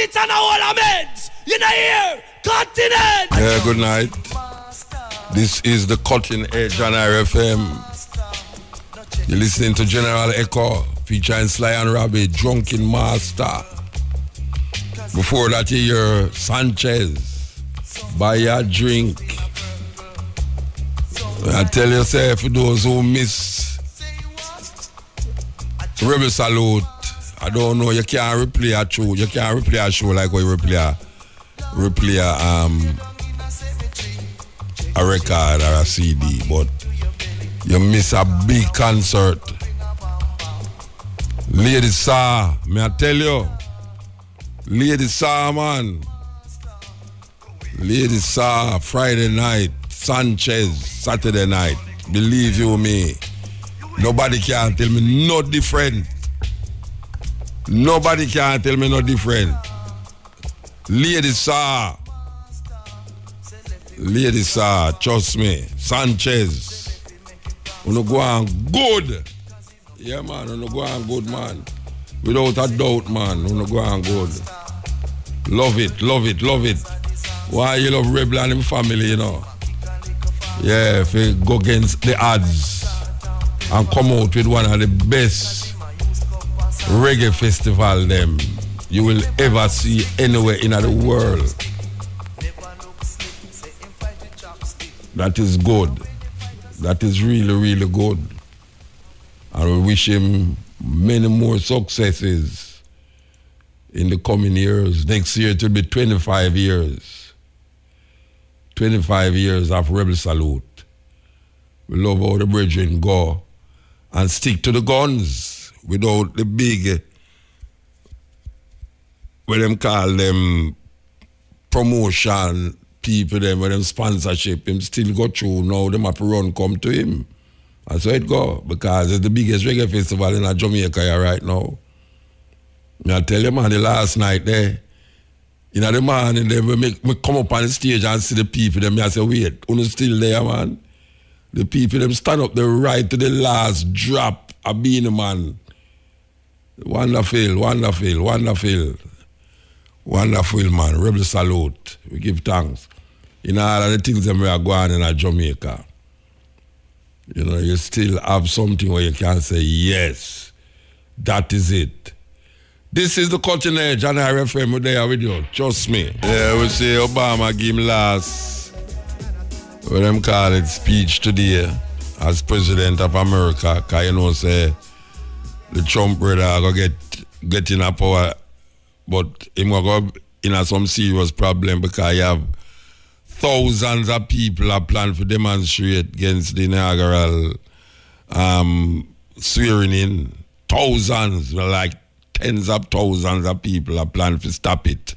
it and a whole of meds. You know here, continent. Yeah, good night. This is the Cutting Edge on RFM. You're listening to General Echo, featuring Sly and Robbie, Drunken Master. Before that, you hear Sanchez, Buy Your Drink. I tell you, say, for those who miss Rebel Salute, I don't know, you can't replay a show. You can't replay a show like what you replay a record or a CD, but you miss a big concert. Lady Saw, may I tell you? Lady Saw, man. Lady Saw, Friday night. Sanchez, Saturday night. Believe you me. Nobody can tell me no different. Nobody can tell me no different. Lady Saw. Lady Saw, trust me. Sanchez. Uno go on good. Yeah, man, uno go on good, man. Without a doubt, man, uno go on good. Love it, love it, love it. Why you love Rebel and him family, you know? Yeah, if you go against the odds and come out with one of the best reggae festival them you will ever see anywhere in the world. That is good. That is really, really good. And we wish him many more successes in the coming years. Next year it will be 25 years. 25 years of Rebel Salute. We love how the brethren go and stick to the guns without the big, what them call them, promotion people, them, with them sponsorship. Him still go through now, them have to run come to him. That's how it go, because it's the biggest reggae festival in Jamaica here right now. I tell you, man, the last night there, in the morning, they me come up on the stage and see the people, them, I say, wait, who's still there, man? The people, them stand up, they right to the last drop of being a man. Wonderful, wonderful, wonderful. Wonderful, man. Rebel Salute. We give thanks. In all of the things that we are going in Jamaica, you know, you still have something where you can say, yes, that is it. This is the Cutting Edge and RFM. We're there with you. Trust me. Yeah, we say Obama give him last, what them call it, speech today as President of America. Because you know, say, the Trump brother are going to get in a power, but him going to go in some serious problem because you have thousands of people are planned to demonstrate against the inaugural swearing in. Thousands, like tens of thousands of people are planned to stop it.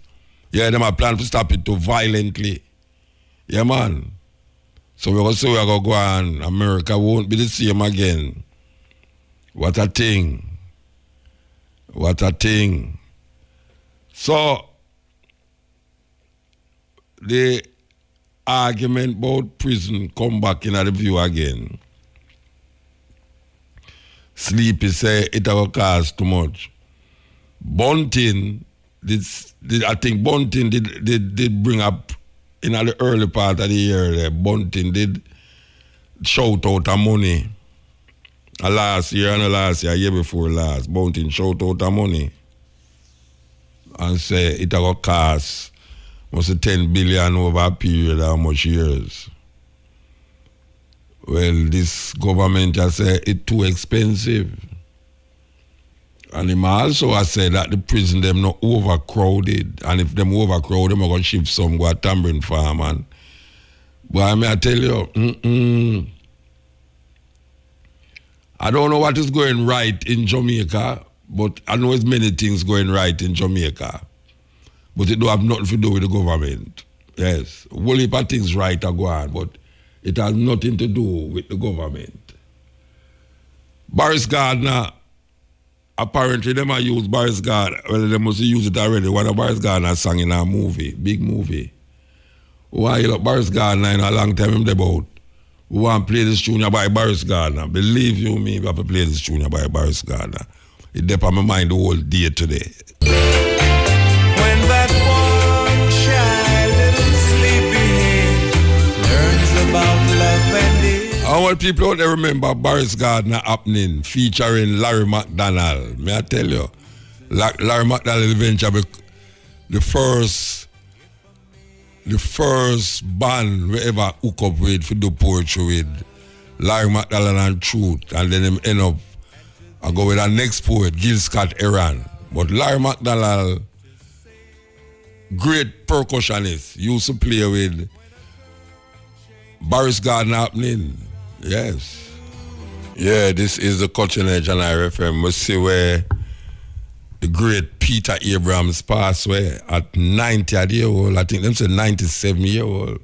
Yeah, them are planned to stop it too violently. Yeah, man. So we're going to say we're going to go on. America won't be the same again. What a thing. What a thing. So, the argument about prison come back in the view again. Sleepy say it will cost too much. Bunting, I think Bunting did bring up in the early part of the year there. Bunting did shout out of money. Last year, year before last, Bunting shout out of money and say it will cost must 10 billion over a period of how much years. Well, this government has said it's too expensive. And him also has said that the prison them not overcrowded. And if them overcrowded, them are going to shift some go to Tambrin Farm. And, but I may tell you, I don't know what is going right in Jamaica, but I know there's many things going right in Jamaica. But it don't have nothing to do with the government. Yes, a whole heap of things right are going, but it has nothing to do with the government. Boris Gardner, apparently they might use Boris Gardner, well, they must use it already. One of Boris Gardner sang in a movie, big movie. Why you look Boris Gardner in a long time him about? We want to play this tune by Boris Gardner. Believe you me, we have to play this tune by Boris Gardner. It's on my mind the whole day today. When about love and it. I want people out there remember Boris Gardner happening, featuring Larry McDonald. May I tell you, Larry McDonald eventually the first band we ever hook up with for do poetry with Larry McDonald and Truth, and then him end up I go with our next poet, Gil Scott Heron. But Larry McDonald, great percussionist, used to play with Boris Gardner happening. Yes. Yeah, this is the Cutting Edge on RFM. We see where the great Peter Abrams passed away at 90 years old. I think them said 97 years old.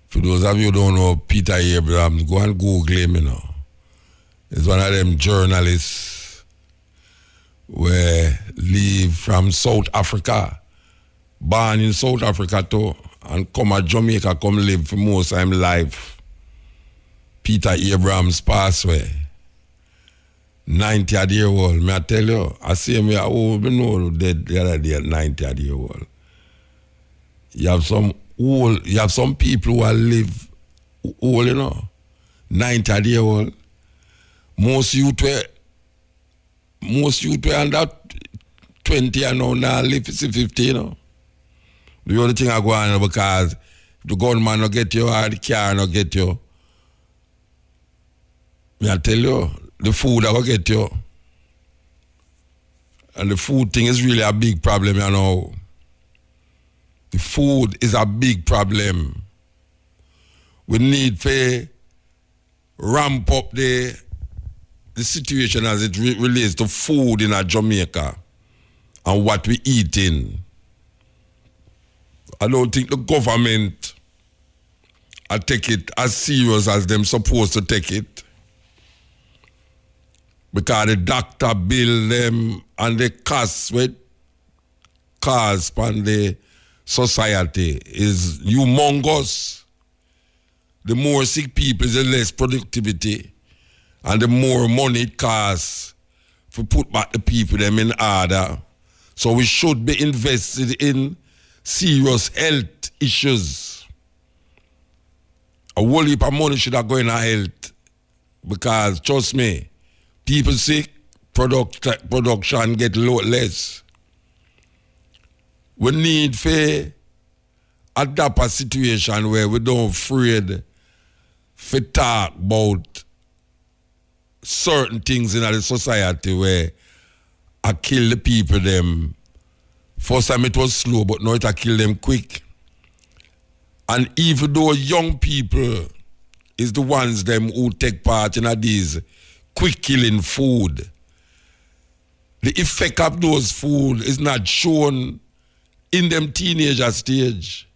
For those of you who don't know Peter Abrams, go and Google him, you know. He's one of them journalists where live from South Africa, born in South Africa too, and come to Jamaica, come live for most of his life. Peter Abrams passed away. 90 years old. May I tell you, I see him here, we know dead the other day at 90 years old. You have some people who live old, you know, 90 years old. Most youth were under 20 and now live 50, you know. The only thing I go on because the gunman no get you or the car no get you. May I tell you, the food I go get you. And the food thing is really a big problem, you know. The food is a big problem. We need to ramp up the situation as it relates to food in Jamaica and what we eating. I don't think the government I take it as serious as them supposed to take it. Because the doctor bill them and the cost with cause on the society is humongous. The more sick people, the less productivity. And the more money it costs to put back the people them in order. So we should be invested in serious health issues. A whole heap of money should have gone in health. Because, trust me, people sick, production get less. We need to adapt a situation where we don't afraid to talk about certain things in the society where I kill the people them. First time it was slow, but now it I kill them quick. And even though young people is the ones them who take part in these quick killing food, the effect of those food is not shown in them teenager stage.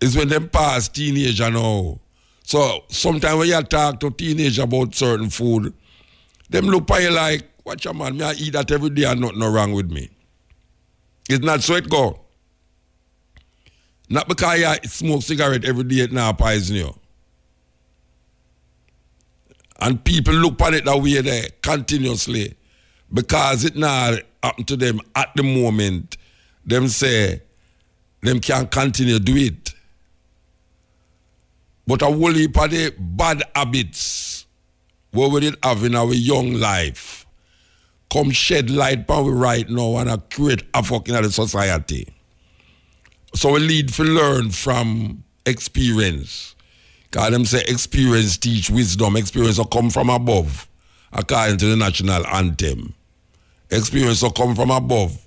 It's when them pass teenager now. So sometimes when you talk to teenagers about certain food, them look at you like, watch your man, I eat that every day and nothing wrong with me. It's not so it go. Not because you smoke cigarette every day, it now poison you. And people look at it that way there continuously because it not happen to them at the moment. Them say, them can't continue to do it. But a whole heap of the bad habits what we did have in our young life come shed light on we right now and create havoc in the society. So we need to learn from experience. Because them say experience teach wisdom. Experience will come from above, according to the national anthem. Experience will come from above.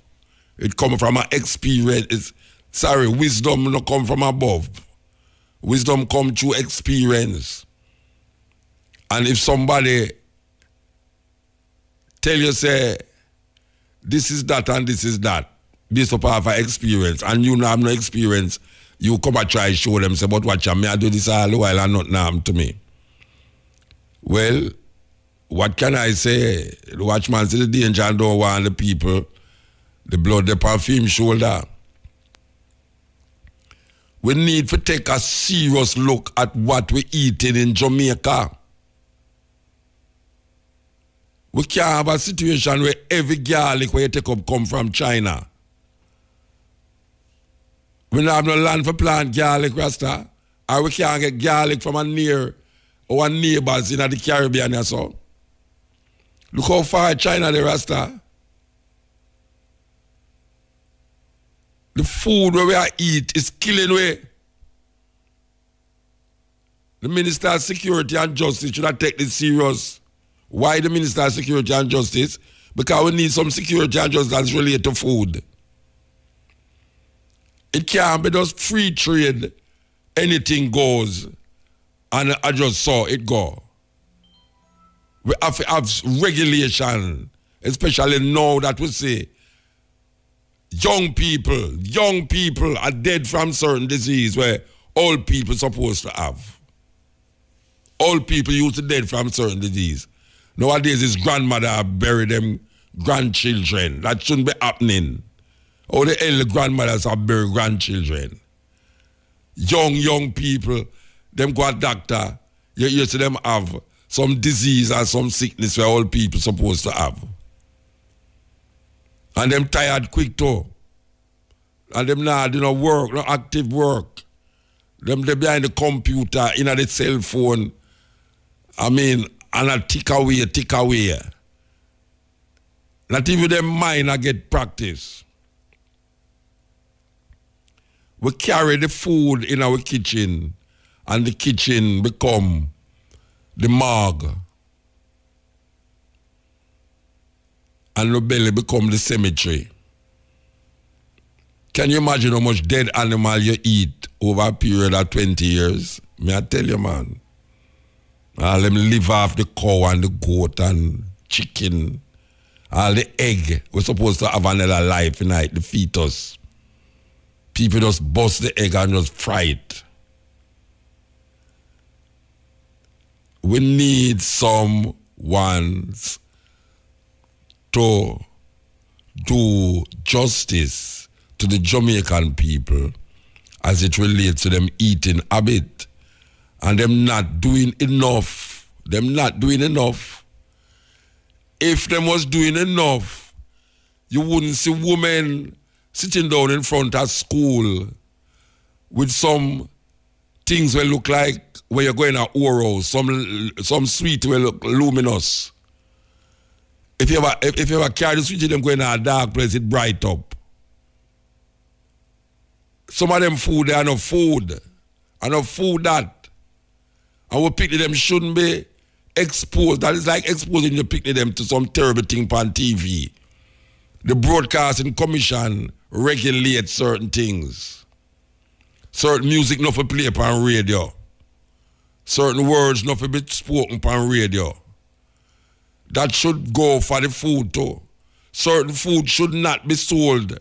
It come from an experience. Wisdom will come from above. Wisdom come through experience. And if somebody tell you, say, this is that and this is that, based upon our experience, and you know have no experience, you come and try to show them, say, but watch, I do this all the while and not now to me. Well, what can I say? The watchman see the danger and don't want the people, the blood, the perfume shoulder. We need to take a serious look at what we're eating in Jamaica. We can't have a situation where every garlic where you take up come from China. We don't have no land for plant garlic, Rasta. Or we can't get garlic from our neighbors in the Caribbean or so. Look how far China they Rasta. The food where we eat is killing we. The Minister of Security and Justice should have taken this serious. Why the Minister of Security and Justice? Because we need some security and justice that's related to food. It can't be just free trade, anything goes, and I just saw it go. We have to have regulation, especially now that we see young people are dead from certain disease where old people supposed to have. Old people used to dead from certain disease. Nowadays, his grandmother bury them grandchildren. That shouldn't be happening. All the elder grandmothers have buried grandchildren. Young people, them go to doctor, you see them have some disease or some sickness where old people supposed to have. And them tired quick too. And them not work, no active work. Them they behind the computer, in the cell phone. I mean, and a tick away. Not even them mind I get practice. We carry the food in our kitchen, and the kitchen become the morgue. And the belly become the cemetery. Can you imagine how much dead animal you eat over a period of 20 years? May I tell you, man? All them live off the cow and the goat and chicken. All the egg. We're supposed to have another life tonight, the fetus. People just bust the egg and just fry it. We need someone to do justice to the Jamaican people as it relates to them eating habit and them not doing enough. If them was doing enough, you wouldn't see women sitting down in front of school with some things will look like where you're going at Oro, some sweet will look luminous. If you ever carry the sweet, them going to a dark place, it bright up. Some of them food, they are no food. Enough food that. And we picnic them shouldn't be exposed. That is like exposing your picnic them to some terrible thing on TV. The Broadcasting Commission regulates certain things. Certain music not for play on radio. Certain words not for be spoken on radio. That should go for the food too. Certain food should not be sold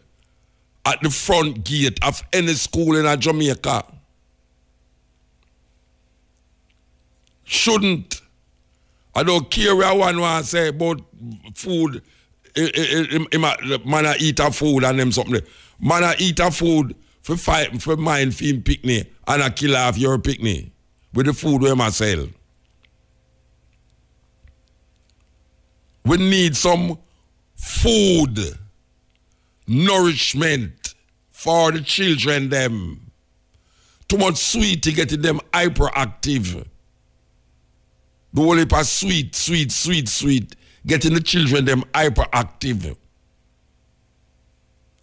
at the front gate of any school in Jamaica. Shouldn't. I don't care what one want to say about food. Man eat a food and them something. Man eat a food for fighting for mine for him picnic and a kill off your picnic with the food we must sell. We need some food, nourishment for the children them. Too much sweet to get them hyperactive. The whole heap of sweet, getting the children them hyperactive.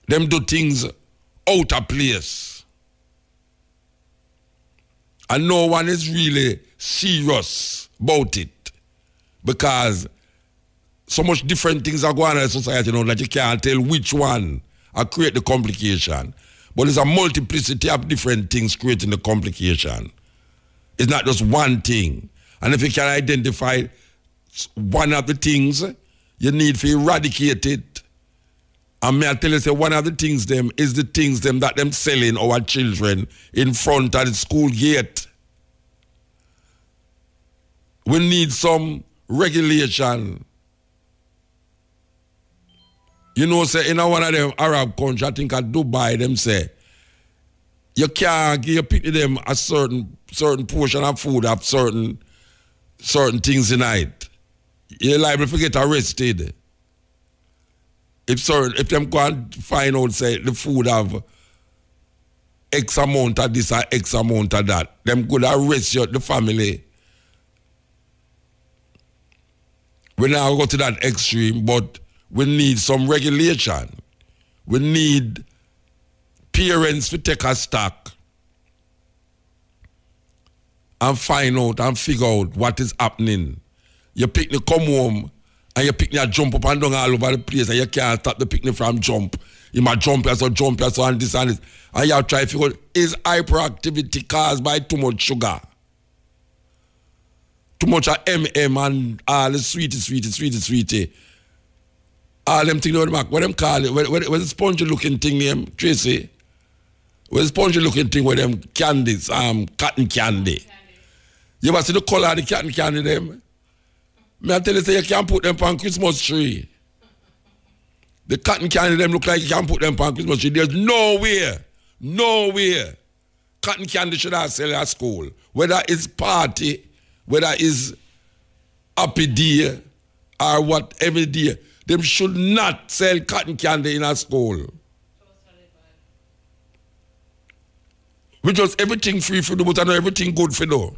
Them do things out of place. And no one is really serious about it. Because so much different things are going on in the society now that you can't tell which one create the complication. But there's a multiplicity of different things creating the complication. It's not just one thing. And if you can identify one of the things, you need to eradicate it. And may I tell you, say, one of the things them is the things them that them selling our children in front of the school gate. We need some regulation. You know, say, in one of them Arab countries, I think at Dubai, them say, you can't give them a certain portion of food of certain things tonight. You're liable to get arrested. If them go and find out, say, the food have X amount of this or X amount of that. Them could arrest you, the family. We now go to that extreme, but we need some regulation. We need parents to take a stock and find out and figure out what is happening. Your picnic come home and your picnic jump up and down all over the place and you can't stop the picnic from jump. You might jump here, so and this and this. And you have to try to figure out, is hyperactivity caused by too much sugar? Too much of MM and all the sweetie. All them things, what them call it? What the spongy looking thing name, Tracy? What the spongy looking thing with them candies, cotton candy. You ever see the color of the cotton candy them? Me I tell you, say you can't put them on Christmas tree. The cotton candy them look like you can't put them on Christmas tree. There's nowhere cotton candy should have sell at school. Whether it's party, whether it's happy day, or whatever day, them should not sell cotton candy in a school. We just everything free for do, but I know everything good for do.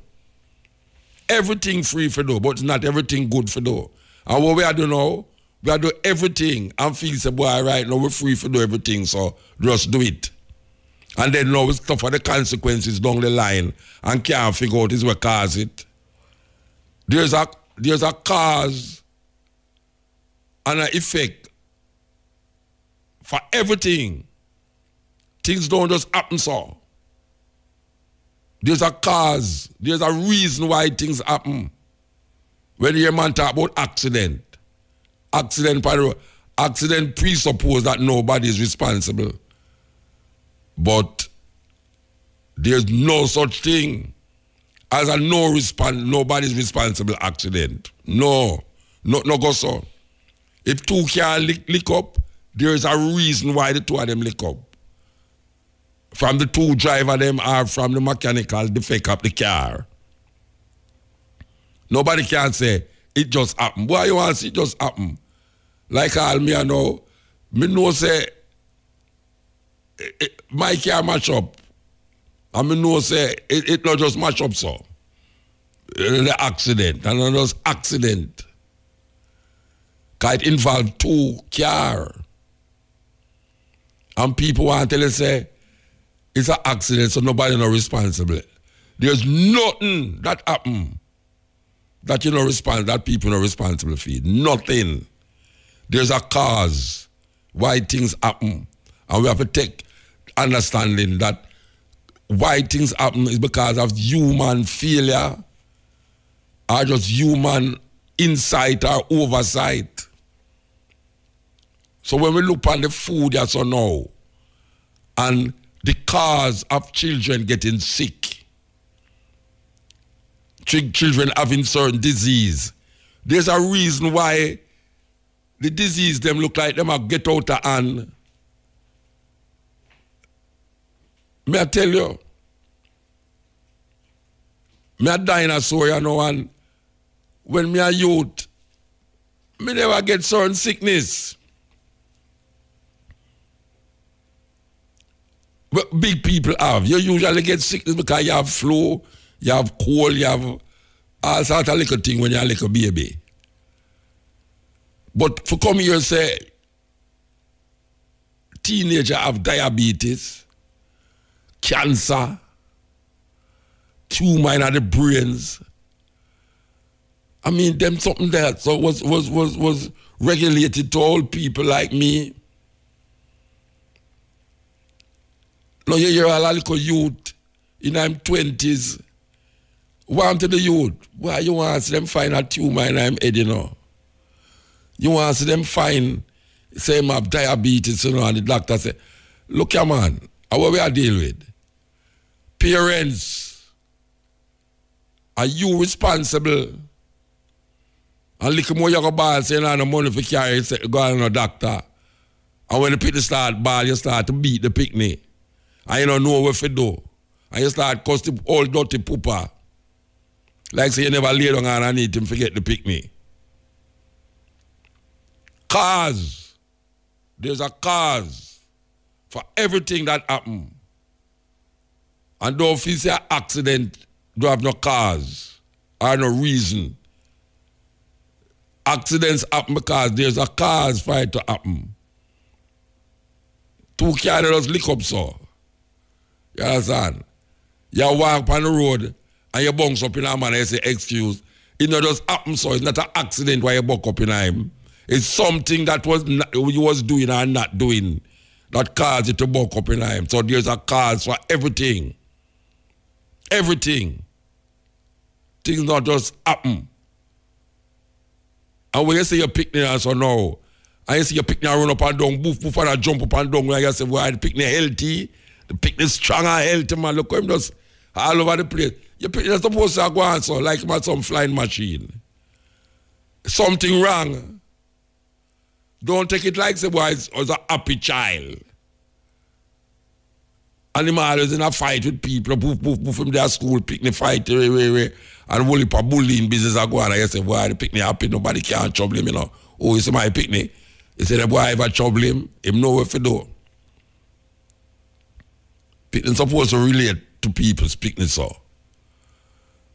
Everything free for do, but not everything good for do. And what we are doing now, we are doing everything and feel say, boy, right now we're free for do everything, so just do it. And then now we suffer the consequences down the line and can't figure out is what cause it. There's a cause and an effect for everything. Things don't just happen so. There's a cause, there's a reason why things happen. When you hear man talk about accident presupposes that nobody is responsible. But there's no such thing as a nobody's responsible accident. No go so. If two can lick up, there is a reason why the two of them lick up. From the two driver them or from the mechanical defect of the car. Nobody can say, it just happened. Boy, you want to see it just happen. Like all me I know say, my car match up. And me know say, it not just match up so. The accident, and not just accident. Because it involved two car. And people want to tell you say, it's an accident, so nobody not responsible. There's nothing that happen that that people not responsible for. Nothing. There's a cause why things happen. And we have to take understanding that why things happen is because of human failure or just human insight or oversight. So when we look on the food that's on now, and the cause of children getting sick, children having certain disease, there's a reason why the disease them look like them are get out of hand. May I tell you, me a dinosaur, and when me a youth, me never get certain sickness. But big people have. You usually get sickness because you have flu, you have cold, you have all sorts of little things when you're a little baby. But for come here and say, teenager have diabetes, cancer, tumor in the brains. I mean, them something that so was regulated to all people like me. Now you hear a little youth in their 20s. Want to the youth? Why you want to see them find a tumor in their head, You want to see them find, say, them have diabetes, and the doctor say, look here, man, what we are dealing with? Parents, are you responsible? And little more you go ball, say, no money for carry, go to a doctor. And when the people start ball, you start to beat the picnic. And you don't know what to do. And you start cuss the old dirty pooper. Like say you never lay down and need him forget the picnic. Cause. There's a cause for everything that happens. And don't feel say accident, don't have no cause or no reason. Accidents happen because there's a cause for it to happen. Two cars just lick up so. You understand? You walk on the road and you bounce up in a man and you say, excuse. It not just happen so. It's not an accident why you buck up in him. It's something that you was doing or not doing that caused you to buck up in him. So there's a cause for everything. Everything. Things not just happen. And when you say you're picnic and so now, and you see your picnic run up and down, boof, boof, and I jump up and down, and you say, well, the picnic healthy, the picnic strong and healthy, man. Look at him just all over the place. Your picnic is supposed to go on so, like him at some flying machine. Something wrong. Don't take it like say, boy, it's a happy child. And him always in a fight with people, boof, boof, boof, from their school, picnic fight, and whole heap of bullying business are going on. And you say, boy, the picnic happy, nobody can trouble him, you know. Oh, you see my picnic? He said, the boy ever trouble him know what to do. Picnic supposed to relate to people's picnic, so.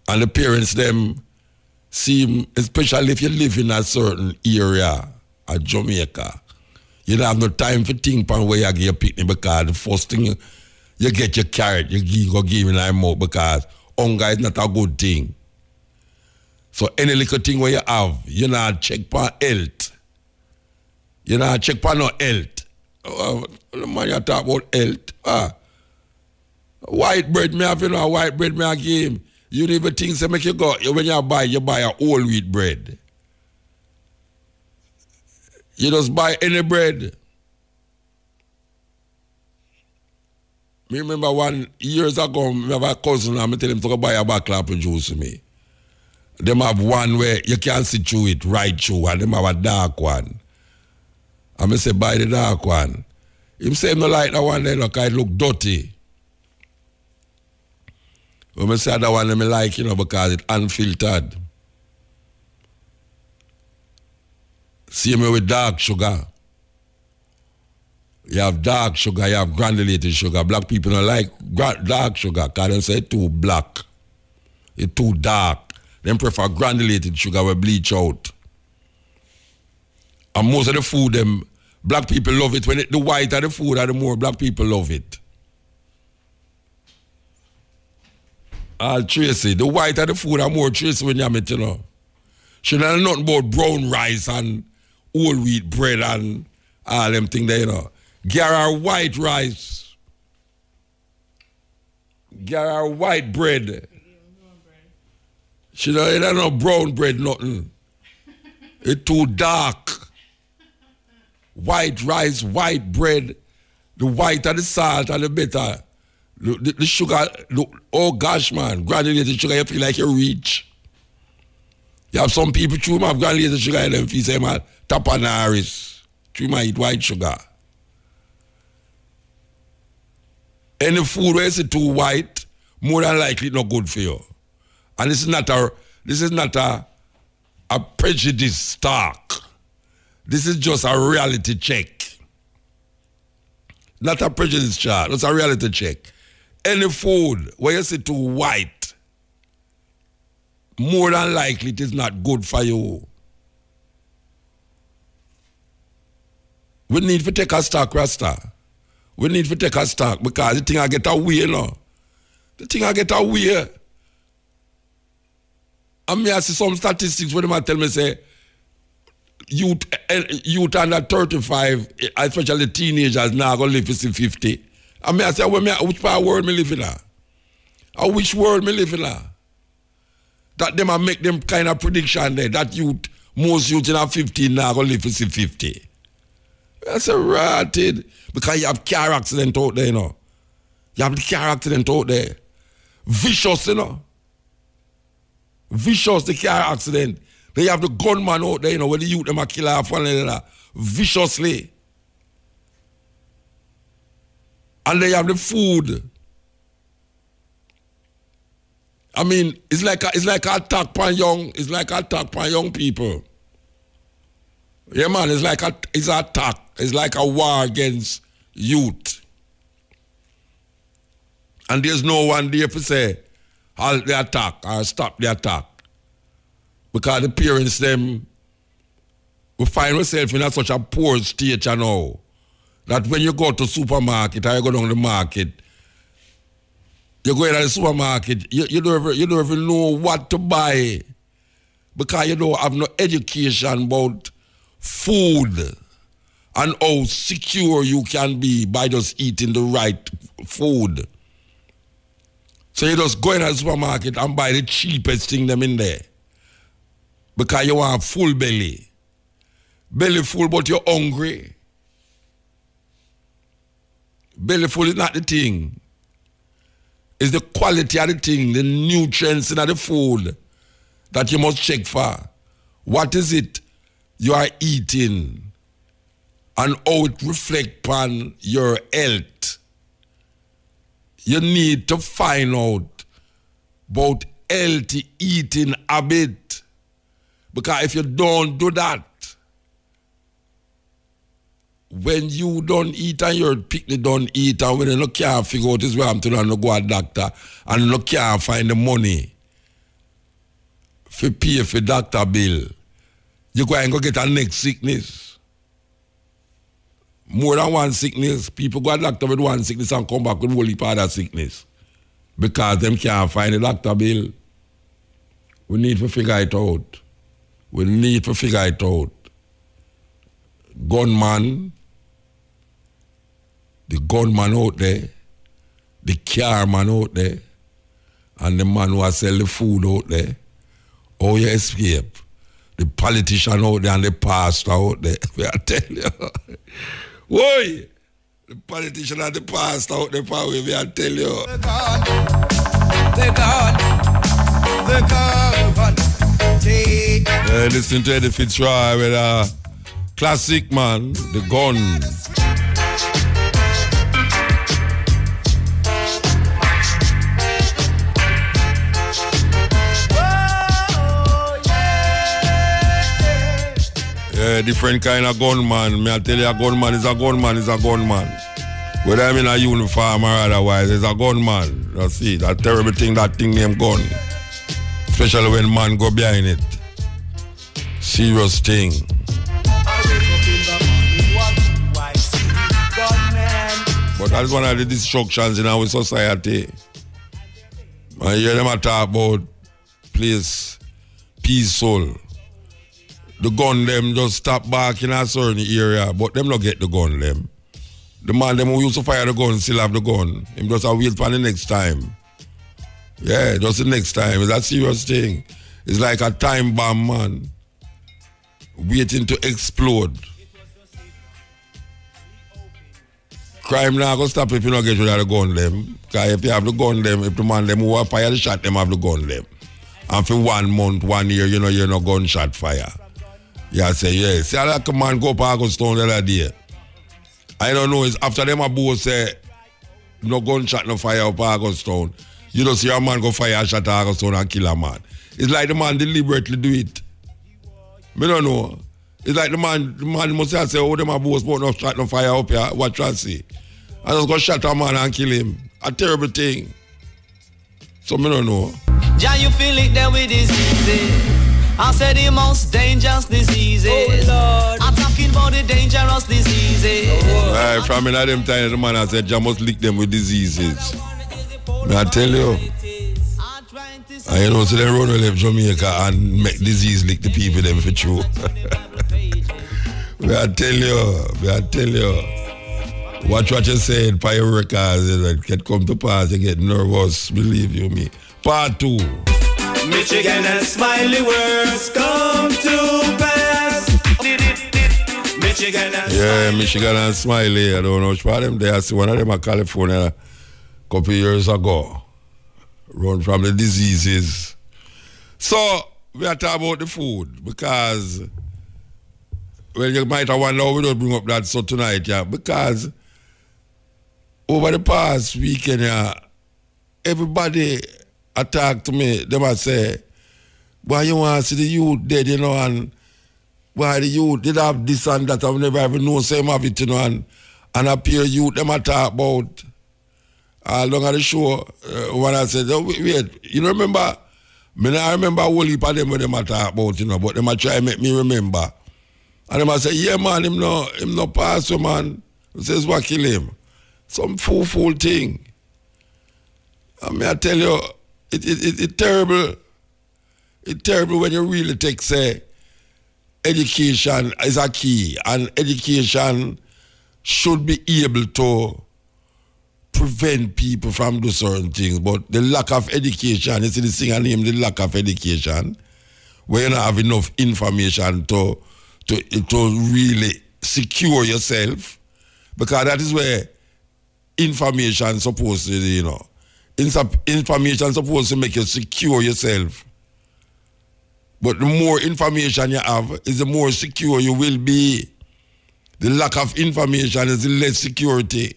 And the parents, them, seem, especially if you live in a certain area at Jamaica, you don't have no time for think on where you get your picnic because the first thing you get your carrot, you go give in your mouth because hunger is not a good thing. So any little thing where you have, you not check for health. You not check for no health. The man you talk about health. White bread me have, you know, white bread me a game. You don't even think say make you go, when you buy a whole wheat bread. You just buy any bread. Me remember years ago, I have a cousin and I tell him to go buy a bottle of apple juice for me. Them have one where you can't see through it, right through, and them have a dark one. And I say, buy the dark one. Him say him no like that one there, look, it look dirty. But I say that one I like, you know, because it's unfiltered. See me with dark sugar. You have dark sugar, you have granulated sugar. Black people don't like dark sugar because they say it's too black. It's too dark. They prefer granulated sugar with bleach out. And most of the food, black people love it. When the whiter the food, the more black people love it. Tracy, the whiter the food, the more Tracy when you have it, you know. She don't know nothing about brown rice and whole wheat bread and all them things there, you know. Get her white rice. Get her white bread. She don't know brown bread, nothing. It's too dark. White rice, white bread. The whiter the salt and the better. The sugar, oh gosh, man. Granulated sugar, you feel like you're rich. You have some people who have granulated sugar in them, you say, man, tapanaris. You might eat white sugar. Any food where it's too white, more than likely it's not good for you. And this is not a prejudice talk. This is just a reality check. Not a prejudice chart, it's a reality check. Any food where you see too white, more than likely it is not good for you. We need to take a stock, Rasta. We need to take a stock because the thing I get away, you know. The thing I get away. I mean, I see some statistics where they tell me, say, youth under 35, especially teenagers, now going to live to 50. I mean, I say, which part of the world me live in? Or which world me live in? That them make them kind of prediction there, that most youth in 15 now going to live to 50. That's a rotted. Because you have car accident out there, you know. You have the car accident out there. Vicious, you know. Vicious, the car accident. Then you have the gunman out there, you know, where the youth them a kill off one another. Viciously. And then you have the food. I mean, it's like an attack upon young people. Yeah, man, it's an attack. It's like a war against youth. And there's no one there to say, halt the attack or stop the attack. Because the parents, them, we find ourselves in such a poor state now that when you go to supermarket or you go down the market, you go into the supermarket, you don't even know what to buy because you don't have no education about food and how secure you can be by just eating the right food. So you just go into the supermarket and buy the cheapest thing them in there because you want full belly. Belly full but you're hungry. Belly full is not the thing. It's the quality of the thing, the nutrients in the food that you must check for. What is it you are eating and how it reflects on your health? You need to find out about healthy eating habit. Because if you don't do that, when you don't eat and your picnic don't eat and when you can't figure out this way I'm to go to a doctor and you can't find the money to pay for doctor bill, you go and go get a next sickness. More than one sickness. People go to doctor with one sickness and come back with a whole heap of other sickness. Because them can't find the doctor bill. We need to figure it out. We need to figure it out. Gunman, the gunman out there, the car man out there, and the man who has sell the food out there, how you escape? The politician out there and the pastor out there. I tell you. Why? The politician and the pastor out there, I tell you. The gun. Listen to Eddie Fitzroy with a classic man, The Gun. Different kind of gunman. Me I tell you, a gunman is a gunman is a gunman. Whether I'm in a uniform or otherwise, it's a gunman. You see, that terrible thing, that thing named gun. Especially when man go behind it. Serious thing. But that's one of the destructions in our society. I hear them talk about place peaceful. The gun them just stop back in a certain area, but them not get the gun them. The man them who used to fire the gun still have the gun. Him just a wait for the next time. Yeah, just the next time. It's a serious thing. It's like a time bomb, man. Waiting to explode. Crime now gonna stop if you don't get rid of the gun them. Because if you have the gun them, if the man them who are fire the shot them have the gun them. And for 1 month, 1 year, you know, you're no gunshot fire. Yeah, I say, yeah. See, I like a man go up Augustone the other day. I don't know, it's after them a both say, no gunshot, no fire up Augustone. You don't see a man go fire a shot at Augustone and kill a man. It's like the man deliberately do it. Me don't know. It's like the man must have said, oh, them a both no shot, no fire up here. What you see? I just go shot a man and kill him. A terrible thing. So me don't know. Yeah, you feel it there with diseases. I said the most dangerous diseases. Oh Lord. I'm talking about the dangerous diseases. Right, from in them time, the man I said, you must lick them with diseases. May I tell you? And you know, so they run left Jamaica and make disease lick the people them for true. May I tell you? Watch what you said, by your records, it can come to pass, you get nervous, believe you me. Part 2. Michigan and smiley words come to pass. Michigan and Michigan and Smiley. I don't know which part of them there. I see one of them in California a couple of years ago. Run from the diseases. So, we are talking about the food because, well, you might have wondered how we don't bring up that so tonight, yeah, because over the past weekend, yeah, everybody attacked me. They might say, why you want to see the youth dead, you know, and why the youth did have this and that, I've never even known same of it, you know, and appear youth, them I talk about. Along at the show, when I said, oh, wait, you remember? I remember a whole heap of them when they talk about, you know, but they try to make me remember. And they say, yeah, man, him no pastor, man. He says, what kill him? Some fool thing. I mean, I tell you, it's terrible. It's terrible when you really take, say, education is a key, and education should be able to prevent people from doing certain things. But the lack of education, you see this thing I name the lack of education, where you don't have enough information to really secure yourself, because that is where information is supposed to, you know, information is supposed to make you secure yourself. But the more information you have, is the more secure you will be. The lack of information is the less security.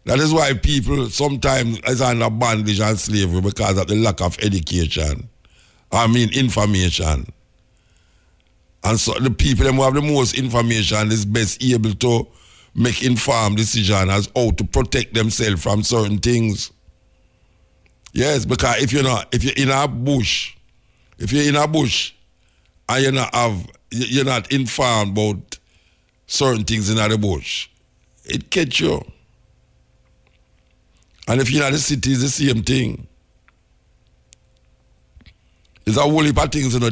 That is why people sometimes is under bondage and slavery, because of the lack of education. I mean information. And so the people who have the most information is best able to make informed decisions as how to protect themselves from certain things. Yes, because if you're in a bush, and you're not informed about certain things in the bush, it catch you. And if you're in the city, it's the same thing. There's a whole heap of things, you know.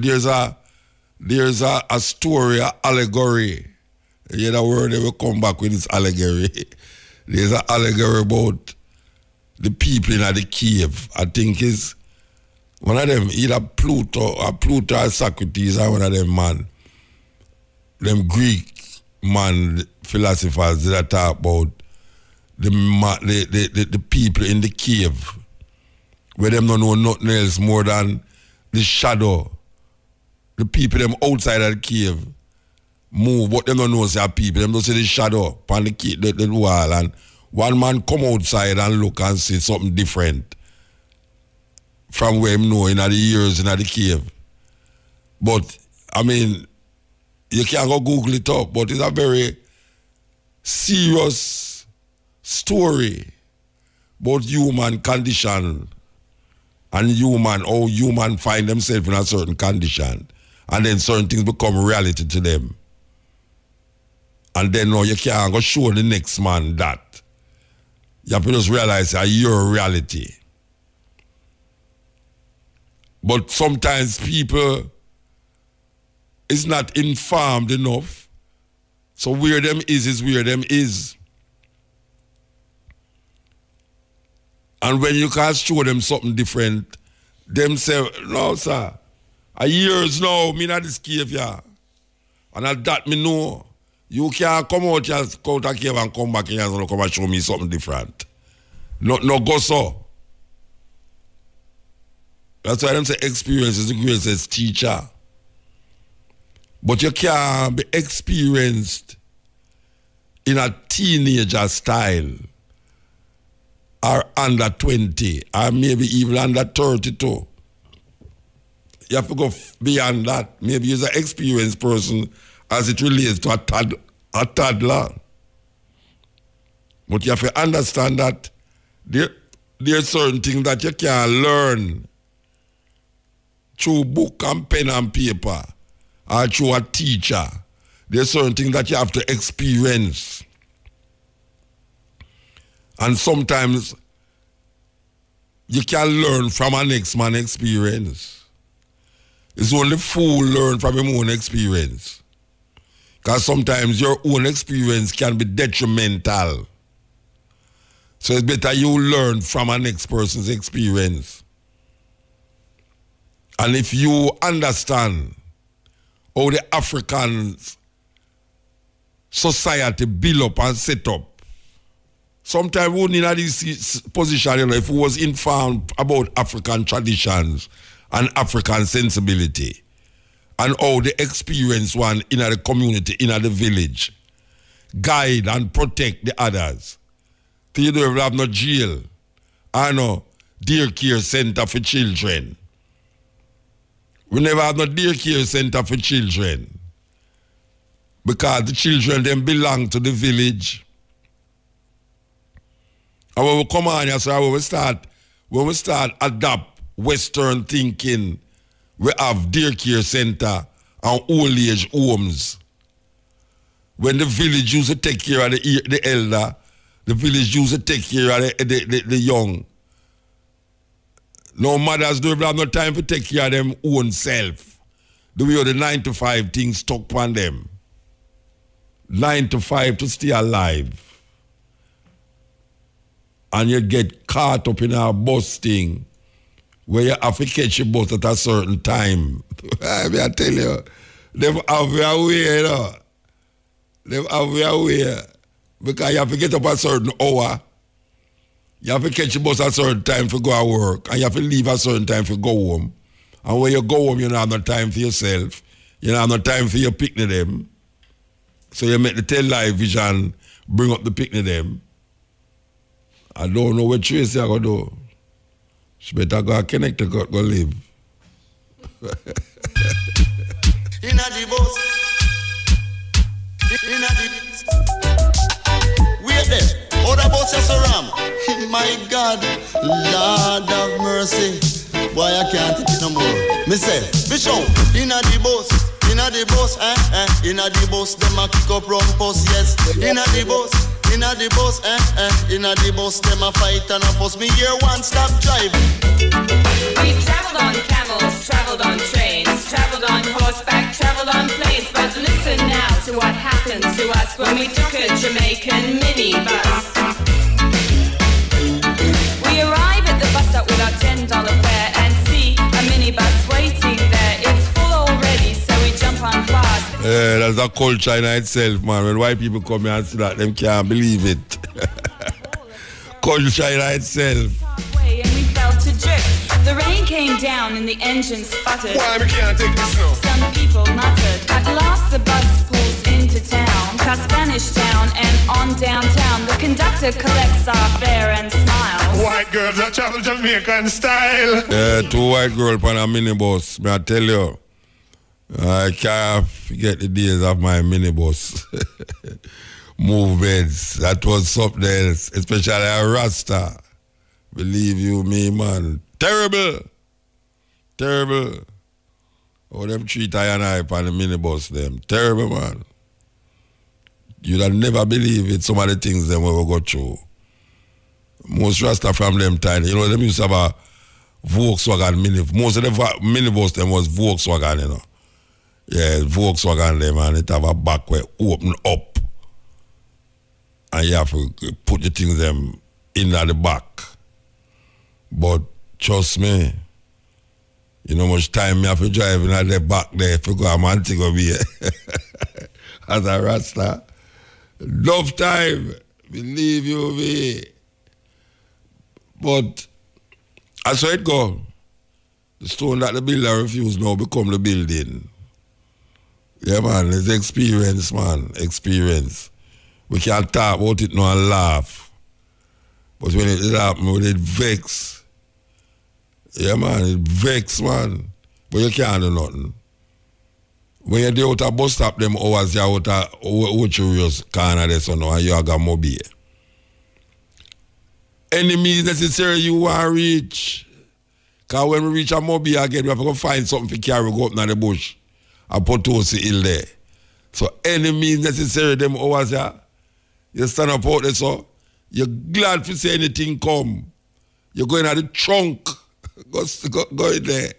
There's a story, an allegory. You hear the word, they will come back with this allegory. There's an allegory about the people in the cave. I think is one of them, either Pluto or Socrates, or one of them man. Them Greek man philosophers that talk about the people in the cave, where them don't know nothing else more than the shadow. The people them outside of the cave move, what them don't know is the people. Them don't see the shadow on the wall, and one man come outside and look and see something different from where him know in the years in the cave. But I mean, you can go Google it up, but it's a very serious story about human condition and how human find themselves in a certain condition, and then certain things become reality to them. And then now you can't go show the next man that. You have to just realize that your reality. But sometimes people is not informed enough. So where them is where them is. And when you can't show them something different, them say, no, sir, a years now, me not this cave, yeah. And at that me know, you can't come out here, go to cave and come back here and come and show me something different. No go so. That's why them say experience is the greatest teacher. But you can't be experienced in a teenager style, or under 20, or maybe even under 32. You have to go beyond that. Maybe you're an experienced person as it relates to a toddler. But you have to understand that there's certain things that you can learn through book and pen and paper, or through a teacher. There's certain things that you have to experience. And sometimes you can learn from a next man's experience. It's only fool learn from his own experience. Because sometimes your own experience can be detrimental. So it's better you learn from a next person's experience. And if you understand how the African society build up and set up, sometimes we wouldn't in this position, you know, if we was informed about African traditions and African sensibility, and how the experience one in the community, in the village, guide and protect the others. So you don't have no jail, or no daycare center for children. We never have no daycare center for children, because the children then belong to the village. And when we come on here, sir, when we start adopt Western thinking, we have daycare center and old age homes. When the village used to take care of the elder, the village used to take care of the young. No mothers don't have no time to take care of them own self. The way the 9 to 5 things stuck on them. 9 to 5 to stay alive. And you get caught up in a bus thing where you have to catch a bus at a certain time. I tell you, they have their way, you know. They have their way. Because you have to get up at a certain hour. You have to catch a bus at a certain time to go to work. And you have to leave at a certain time to go home. And when you go home, you don't have no time for yourself. You don't have no time for your picnic them. So you make the television bring up the picnic them. I don't know what Tracy I going to do. She better go connect to go live. Inna the bus. Inna the... Wait there. Other buses around. My God. Lord have mercy. Boy, I can't take it no more. Me say, Bishop, inna the bus. Inna the bus, Inna the bus, them a kick up rumpus, yes. Inna the bus, inna the bus, Inna the bus, them a fight and a fuss. Me hear one stop driving. We've traveled on camels, traveled on trains, traveled on horseback, traveled on planes. But listen now to what happened to us when we took a Jamaican minibus. We arrive at the bus stop with our $10 fare and see a minibus waiting there. It's full already, so we jump on fast. Yeah, that's a culture in itself, man. When white people come here and see that, them can't believe it. Culture in itself. And we fell to drift. The rain came down and the engine sputtered. Why we can't take this now? Some people muttered. At last the bus pulls into town, past Spanish Town and on downtown. The conductor collects our fare and smiles. White girls that travel Jamaican style. Yeah, 2 white girls on a minibus. May I tell you, I can't forget the days of my minibus movements. That was something else, especially a Rasta. Believe you me, man. Terrible. Terrible. Oh, them treat I and I on the minibus, them. Terrible, man. You'd never believe it, some of the things them we go through. Most Rasta from them time, you know, them used to have a Volkswagen minibus. Most of the minibus them was Volkswagen, you know. Yeah, Volkswagen them, and it have a back where open up. And you have to put the things them in at the back. But trust me, you know much time me have to drive in at the back there if you go a Montego Bay. As a Rasta. Enough time, believe you me. But as it go, the stone that the builder refused now become the building. Yeah, man, it's experience, man. Experience. We can't talk about it now and laugh. But when it happen, when it vex, yeah, man, it vex, man. But you can't do nothing. When you're there out a bus stop, them hours you're out a Ochurious corner there, so now, and you have got mobile. Any means necessary you want to reach. Because when we reach a mobile again, we have to go find something to carry, go up in the bush. And put Tosi Hill there. So any means necessary, them hours here, you stand up out there, so you're glad to see anything come. You're going at the trunk. go in there.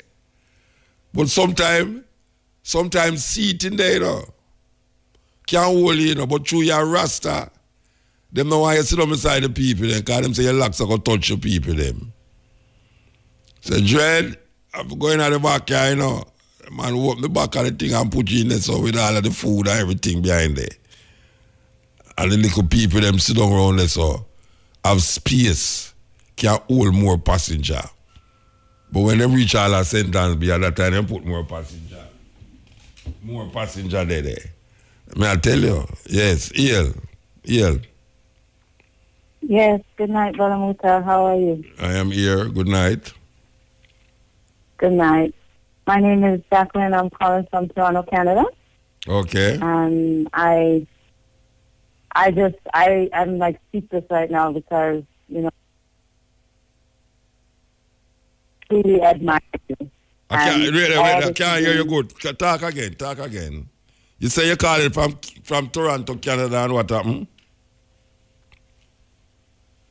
But sometimes seat in there, you know. Can't hold you, you know, but through your Rasta, them know why you sit on beside the people, then, because them say your locks are going to touch the people, them. So, Dread, I'm going at the back here, you know. Man, open the back of the thing and put you in there, so with all of the food and everything behind there. And the little people, them sit down around there, so have space, can hold more passenger. But when they reach all our sentence, be at that time, they put more passenger. More passenger there. May I tell you? Yes, Iel. Yes, good night, Brother Muta. How are you? I am here. Good night. Good night. My name is Jacqueline. I'm calling from Toronto, Canada. Okay. I'm like speechless right now because truly admire you. I And can't hear you good. Talk again. You say you're calling from Toronto, Canada, and what happened?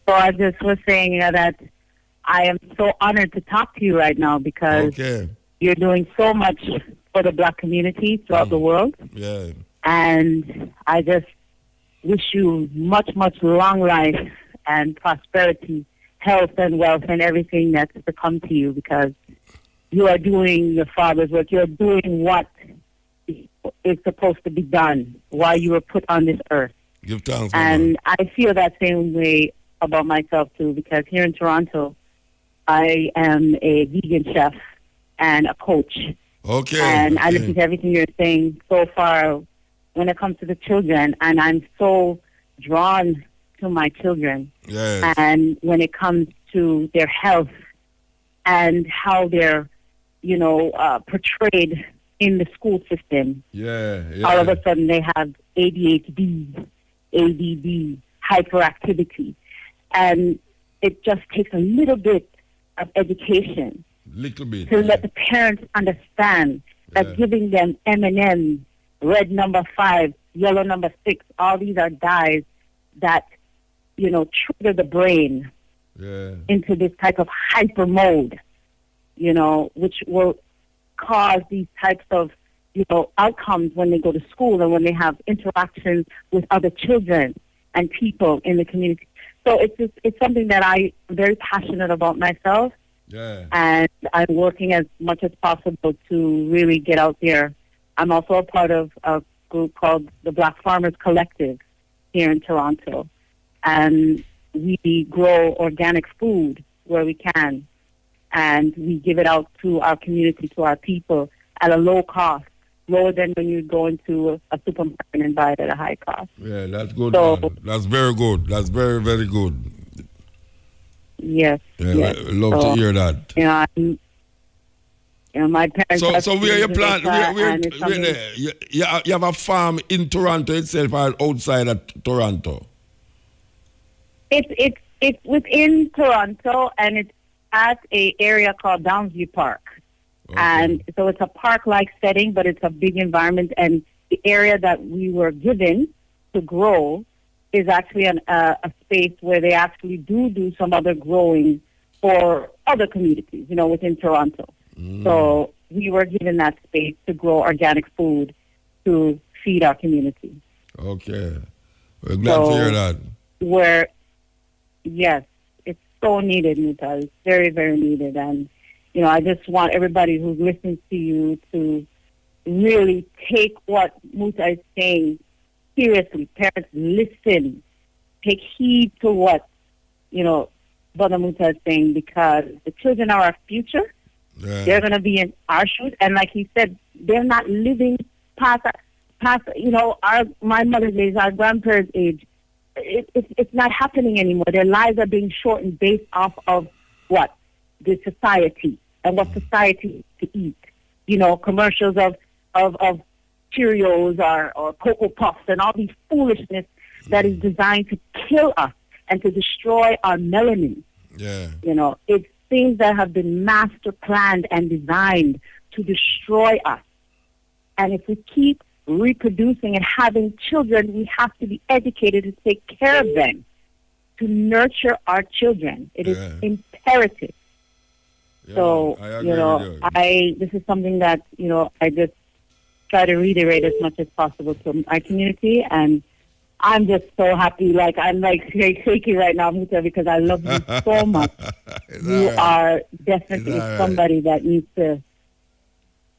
So I just was saying that I am so honored to talk to you right now because you're doing so much for the Black community throughout the world. Yeah. And I just wish you much, much long life and prosperity, health and wealth and everything that's to come to you, because you are doing your father's work. You're doing what is supposed to be done while you were put on this earth. Give thanks, and I feel that same way about myself too, because here in Toronto, I am a vegan chef and a coach. And I listen to everything you're saying so far when it comes to the children, and I'm so drawn to my children. Yes. And when it comes to their health and how they're, portrayed in the school system. All of a sudden they have ADHD, ADD, hyperactivity. And it just takes a little bit of education to let the parents understand that giving them M&M's, red number 5, yellow number 6, all these are dyes that, trigger the brain into this type of hyper mode, which will cause these types of, outcomes when they go to school and when they have interactions with other children and people in the community. So it's something that I'm very passionate about myself. And I'm working as much as possible to really get out there. I'm also a part of a group called the Black Farmers Collective here in Toronto. And we grow organic food where we can. And we give it out to our community, to our people, at a low cost, lower than when you go into a supermarket and buy it at a high cost. Yeah, that's good. So, that's very good. That's very, very good. Yes. Yeah, I love to hear that. My parents. So where you plant? You have a farm in Toronto itself or outside of Toronto? It's within Toronto, and it's at a area called Downsview Park. And so it's a park-like setting, but it's a big environment. And the area that we were given to grow is actually a space where they actually do some other growing for other communities, within Toronto. So we were given that space to grow organic food to feed our community. Okay. We're glad to hear that. Yes, it's so needed, Muta. It's very, very needed. And, I just want everybody who's listening to you to really take what Muta is saying seriously. Parents, listen. Take heed to what, Brother Muta is saying, because the children are our future. They're going to be in our shoes. And like he said, they're not living past my mother's age, our grandparents' age. It's not happening anymore. Their lives are being shortened based off of what? The society and what society to eat. Commercials of Cheerios or Cocoa Puffs and all these foolishness that is designed to kill us and to destroy our melanin. It's things that have been master planned and designed to destroy us. And if we keep reproducing and having children, we have to be educated to take care of them, to nurture our children. It is imperative. So, this is something that, I just try to reiterate as much as possible to my community. And I'm just so happy. I'm shaky right now, Muta, because I love you so much. You are definitely somebody that needs to,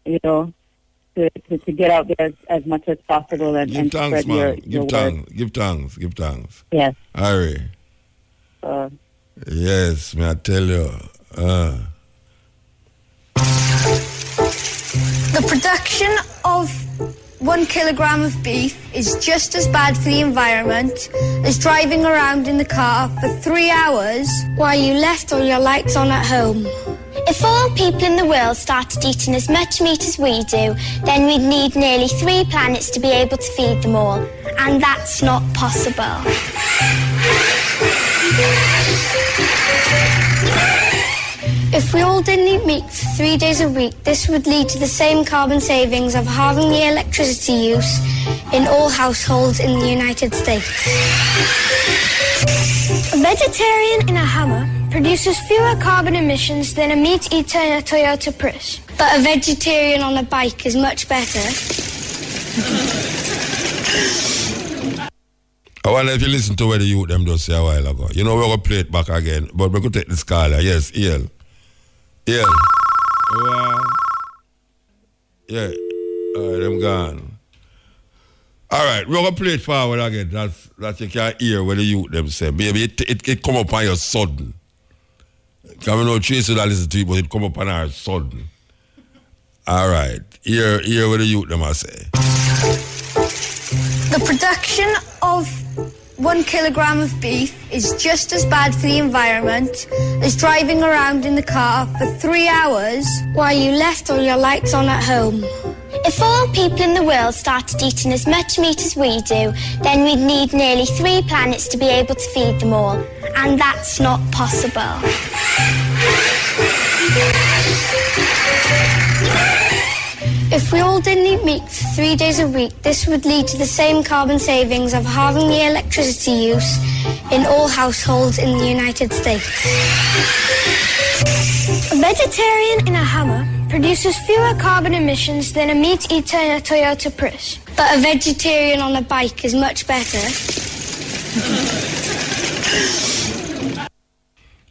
to get out there as much as possible and thanks, spread man. your word. Give thanks. Yes. Ari. Yes, may I tell you. The production of 1 kilogram of beef is just as bad for the environment as driving around in the car for 3 hours while you left all your lights on at home. If all people in the world started eating as much meat as we do, then we'd need nearly 3 planets to be able to feed them all. And that's not possible. If we all didn't eat meat for 3 days a week, this would lead to the same carbon savings of halving the electricity use in all households in the United States. A vegetarian in a Hummer produces fewer carbon emissions than a meat eater in a Toyota Prius. But a vegetarian on a bike is much better. I wonder if you listen to what the youth them just say a while ago. You know, we're going to play it back again, but we're going to take this caller. Yes, EL. EL. Yeah. All right, I'm gone. All right, we're going to play it forward again. That's you can hear what the youth them say. Baby, it come up on your sudden. Because we know Tracy that listen to it, but it come up on our sudden. All right, hear what the youth them say. The production of 1 kilogram of beef is just as bad for the environment as driving around in the car for 3 hours while you left all your lights on at home. If all people in the world started eating as much meat as we do, then we'd need nearly 3 planets to be able to feed them all. And that's not possible. If we all didn't eat meat for 3 days a week, this would lead to the same carbon savings of halving the electricity use in all households in the United States. A vegetarian in a Hummer produces fewer carbon emissions than a meat eater in a Toyota Prius. But a vegetarian on a bike is much better.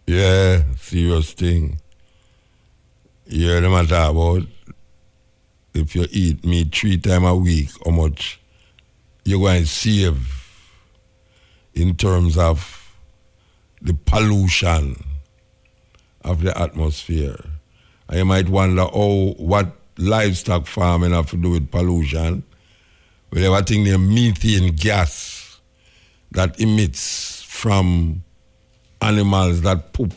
Yeah, serious thing. You hear them talk about if you eat meat 3 times a week, how much you're going to save in terms of the pollution of the atmosphere. And you might wonder, what livestock farming have to do with pollution? Well, you have a thing named methane gas that emits from animals that poop.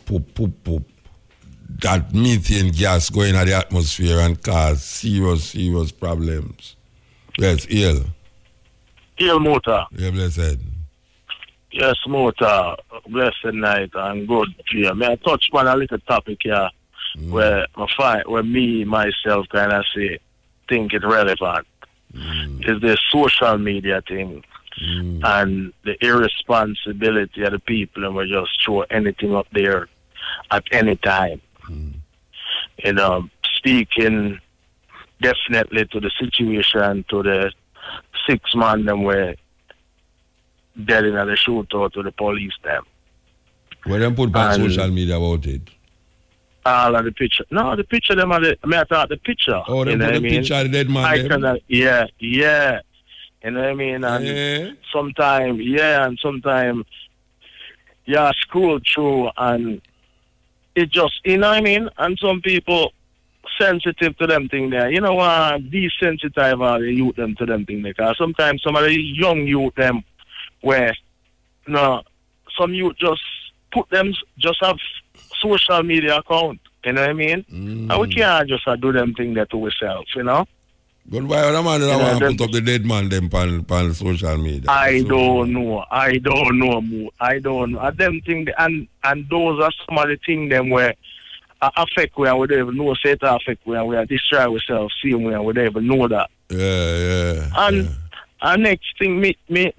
That methane gas going into the atmosphere and cause serious problems. Yes, EL. EL Motor. Yeah, blessed. Yes, Motor. Blessed night and good year. May I touch on a little topic here where me, myself, kind of say, think it relevant. Is the social media thing and the irresponsibility of the people and we just throw anything up there at any time. You know, speaking definitely to the situation, to the 6 man them were dead in the shootout to the police them. Well, them put back social media about it. All of the picture. No, the picture them are the, I thought the picture. Oh, they put the picture of the dead man. Yeah. You know what I mean? And sometimes, yeah, scroll through and it just, you know what I mean? And some people sensitive to them thing there. You know what? Desensitize all the youth them to them thing there. Because sometimes some of the young youth them where, you know, some youth just put them, just have social media account. You know what I mean? And we can't just do them thing there to ourselves, you know? But why other man that want to put up the dead man them on social media? I don't know. And them thing, and those are some of the things them where affect where we don't even know, say it affect where we destroy ourselves, see where we don't even know that. Yeah. And next thing, me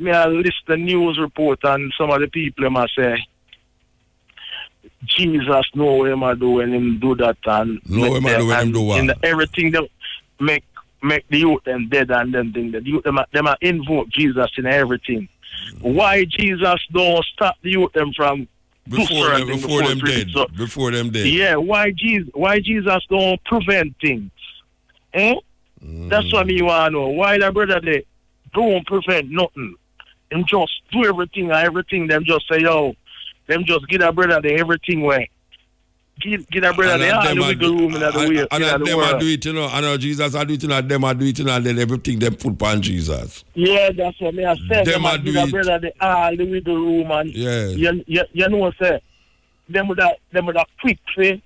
I list the news report and some of the people them say, Jesus know what him do when him do that and know what him do when him do what? Everything that make the youth them dead and them thing. The youth them invoke Jesus in everything. Why Jesus don't stop the youth them from before them dead? Before them dead. Yeah, why Jesus don't prevent things? That's what me want to know. Why the brother they don't prevent nothing. Them just do everything and everything them just say, yo, them just give that brother the everything way. Give that brother the all the wiggle room in the way. And them are do it, you know. I know Jesus are do it, and them are do it, and then everything them put on Jesus. Yeah, that's what me I said. Them are do that brother the all the wiggle room and you know say them with that quick say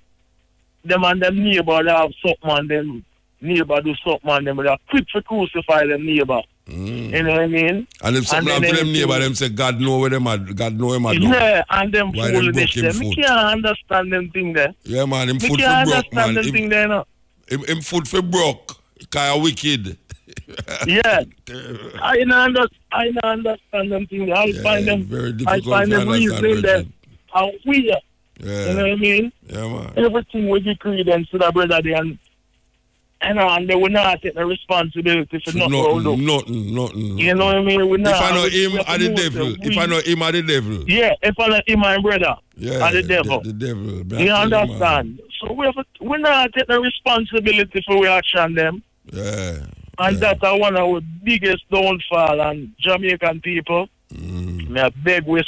them and them neighbor they have something and them neighbor do something and them with that quick to crucify them neighbor. You know what I mean? And if something happen to them neighbor, them say, God know where them are, God know him are doing. Yeah, and them why them broke foolish him them. foot? Me can't understand them thing there. Yeah, man, him Me foot for can't broke, man. understand them thing there, no. Him foot for broke. Kaya wicked. Yeah. I don't understand them thing there. I find them very I difficult find to them understand, reasoning there. How weird. Yeah. You know what I mean? Yeah, man. Everything we give credence to the brother there, and they will not take the responsibility for nothing. Nothing. You know what I mean? If I know him or the devil. If I know him or the devil. Yeah, if I know him, my brother. Yeah, or the devil. The devil. You understand? So we not take the responsibility for our action them. Yeah. And that's one of our biggest downfall and Jamaican people. Me a beg way.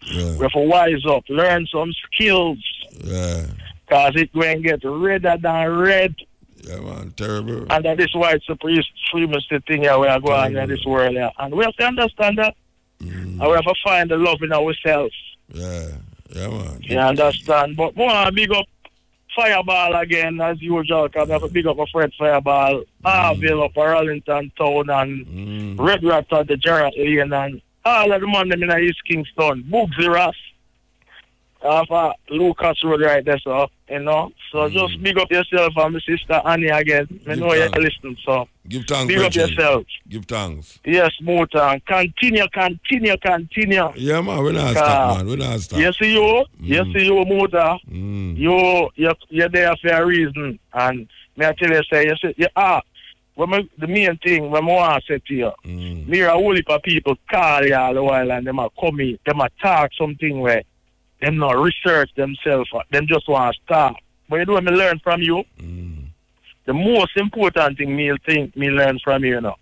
Yeah. We have to wise up, learn some skills. Yeah. Because it going to get redder than red. Yeah, man, terrible. And that is why it's a supremacy thing here we are going in this world here. And we have to understand that. And we have to find the love in ourselves. Yeah, man. You understand? But more big up Fireball again, as usual, because I have to big up my friend Fireball, Harville up Arlington Town, and Red Rat at the Gerard Lane, and all of the man them in East Kingston, Boogsy Ross, off Lucas Road right there, so, you know. So just big up yourself and my sister Annie again. I know you're listening, so give thanks, big up yourself. Give thanks. Yes, Motor, and continue. Yeah, man, we're not stop, man. We're not stop. Yes, you, Motor. You're there for a reason. And may I tell you, the main thing when I want to say to you, me a whole heap of people call you all the while and them a come in, them a talk something where them not research themselves, them just want to talk. But you know what me learn from you? The most important thing me learn from you, know,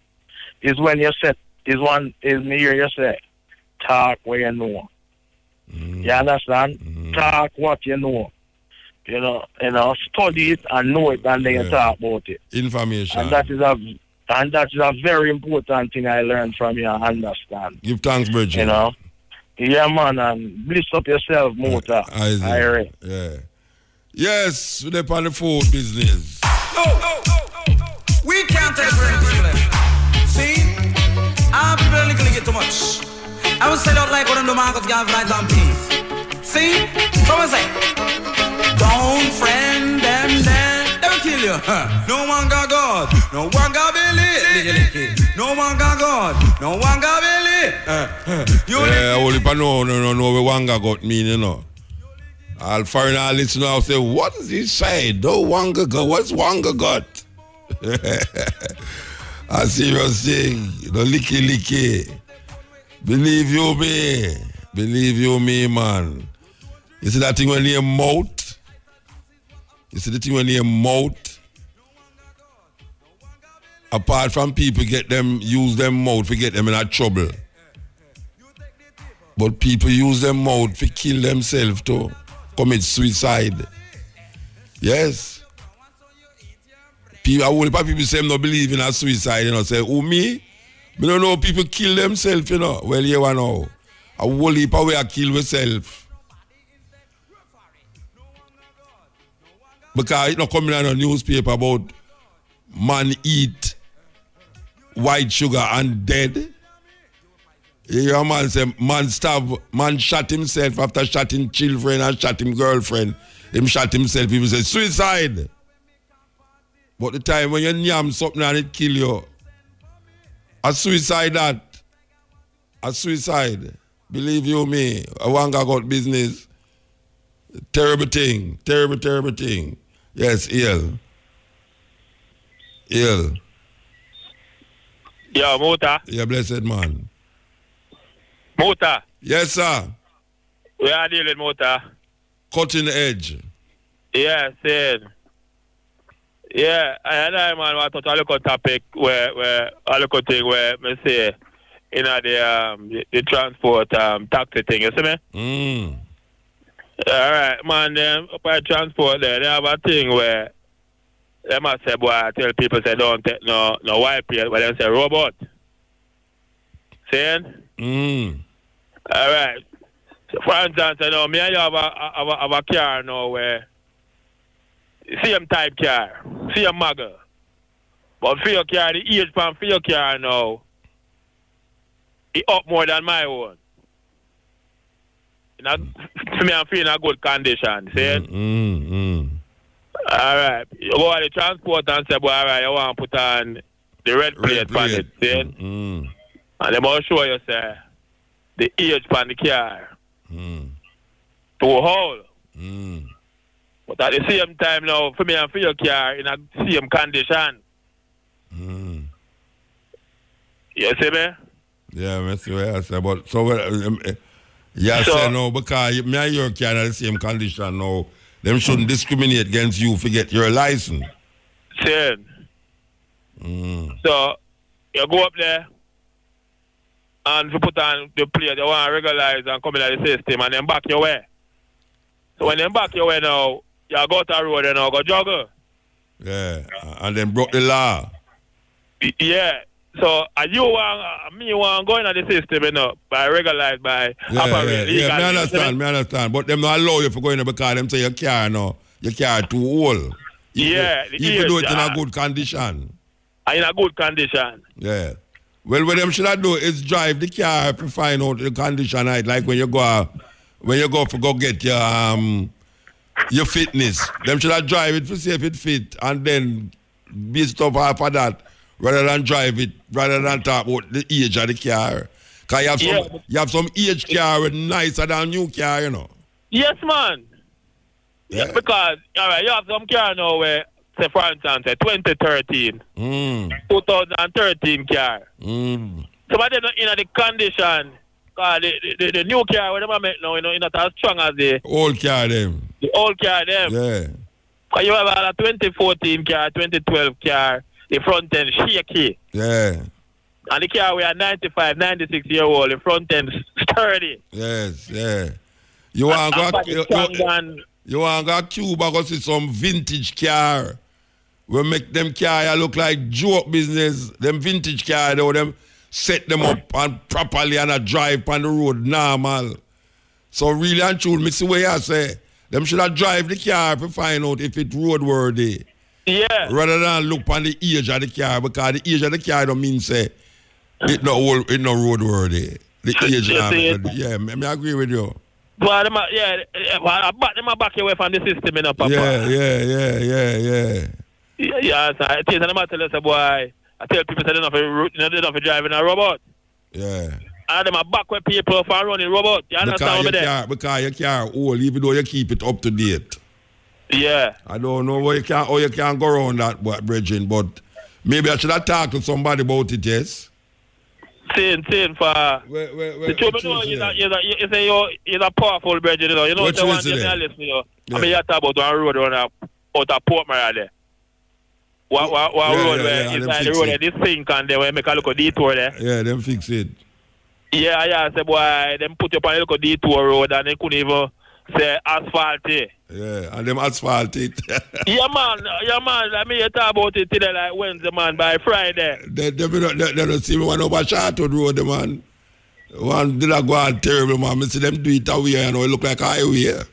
is when you say, me hear you say, talk what you know. You understand? Talk what you know. You know, study it and know it and then you talk about it. Information. And that is a very important thing I learned from you and understand. Give thanks, Bridget. You know? Yeah, man, and bliss up yourself, Motor. Yeah. Yes, we're on the food business. We can't take it. See? Our people don't get too much. I will set out like one of the Marcus guys rice and peas. See? Come and say. Don't friend them then. They will kill you. No one got God. No one got Billy. No one got God. No one got Billy. Yeah, well, if I know what Wanga got mean, you know. I'll find out listener now say, what does he say? No Wanga got. What's Wanga got? I see you thing. The licky. Believe you me, man. You see that thing when you mouth? You see the thing when you mouth? Apart from people use them mouth to get them in a trouble. But people use them mouth to kill themselves to commit suicide. Yes. People, a whole people say them not believe in a suicide, you know, say, who me? Me don't know people kill themselves, you know. Well, you know. A whole heap of way I kill myself. Because it's not coming on a newspaper about man eat white sugar and dead. You hear a man say, man shot himself after shotting children and shotting girlfriend. Him shot himself, people say, suicide. But the time when you yam something and it kill you, a suicide that. A suicide. Believe you me, a Wanga got business. Terrible thing. Terrible thing. Yes, ill. Yo, Mota. Yeah, blessed man. Mota. Yes, sir. We are dealing, Mota. Cutting edge. Yeah, said. Yeah, I man want to talk a little topic where a little thing where me say in the transport taxi thing, you see me? All right, man, them up at transport there, they have a thing where they must say, boy, I tell people say don't take no white plate, but they say robot. Saying? All right. So for instance, you know, me and you have a car now where same type car, same model. But for your car, the age plan for your car now, it up more than my own. For me, I'm feeling a good condition. See? All right. You go to the transport and say, boy, all right, you want to put on the red plate on it. See? And they must show you, say, the age on the car. To hold. But at the same time now, for me and for your car, in a same condition. You see me? Yeah, I see what I say. But so, say no, because me and your car in the same condition now, them shouldn't discriminate against you to get your license. Same. So, you go up there, and you put on the plate, you want to regularize and come in the system, and then back your way. So when they back your way now, you go to the road and now go juggle. Yeah, and then broke the law. Yeah. So you want me want go in the system, you know, by regularize, by operate legal. Yeah, me understand. But them not allow you to go in because them say your car no, your car too old. You can do it in a good condition. In a good condition. Yeah. Well, what them should do is drive the car to find out the condition, right? Like when you go for go get your fitness. Them should drive it to see if it fit and then be stuff after that rather than drive it, rather than talk about the age of the car. Because you have some age car with nicer than new car, you know. Yes, man. Yeah. Because, all right, you have some car now where, say, for instance, 2013, 2013 car. Some of them not in the condition, because the new car, what they make now, you know, not as strong as the old car, them. The old car, them. Yeah. Because you have a 2014 car, 2012 car, the front end shaky. Yeah. And the car we are 95, 96 year old, the front end sturdy. Yes, yeah. You want to go Cuba go see some vintage car. We make them car look like joke business. Them vintage car, though, them set them up and properly and a drive on the road normal. So really and truly, me see what I say. Them should have drive the car to find out if it's roadworthy. Yeah. Rather than look on the age of the car, because the age of the car don't mean say it's not roadworthy. The age yeah, I agree with you. But I back away from the system, you know, Papa. Yeah. Yeah, so I tell them, boy, I tell people they don't have to drive in a robot. Yeah. And them back with people for running robot. You understand me? Because your car old, even though you keep it up to date. Yeah. I don't know how you can go around that, Bridget, but maybe I should have talked to somebody about it, yes? Saying for... The truth is a powerful Bridget, you know. You know the one journalist, you know. I mean, you talk about one road out of Port Mara there. One road where inside the road there, this thing can they make a little detour there. Yeah, them fix it. Yeah, I say, boy, them put you on a little detour road and they couldn't even say asphalt. Yeah, and them asphalt it. yeah, man. Let me talk about it today like Wednesday, man, by Friday. They don't see me one over Charlotte Road, man. One did I go on terrible, man. I see them do it away and it look like a highway.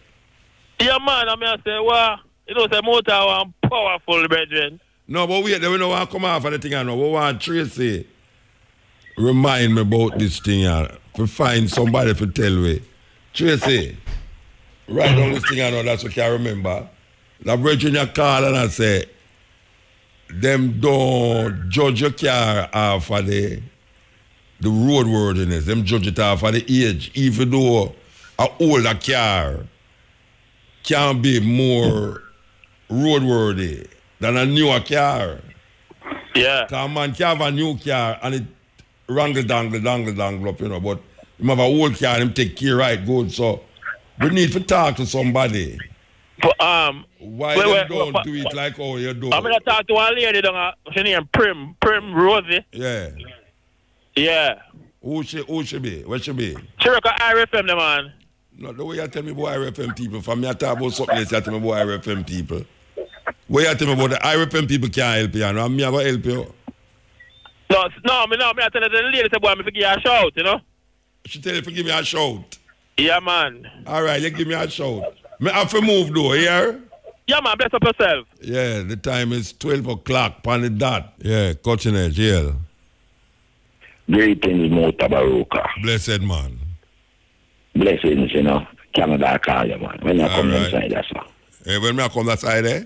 Yeah, man. I mean, I say, well, you know, the motor one powerful, brethren. No, but wait, we don't want to come off of the thing, I know. We want Tracy remind me about this thing, to find somebody to tell me. Tracy, write down this thing, I know, that's what I remember. The brethren you call and I say, them don't judge your car off of the roadworthiness. Them judge it off of the age, even though an older car can be more roadworthy than a newer car. Yeah. Because man can have a new car and it dangle up, you know, but you have an old car and him take care right good. So we need to talk to somebody. But, why you don't do it like how you do? I'm going to talk to one lady down her name Prim Rosie. Yeah. Yeah. Who she be? Where she be? She work at IRFM, the man. No, the way you tell me about IRFM people, for me I talk about something else, you tell me about IRFM people. Where you tell me about the IRFM people can't help you, and me I go help you. No, I tell the lady, say, boy, I'm going to give you a shout, you know? She tell you to give me a shout? Yeah, man. All right, you give me a shout. Me have to move though, yeah? Yeah, man, bless up yourself. Yeah, the time is 12 o'clock, on the dot. Yeah, Cutting Edge, yeah. Greetings, Mutabaruka. Blessed man. Blessings, you know. Canada, I call you, man. When I come inside, that's all. Hey, when I come that side, eh?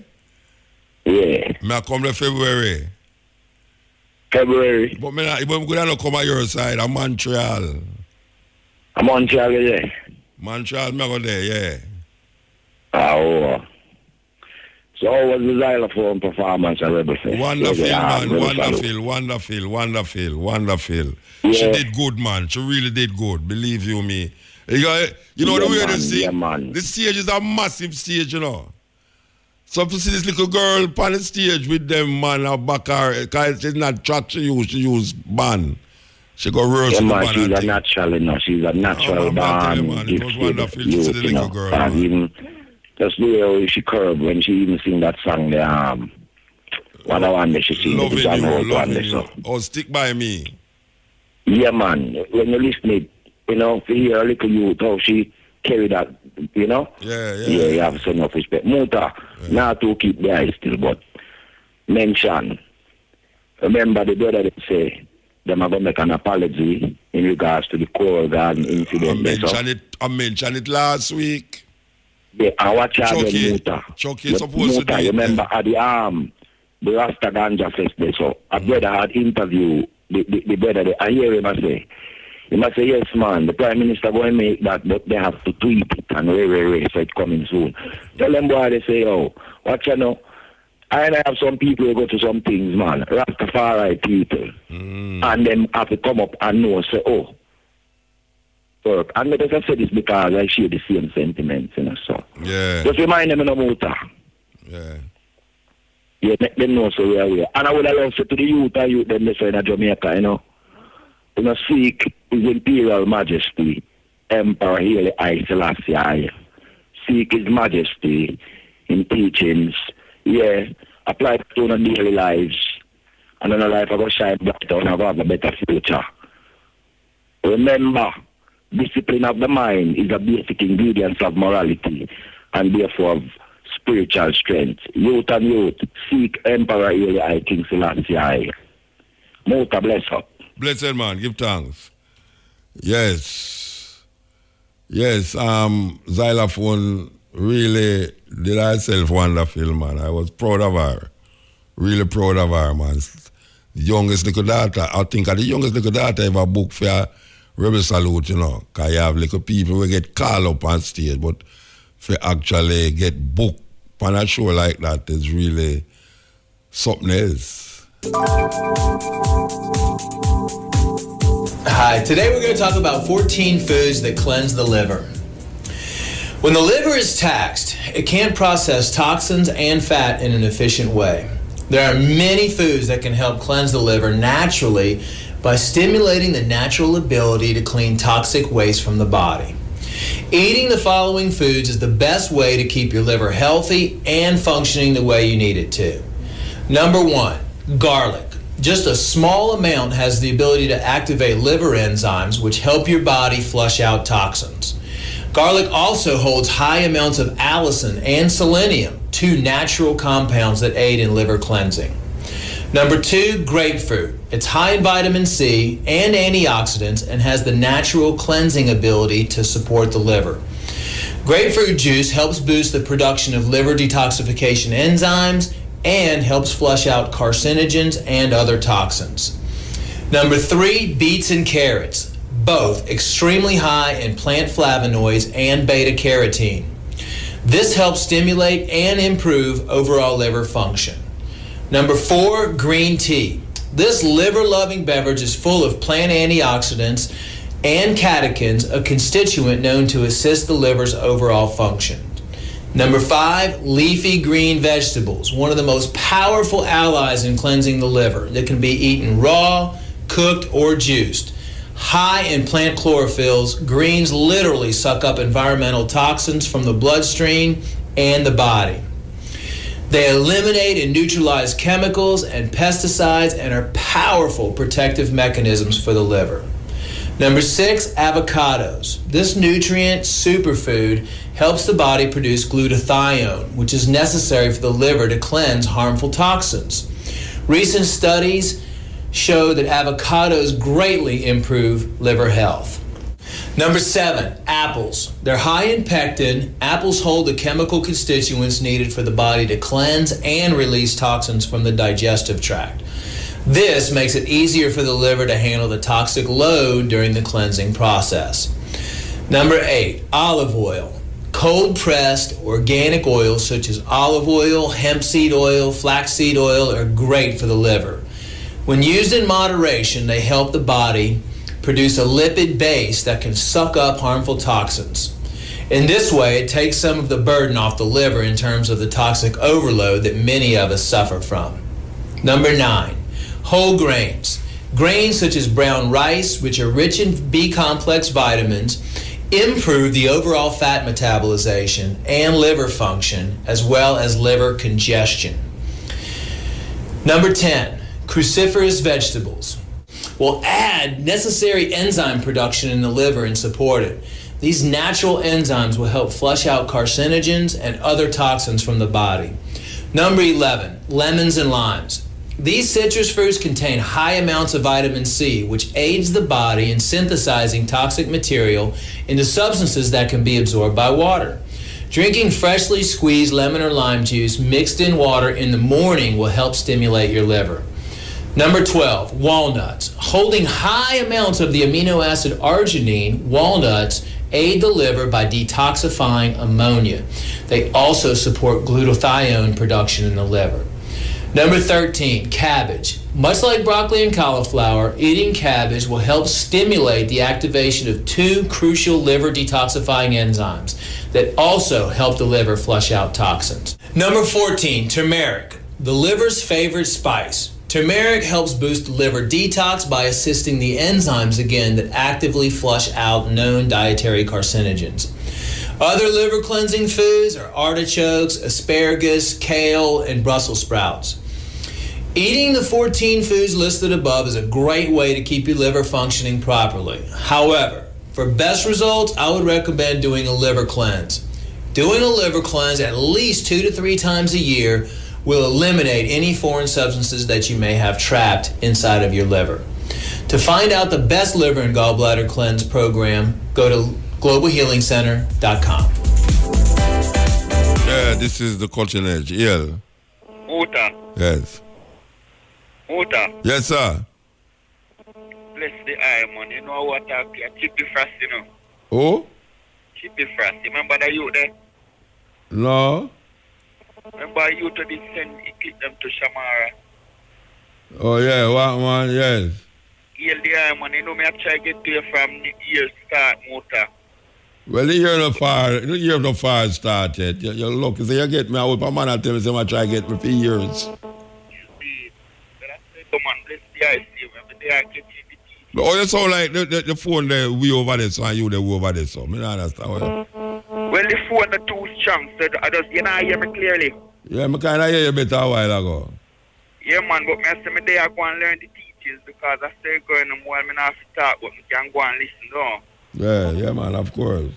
Yeah. I come in February. February? But I'm going to come at your side, at Montreal. Montreal, yeah? Montreal, I'm go there, yeah. Oh. So how was the xylophone performance at Rebel Fest? Wonderful, man. Wonderful. Yeah. She did good, man. She really did good. Believe you me. You know the weirdest thing? Yeah, the stage is a massive stage, you know. So to see this little girl on the stage with them, man, her back her, because she's not track she use band. She got rehearsal yeah, man, man, she's a natural, you know. She's a natural band. Man, it was wonderful to see the little girl, man. Even, just the way she curved when she even sing that song, the what I want she sing. Loving you. Oh, Stick By Me. Yeah, man. When you listen it, you know, to hear a little youth, how she carry that, you know? Yeah, you have so enough respect. Muta, not to keep the eye still, but mention. Remember the brother that say, them are going to make an apology in regards to the Coral Garden incident. I mentioned it last week. Yeah, I watch out Muta. Chucky supposed to be. Remember at the the Rasta Ganja Fest there, so a brother had interviewed the brother there. I hear him say, yes, man, the Prime Minister going to make that, but they have to tweet it and so it's coming soon. Tell them why they say, oh, watch you know, I have some people who go to some things, man, Rastafari people, and them have to come up and know, say, oh, work. And I just say this because I share the same sentiments, you know, so. Yeah. Just remind them in the motor. Yeah. Yeah, make them know so we are aware. And I would allow say to the youth them they say in Jamaica, you know, seek His Imperial Majesty, Emperor Haile Selassie. Seek His Majesty in teachings, apply it to our daily lives, and in our life I go shine brighter and I go have a better future. Remember, discipline of the mind is a basic ingredient of morality and therefore of spiritual strength. Youth and youth, seek Emperor Haile King Selassie. Mota, bless up. Blessed man, give thanks. Yes. Xylophone really did herself wonderful, man. I was proud of her. Really proud of her, man. The youngest little daughter, I think the youngest little daughter ever booked for Rebel Salute, you know. Because you have little people who get called up on stage, but for actually get booked on a show like that is really something else. Hi, today we're going to talk about 14 foods that cleanse the liver. When the liver is taxed, it can't process toxins and fat in an efficient way. There are many foods that can help cleanse the liver naturally by stimulating the natural ability to clean toxic waste from the body. Eating the following foods is the best way to keep your liver healthy and functioning the way you need it to. Number 1, garlic. Just a small amount has the ability to activate liver enzymes which help your body flush out toxins. Garlic also holds high amounts of allicin and selenium, 2 natural compounds that aid in liver cleansing. Number 2, grapefruit. It's high in vitamin C and antioxidants and has the natural cleansing ability to support the liver. Grapefruit juice helps boost the production of liver detoxification enzymes and helps flush out carcinogens and other toxins. Number 3, beets and carrots. Both extremely high in plant flavonoids and beta-carotene. This helps stimulate and improve overall liver function. Number 4, green tea. This liver-loving beverage is full of plant antioxidants and catechins, a constituent known to assist the liver's overall function. Number 5, leafy green vegetables, one of the most powerful allies in cleansing the liver that can be eaten raw, cooked, or juiced. High in plant chlorophylls, greens literally suck up environmental toxins from the bloodstream and the body. They eliminate and neutralize chemicals and pesticides and are powerful protective mechanisms for the liver. Number 6, avocados. This nutrient superfood helps the body produce glutathione, which is necessary for the liver to cleanse harmful toxins. Recent studies show that avocados greatly improve liver health. Number 7, apples. They're high in pectin. Apples hold the chemical constituents needed for the body to cleanse and release toxins from the digestive tract. This makes it easier for the liver to handle the toxic load during the cleansing process. Number 8, olive oil. Cold-pressed organic oils such as olive oil, hemp seed oil, flaxseed oil are great for the liver. When used in moderation, they help the body produce a lipid base that can suck up harmful toxins. In this way, it takes some of the burden off the liver in terms of the toxic overload that many of us suffer from. Number 9, whole grains. Grains such as brown rice, which are rich in B-complex vitamins, improve the overall fat metabolization and liver function, as well as liver congestion. Number 10, cruciferous vegetables will add necessary enzyme production in the liver and support it. These natural enzymes will help flush out carcinogens and other toxins from the body. Number 11, lemons and limes. These citrus fruits contain high amounts of vitamin C, which aids the body in synthesizing toxic material into substances that can be absorbed by water. Drinking freshly squeezed lemon or lime juice mixed in water in the morning will help stimulate your liver. Number 12, walnuts. Holding high amounts of the amino acid arginine, walnuts aid the liver by detoxifying ammonia. They also support glutathione production in the liver. Number 13, cabbage. Much like broccoli and cauliflower, eating cabbage will help stimulate the activation of 2 crucial liver detoxifying enzymes that also help the liver flush out toxins. Number 14, turmeric, the liver's favorite spice. Turmeric helps boost the liver detox by assisting the enzymes again that actively flush out known dietary carcinogens. Other liver cleansing foods are artichokes, asparagus, kale, and Brussels sprouts. Eating the 14 foods listed above is a great way to keep your liver functioning properly. However, for best results, I would recommend doing a liver cleanse. Doing a liver cleanse at least 2 to 3 times a year will eliminate any foreign substances that you may have trapped inside of your liver. To find out the best liver and gallbladder cleanse program, go to globalhealingcenter.com. Yeah, this is the Culture Edge. Yeah. Muta. Yes. Muta. Yes, sir. Bless the eye, man. You know what? Chippy Frost, you know. Oh? Chippy Frost. You remember the youth there? No. Remember you to did send them to Shamara? Oh, yeah. What, man? Yes. Yeah, the eye, man. You know me, I try to get to you from the year start, Muta. Well, the year no far started. You're lucky. So you get me. I hope a man tell me so I try to get me for years. Come on, bless the eye, see. Remember the eye catching the teeth. Oh, you sound like the phone there, we over there, so and you there, we over there, so. I don't understand. Well, the phone is too strong, so I just, you know, hear me clearly. Yeah, I kind of hear you better a while ago. Yeah, man, but I say me there I go and learn the teachings because I stay going on while I not have to talk, but I can go and listen down. Yeah, man, of course.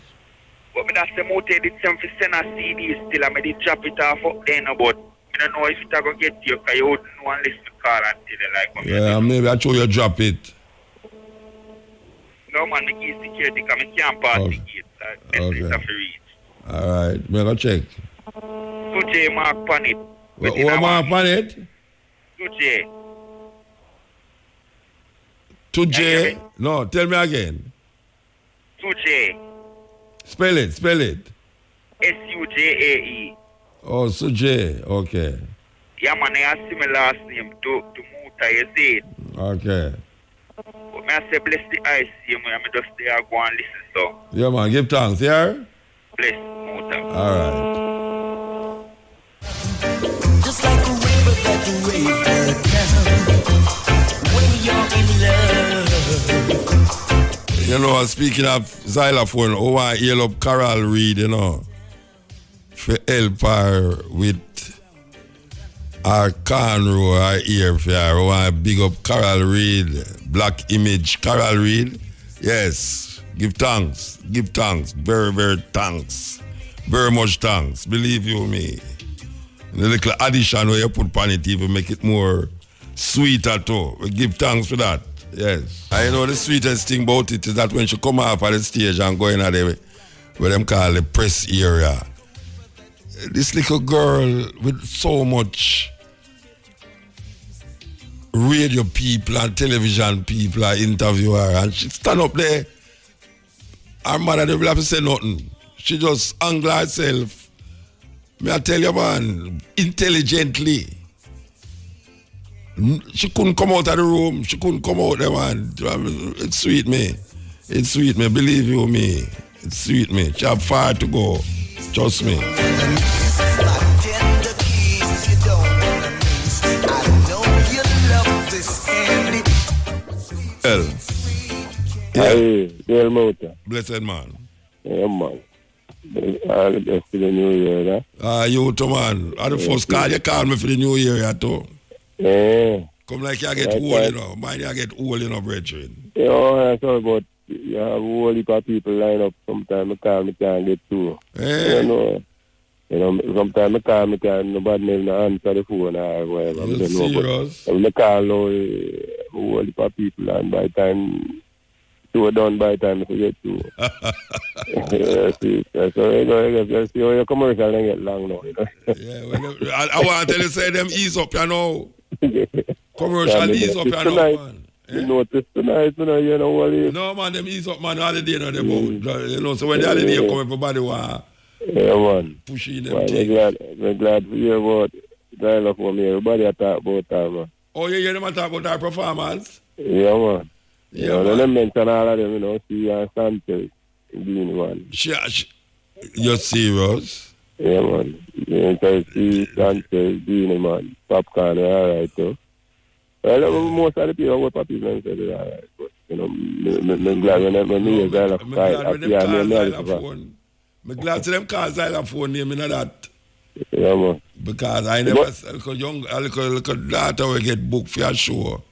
But I say Mute did some for send a CD still, and I did drop it off up there, but I don't know if it's going to get you because you wouldn't want to listen to call until you like. Yeah, maybe I show you drop it. No, man, I give security because I can't pass the gate. Okay. All right, I'm going to check. Suje mark on it. What mark on it? Suje. Suje? No, tell me again. Suje. Spell it. Sujae. Oh, Suje, okay. Yeah, man, I have similar last name to Muta, you see it. Okay. But I say bless the eyes, see me, I'm just there go and listen, so. Yeah, man, give thanks, yeah? Bless Muta. All right. Just like a river that you wave when you're in love. You know, speaking of xylophone, I want to hear up Carol Reed, you know, for help her with our cornrow, our ear for her. I want to big up Carol Reed, Black Image Carol Reed. Yes. Give thanks. Give thanks. Very, very thanks. Very much thanks. Believe you me. The little addition where you put on it even make it more sweeter too. We give thanks for that. Yes. I know the sweetest thing about it is that when she come off of the stage and go in there where them call the press area, this little girl with so much radio people and television people interview her and she stand up there. Her mother don't have to say nothing. She just angle herself. May I tell you, man, intelligently. She couldn't come out of the room. She couldn't come out there, man. It's sweet, me. It's sweet, me. Believe you me. It's sweet, me. She have far to go. Trust me. Well. Hey, Real Motor. Blessed man. Yeah, man. All the best for the new year, you too, man. The first call you call me for the new year, too. Yeah. Come like you get old, you know. Mind you get old, you know, brethren. Yeah, that's all about. You have a whole heap of people line up. Sometimes I call me can't get through. Yeah. You know, sometimes I call me can't, nobody never answer the phone or whatever. You're serious? When I call now, a whole heap of people, and by the time we're done, by the time I forget to. Yeah, see. So, you know, see how your commercial don't get long now, you know. Yeah, well, I want to tell you, say them ease up, you know. Commercial ease up, you know, man. You notice tonight, you know what it is. No, man, them ease up, man, holiday, you know, them you know, so when the holiday come, everybody want pushing them things. I'm glad to hear about dialogue for me. Everybody talk about that, man. Oh, yeah, them talk about our performance? Yeah, man. Yeah, man. They mention all of them, you know, see and Sanchez, Dean, man. You're serious? Yeah, man. You know, see Sanchez, Dean, man. Popcorn, all right, too. Well, most of the people work for people and say they're all right. But, you know, I'm glad when me is all of I'm glad to them call xylophone name, you know that. Yeah, man. Because I never, a little daughter will get booked for a show.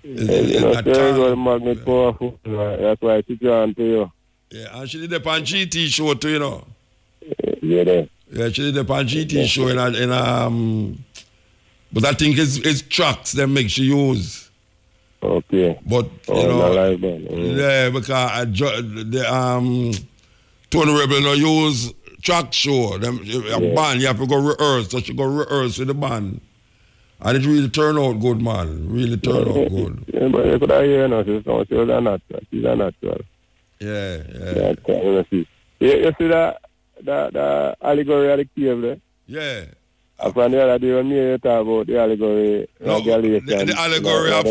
You know, the magnet powerful. That's why she drawn to you. Yeah, and she did the on GT show too, you know. Yeah, yeah, she did the on GT show in but I think it's tracks that make she use. Okay. But you know, yeah, because Tony Rebel no use track show. Them a band you have to go rehearse, so she go rehearse with the band. And it really turn out good, man. Really turn out good. Yeah, but you could hear no, she's a natural. She's a natural. Yeah. You see the allegory of the cave there? Yeah. From the other day when you talk about the allegory, the allegory of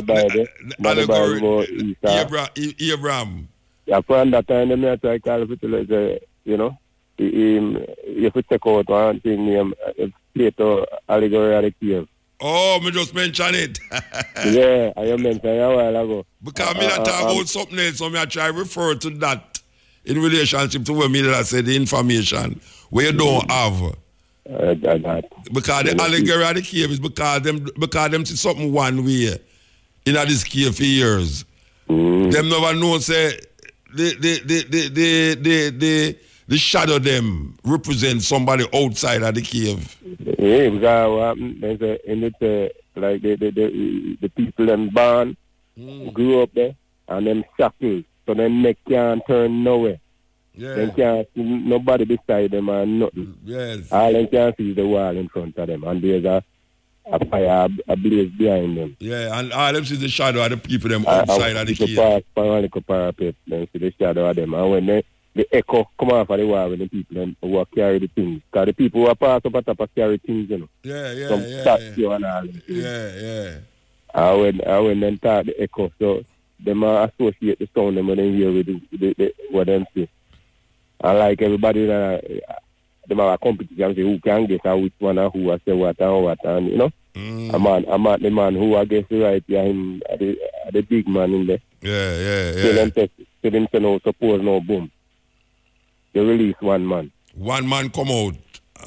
Abraham. Yeah, from that time, they may try to call it, you know, if you take out one thing named Plato allegory of the cave. Oh, me just mention it. Yeah, I mentioned it a while ago. Because me not talk about something else, so me I try to refer to that in relationship to what me that I said, the information where you don't have. Because the allegory of the cave is because them see something one way in this cave for years. Them never know say the shadow them represent somebody outside of the cave. Yeah, because what happened, like the people them born, grew up there, and them shackled, so then they can't turn nowhere. Yeah. They can't see nobody beside them and nothing. Yes. All they can see is the wall in front of them, and there's a fire, a blaze behind them. Yeah, and all them see the shadow of the people them outside of the cave. Pass on the parapet, then see the shadow of them, and when the echo come off of the wall with the people them who carry the things, because the people who are pass up at top of carry things, you know. Yeah. And all. Yeah. And when them talk the echo, so them associate the sound them when they hear with the what them say. And like everybody, them have a competition, say who can guess and which one and who I say what, and you know. The man who I guess right behind the big man in there. Yeah. So them say no suppose no boom. They release one man. One man come out.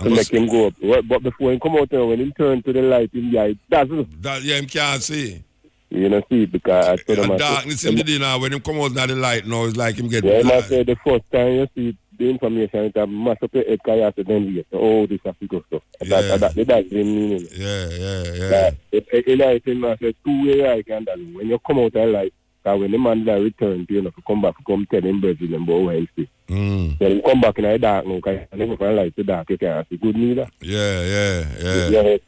To make him go up. But before he come out, when he turn to the light in the eye, that's it. That him can't see. You know, see, because I told him... darkness in the dinner, when him come out of the light now, it's like him getting... Yeah, I must say the first time you see the information, it have mass up your head, because you have to then wait. Oh, this has to go stuff. That's the meaning. Yeah. In life, there's two ways I can do it. When you come out of the light, because when the man that return to you, to come back, come tell him Brazil and go where he stay. Then you come back in the dark now, because you never find light to dark, you can't see good neither. You're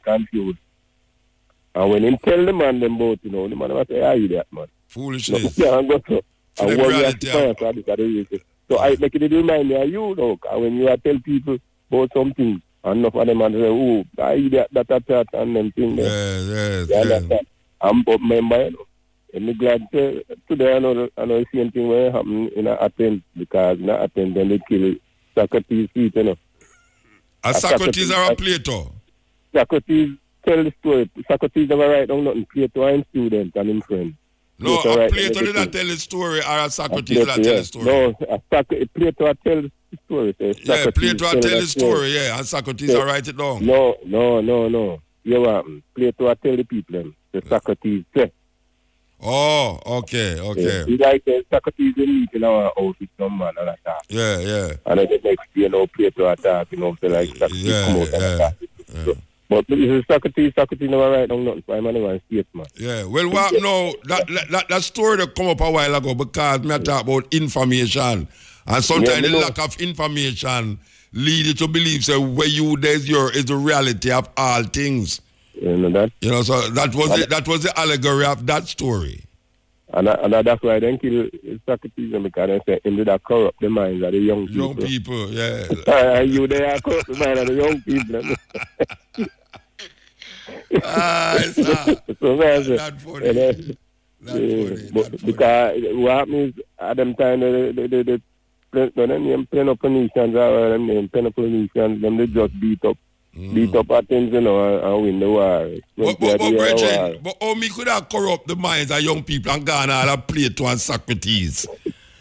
confused. And when him tell the man them both, you know, the man will say, "Ah, you that man." Foolishness. So I make it remind me of you, though. When you tell people about something, and enough of them and say, "Oh, I that, and them things." I'm member, you know. And I'm glad today I know the same thing will happen in Athens, because in Athens then they kill Socrates, you know. Socrates or a Plato? Socrates tell the story. Socrates never write down nothing. Plato and student and him friend. No, a Plato did not tell the story, or a Socrates did not tell the story. No, Plato tell the story. Yeah, Plato tell the story, and Socrates write it down. No. You know what? Plato tell the people them. The Socrates say. Oh, okay. Yeah. He like Socrates in meet in our house with some man and attack. Yeah. And then the next day, you know, Plato attack, you know, so like Socrates come out and attack. So, but this is Socrates never write down nothing for him and one statesman. Yeah, well, what now, that story that come up a while ago, because me talk about information, and sometimes the lack of information lead you to believe so where you is the reality of all things. You know that? You know, so that was the allegory of that story. And that's why they kill Socrates, because they say him did that corrupt the minds of the young people. Young people, yeah. You they are corrupt the minds of the young people. So that's funny. Because what happens at them time, the Peloponnesians, them they just beat up Athens, you know, and win the war. But how me could have corrupt the minds of young people and gone all of Plato and Socrates?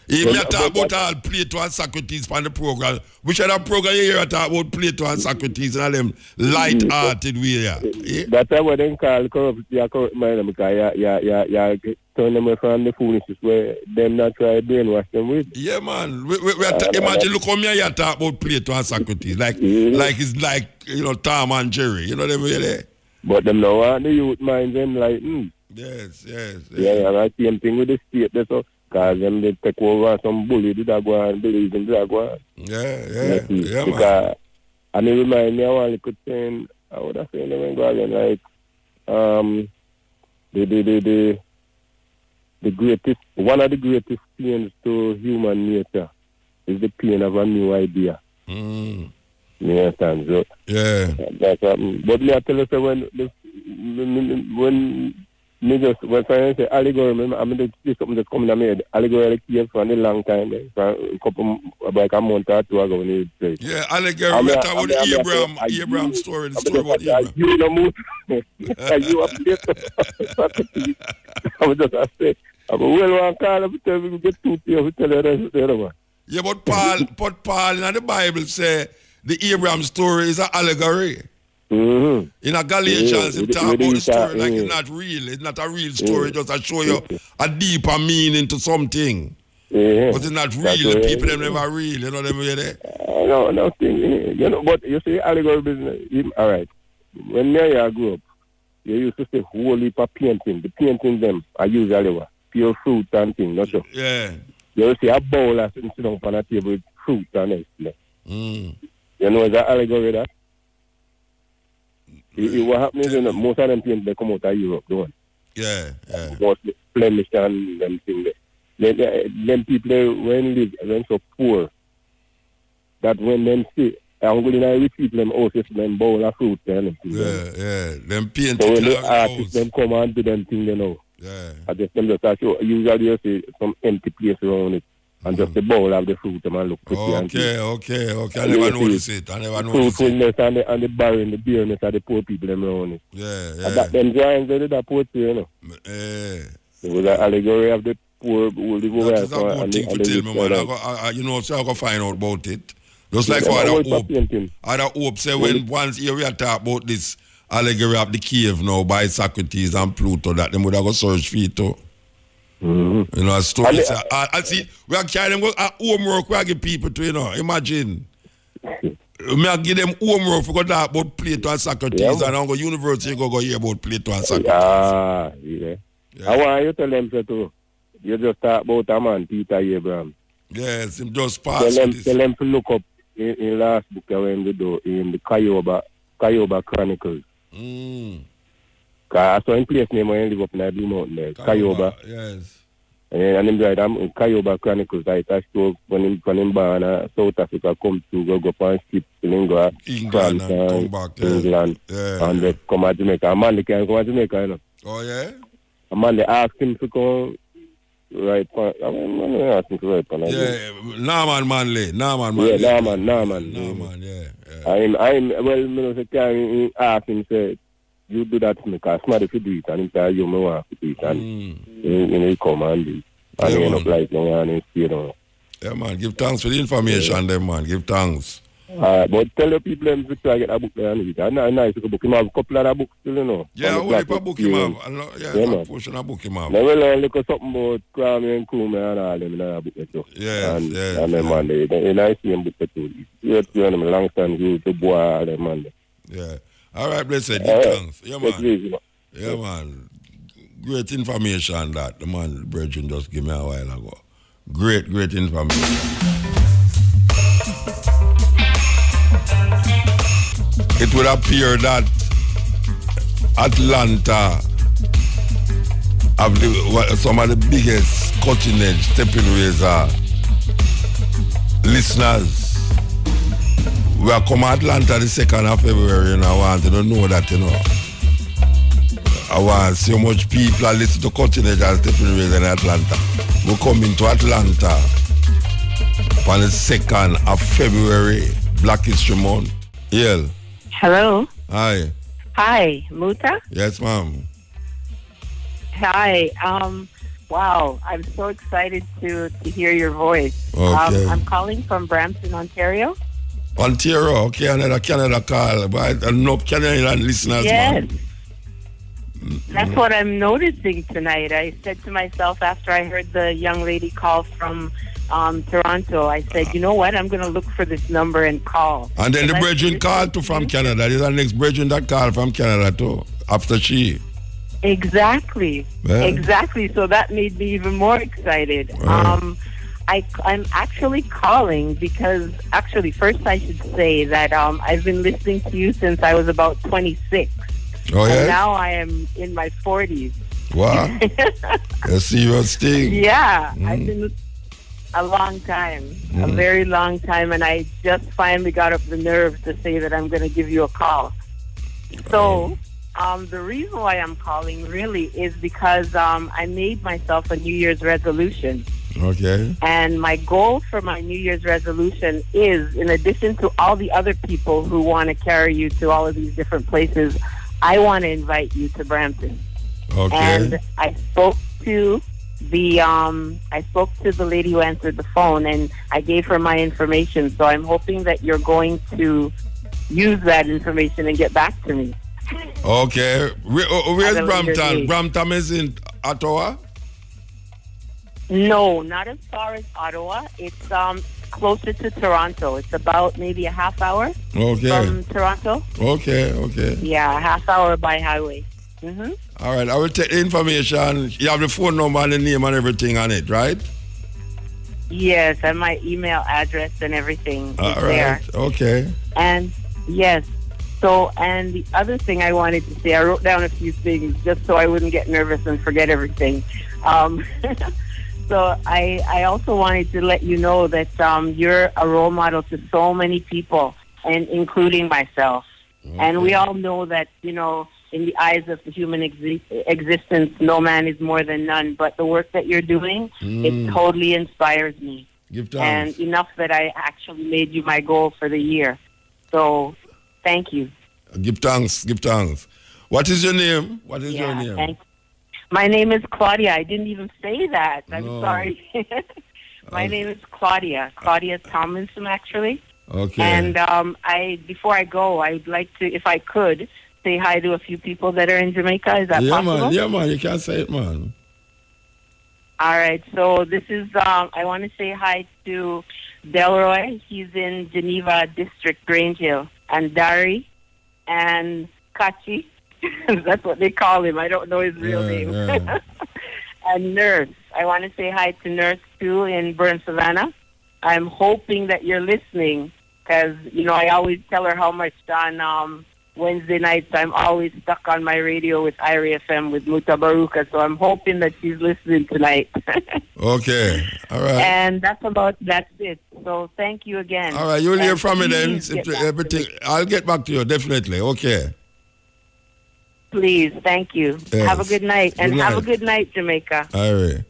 If you talk about all Plato and Socrates on the program, which other program you hear talk about Plato and Socrates and all them light-hearted way? Yeah? That's what they call corrupt mind, because you turn them from the foolishness where them not try to brainwash them with. Yeah, man. Imagine, look how me you talk about Plato and Socrates, like it's like, you know, Tom and Jerry, you know them really? But them now want the youth mind them like, Yes. Yeah, and the same thing with the state, that's all. Because them they take over some bully, did that go and believe in that go on. Yeah, because, and it remind me of one little thing, I would have said them go again, like, the greatest, one of the greatest pains to human nature is the pain of a new idea. You understand? So, that's but me I tell you, when I say allegory, I mean, this something that's coming to my head. Allegory came from a long time, a couple, about a month or two ago when you say. Yeah, allegory, we talk about the Abraham story, the story about Abraham. You know, you update. I was just say, I'm well, call up, tell me, get two here, tell you the other one. Yeah, but Paul in the Bible say the Abraham story is an allegory. In a Galatians, it talk about the story like it's not real. It's not a real story, just to show you a deeper meaning to something. But it's not real. The people them never real. You know them way there? No thing. You know, but you see, allegory business, all right. When I grew up, you used to say whole heap of painting. The painting them are usually pure fruit and things, not so. Yeah. You see a bowl and sit down on a table with fruit and everything. You know that allegory that? What happens is most of them paintings they come out of Europe, don't they? Yeah. Mostly Flemish and them things there. Them people when so poor that when them see I'm going to rich people them houses them bowl of fruit and everything. Yeah. Them paintings. So when the artists them come and do them thing, you know. Yeah. I just them just show. Usually you see some empty place around it. And just the bowl of the fruit them and look pretty. Okay. I never noticed it. Fruitfulness and the barren, the bareness of the poor people them around it. Yeah. And that them drawings they did that poetry, you know. It was an allegory of the poor who live over. That is a good thing to tell me, man. You know, so I can find out about it. Just like for other hope say when once here we talk about this, allegory of the cave now by Socrates and Pluto that them would have go search for it too. You know, a story. I see, we are carrying them homework, we are give people to, you know, imagine. I give them homework for go talk about Plato and Socrates and I go university go hear about Plato and Socrates. I want you to tell them so too. You just talk about a man, Peter Abraham. Yes, him just pass. Tell them to look up in last book when we do in the Kyoba Chronicles. I saw in place name when I live up in the Blue Mountain there. Kyoba. Yes. And him right, I'm in Kyoba Chronicles. I show when him born South Africa come to go up and skip to England and come back. England. Yeah. And they come to Jamaica. A man they can come to Jamaica, you know. Oh yeah? A man they ask him to come right on. I mean, they ask him to right on. Yeah, Norman Manley. Yeah, Norman, yeah. I'm well, you know, can ask him say, you do that to me, because somebody if you do it, and he say, you may want to do it, and he come and do it. And he end up like, and he stay down. Yeah, man, give thanks for the information, them, man, give thanks. But tell the people them to try to get a book there and read. And nice to book him have a couple of books still, you know. Yeah, only a book him have. Yeah, a portion of book him have. They will look at something about Kwame and Nkrumah and all them in a book too. Yeah, and them man, they nice in book too. You know them long time you to boy them man. Yeah. All right, blessed. Give thanks. Yeah, man. Yeah, man. Great information that the man, Brethren, just gave me a while ago. Great information. It would appear that Atlanta have some of the biggest cutting edge stepping razor listeners. We are coming to Atlanta the 2nd of February, and I want you to know that, you know. I want so much people are listening to cutting edge and stepping razor in Atlanta. We're coming to Atlanta on the 2nd of February, Black History Month. Yeah. Hello. Hi. Hi, Muta? Yes, ma'am. Hi. Wow, I'm so excited to hear your voice. Okay. I'm calling from Brampton, Ontario. Ontario, Canada call. But enough Canadian listeners, yes. man. That's what I'm noticing tonight. I said to myself after I heard the young lady call from Toronto, I said, you know what, I'm going to look for this number and call. And then the brethren called too from Canada. There's the next brethren that called from Canada too, after she. Exactly. Yeah. Exactly. So that made me even more excited. Right. I'm actually calling because, first I should say that I've been listening to you since I was about 26. Oh, yeah? And now I am in my 40s. Wow. I see your sting. Yeah. I've been a long time, a very long time, and I just finally got up the nerve to say that I'm going to give you a call. So, the reason why I'm calling really is because I made myself a New Year's resolution. Okay. And my goal for my New Year's resolution is, in addition to all the other people who want to carry you to all of these different places, I want to invite you to Brampton. Okay. And I spoke to the lady who answered the phone, and I gave her my information. So I'm hoping that you're going to use that information and get back to me. Okay. Where's Brampton? Brampton is in Ottawa? No, not as far as Ottawa. It's closer to Toronto. It's about maybe a half hour from Toronto. Okay. Yeah, a half hour by highway. All right, I will take the information. You have the phone number and the name and everything on it, right? Yes, and my email address and everything All is right. there. Okay. And yes, so, and the other thing I wanted to say, I wrote down a few things just so I wouldn't get nervous and forget everything. So I also wanted to let you know that you're a role model to so many people, and including myself. Okay. And we all know that, you know, in the eyes of the human existence, no man is more than none. But the work that you're doing, it totally inspires me. Give thanks. And enough that I actually made you my goal for the year. So, thank you. Give thanks. What is your name? Your name? Thank you. My name is Claudia. I didn't even say that. I'm sorry. My name is Claudia Tomlinson, actually. Okay. And before I go, I'd like to, if I could, say hi to a few people that are in Jamaica. Is that possible? Yeah, man. You can say it, man. All right. So this is, I want to say hi to Delroy. He's in Geneva District, Grange Hill. And Dari and Kachi. That's what they call him. I don't know his real name. Yeah. And Nurse. I want to say hi to Nurse, too, in Burn Savannah. I'm hoping that you're listening because, you know, I always tell her how much on Wednesday nights I'm always stuck on my radio with IRA FM with Mutabaruka. So I'm hoping that she's listening tonight. Okay. All right. And that's it. So thank you again. All right. You'll hear And from me then. please get back to Everything. me. I'll get back to you, definitely. Okay. Please. Thank you. Yes. Have a good night. And Good have a night. good night, Jamaica. All right.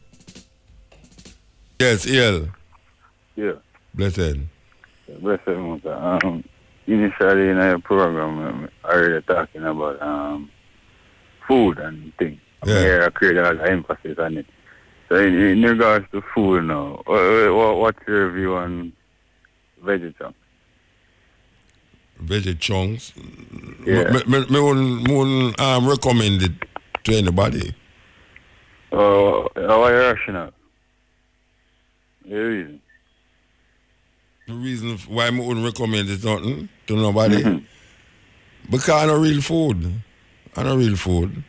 Yes, El. Yeah. Blessed. Blessed Musa. Initially in our program, I already talking about food and things. Yeah. I create a lot of emphasis on it. So in regards to food now, what's your view on vegetarian? Veggie chunks. Yeah. Me wouldn't recommend it to anybody. How are you rational? The reason? The reason why I wouldn't recommend it nothing to nobody. Mm-hmm. Because I know real food. I know real food.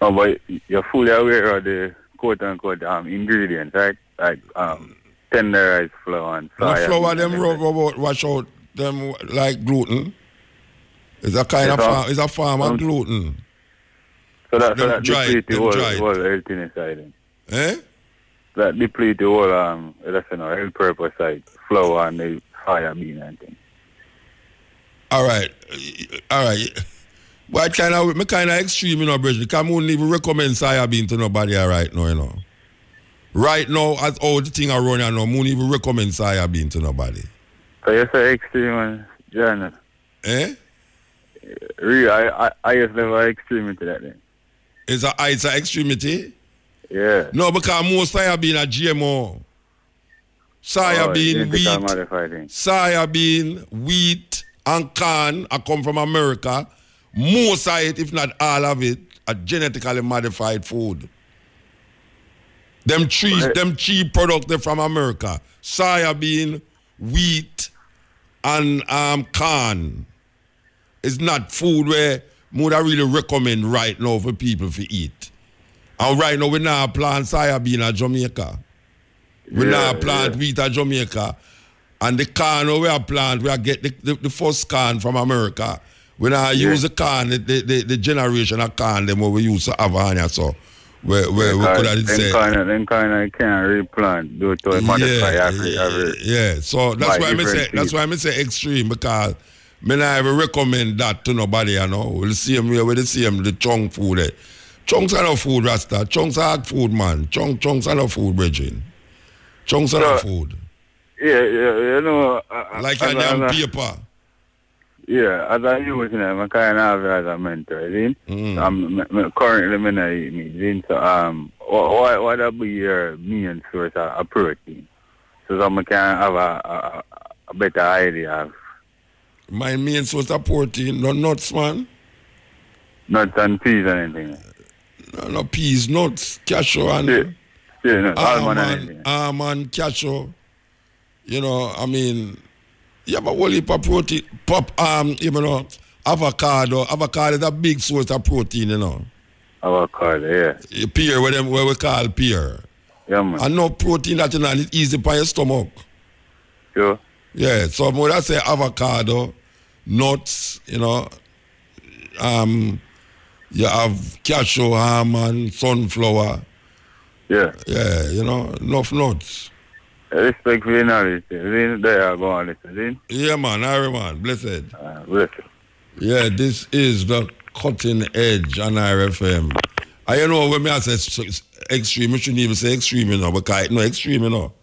Oh, but you're fully aware of the quote-unquote ingredients, right? Like tenderized flour and The soya. flour them rub wash out them like gluten. It's a kind of it's a form of gluten. So that dry, deplete the them whole dry. everything inside it. Eh? That deplete the whole that's health purpose side, flour and the soya bean and things. All right. But kind of extreme, you know, Bridget. Because I wouldn't even recommend soya bean to nobody right now, you know. Right now, as all the thing are running, I wouldn't even recommend soya bean to nobody. So you say extreme, John? Eh? Really, I just never extreme into that then. It's an extremity? Yeah. No, because most soya bean are GMO. Soya bean, wheat. Soya bean, wheat, and corn are come from America. Most of it, if not all of it, are genetically modified food. Them cheap products they're from America. Soya bean, wheat, and corn. It's not food where would I really recommend right now for people to eat. And right now we now plant soya bean at Jamaica. We now plant wheat at Jamaica. And the corn we are plant, we are get the first corn from America. We now use the corn, the generation of corn them what we used to have on here, so we could have said. Them kind of can't replant due to modify every. Yeah, so that's why I say extreme, because me not ever recommend that to nobody, you know. We'll see them with the chunk food. Chunks are not food, Rasta. Chunks are hard food, man. Chunks are not food, brethren. Chunks are not food. Yeah, you know. Like a damn paper. Yeah, as I use them, I kind of have it as a mentor, you know. Currently, I'm not eating meat, so what would be your main source of protein? So I can have a better idea of. My main source of protein, no nuts, man. Nuts and peas and anything? No peas, nuts, cashew and almond, cashew. You know, I mean, you have a whole heap of protein. You know, avocado. Avocado is a big source of protein, you know. Avocado, yeah. Pear, what we call pear. Yeah, man. And no protein that you know, it's easy for your stomach. Sure. Yeah, so when I say avocado, nuts, you know, you have cashew, almond, sunflower. Yeah. Yeah, you know, enough nuts. Respect for your knowledge. There I go on listen. Yeah, man, Harry, man, blessed. Blessed. Yeah, this is the cutting edge on RFM. I you know when I say extreme, you shouldn't even say extreme, you know, because it's not extreme, you know.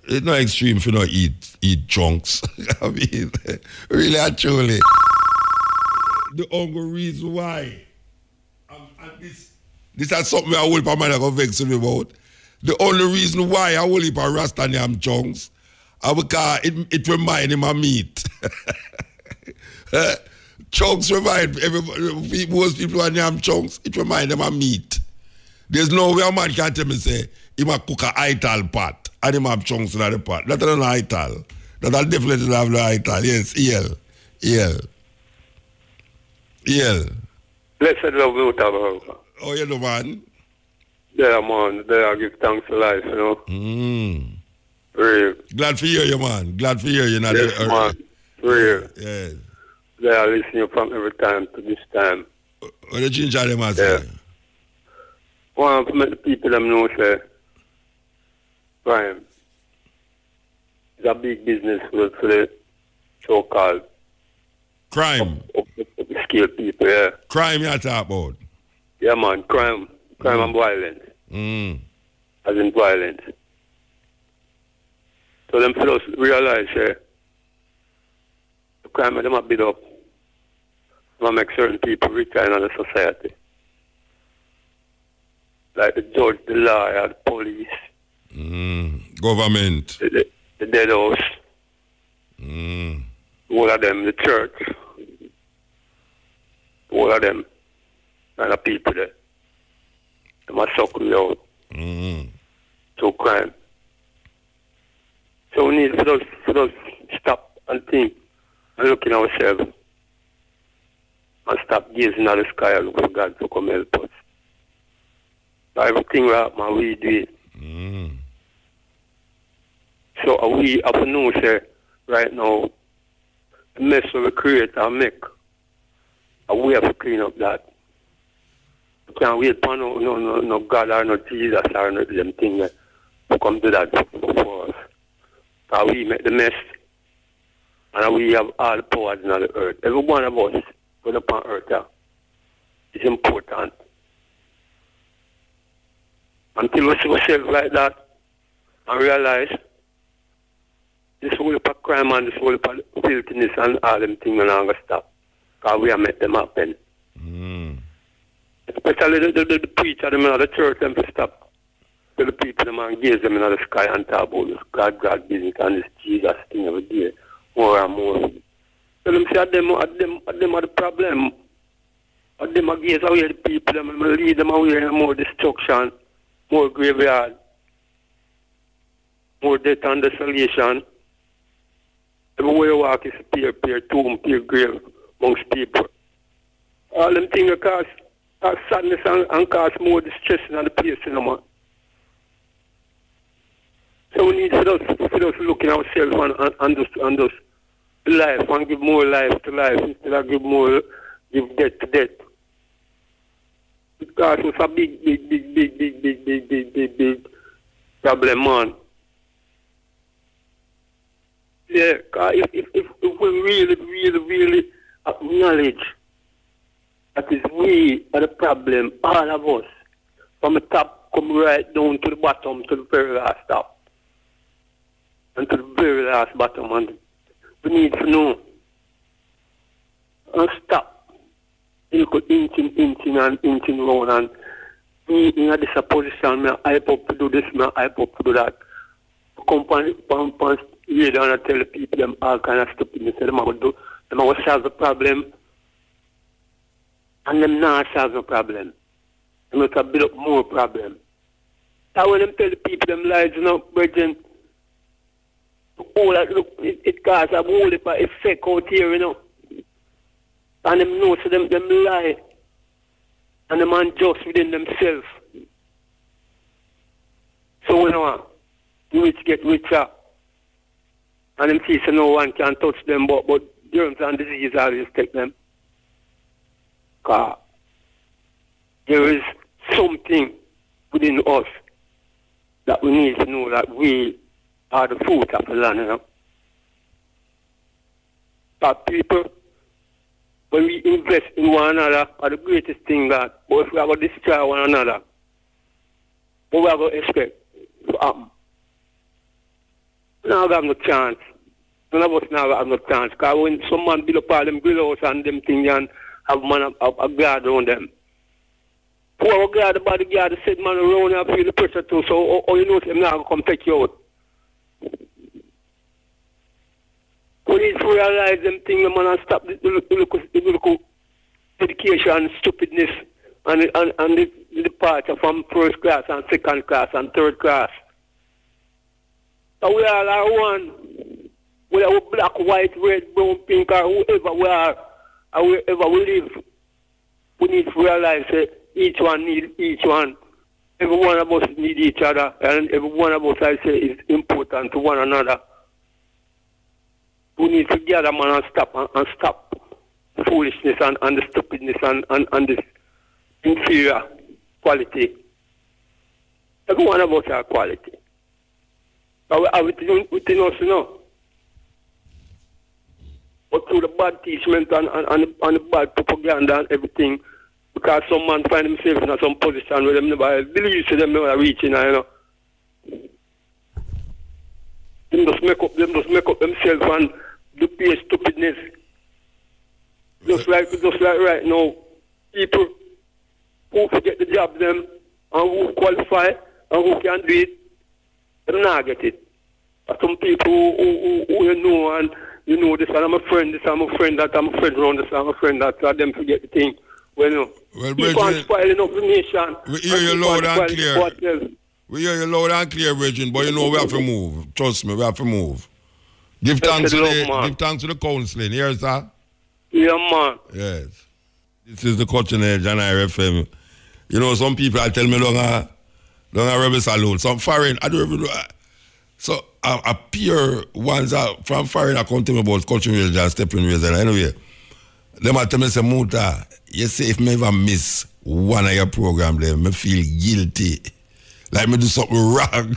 It's not extreme if you not eat chunks. I mean, really, actually. The only reason why, and this is something I will put my mind vex me about. The only reason why I will eat a Rastaniam chunks, because it reminds him of meat. Chunks remind everybody, most people who name chunks, it remind them of meat. There's no way a man can tell me say, he might cook a ital pot and he have chunks in the pot. That's not an ital. That'll definitely have the ital. Yes, EL. Blessed love Mutabaruka. Oh, you know, man? Yeah, man. There I give thanks for life, you know. Real. Glad for you, man. Glad for you. Yes, man. Real. Yes. They are listening from every time to this time. What the ginger them as say? Want to make the people them know, say, crime is a big business for the so-called crime. Upscale people, yeah. Crime you talk about? Yeah, man. Crime and violence. As in violence. So them fellows realize, the crime them a bit up. They make certain people retire in the society. Like the judge, the lawyer, the police. Government. The dead house. All of them, the church. All of them. And the people there. They must suck me out. So crime. So we need for us stop and think and look in ourselves. And stop gazing at the sky and look for God to come help us. So everything right, man, we do it. So we have to know, say, right now, the mess we create and make, and we have to clean up that. We can't wait for no God or no Jesus or no them things to come to that for us. So we make the mess, and we have all the powers in the earth. Every one of us, whether upon earth, is important. Until we see ourselves like that and realize this whole heap of crime and this whole heap of filthiness and all them things are not going to stop. Because we have made them happen. Especially the preacher, them in the church, them to stop. To the people, them engage them in the sky and talk about this God business and this Jesus thing every day. More and more. So them say them are the problem. Them against away the people, them lead them away in more destruction. More graveyard, more death and desolation. Everywhere you walk is peer tomb, peer grave amongst people. All them things cause sadness and cause more distress in the place, you know, man. So we need for us looking ourselves and just life and give more life to life instead of give death to death. Because it's a big problem, man. Yeah, because if we really acknowledge that is we are the problem, all of us, from the top come right down to the bottom, to the very last top. And to the very last bottom, and we need to know and stop. You could inching round and me in this position, I hype up to do this, I hype up to do that. Company, you don't tell the people them all kind of stupidness. Them will solve the problem, and them not solve the problem. Them will build up more problem. That's when them tell the people them lies, you know, Virgin. All that look, it causes a whole heap of effect out here, you know. And them know, so them lie. And them unjust within themselves. So you know, the rich get richer. And them see so no one can touch them, but germs and disease always take them. Because there is something within us that we need to know that we are the fruit of the land, you know. But people, when we invest in one another, are the greatest thing that, but if we are going to destroy one another, what we are going to expect to happen? We don't have no chance. None of us now have no chance. Because when some man build up all them grill house and them things and have man a guard around them. Poor guard, the bodyguard, said man around and feel the pressure too. So, you know, them now come take you out. We need to realize them things, man, and stop the local education stupidness and the departure from first class and second class and third class. So we all are one. Whether we black, white, red, brown, pink, or whoever we are, or wherever we live, we need to realize that each one needs each one. Every one of us need each other, and every one of us, I say, is important to one another. We need to gather, man, and stop foolishness and the stupidness and the inferior quality. Every one of us are quality. But we have it within us, you know. But through the bad teachment and the bad propaganda and everything, because some man find himself in some position where them never believe them never reaching, you know. Them just make up themselves and do pay stupidness. Just like right now, people who forget the job them and who qualify and who can do it, they not get it. But some people who you know and you know this and I'm a friend, that I'm a friend around this, I'm a friend that, so them forget the thing. Well, you know, keep on spoiling up the nation. We hear you loud and clear. We hear you loud and clear, Virgin, but you know we have to move. Trust me, we have to move. Give thanks to the counseling. Yes, sir? Yeah, man. Yes. This is the Cutting Edge and IRFM. You know, some people tell me long a rebel salute. Some foreign, I don't even know. So, a peer ones from foreign, I come to me about Cutting Edge and Stepping Ways. And anyway, them tell me, say, Muta, you say if me ever miss one of your program, then me feel guilty. Like me do something wrong.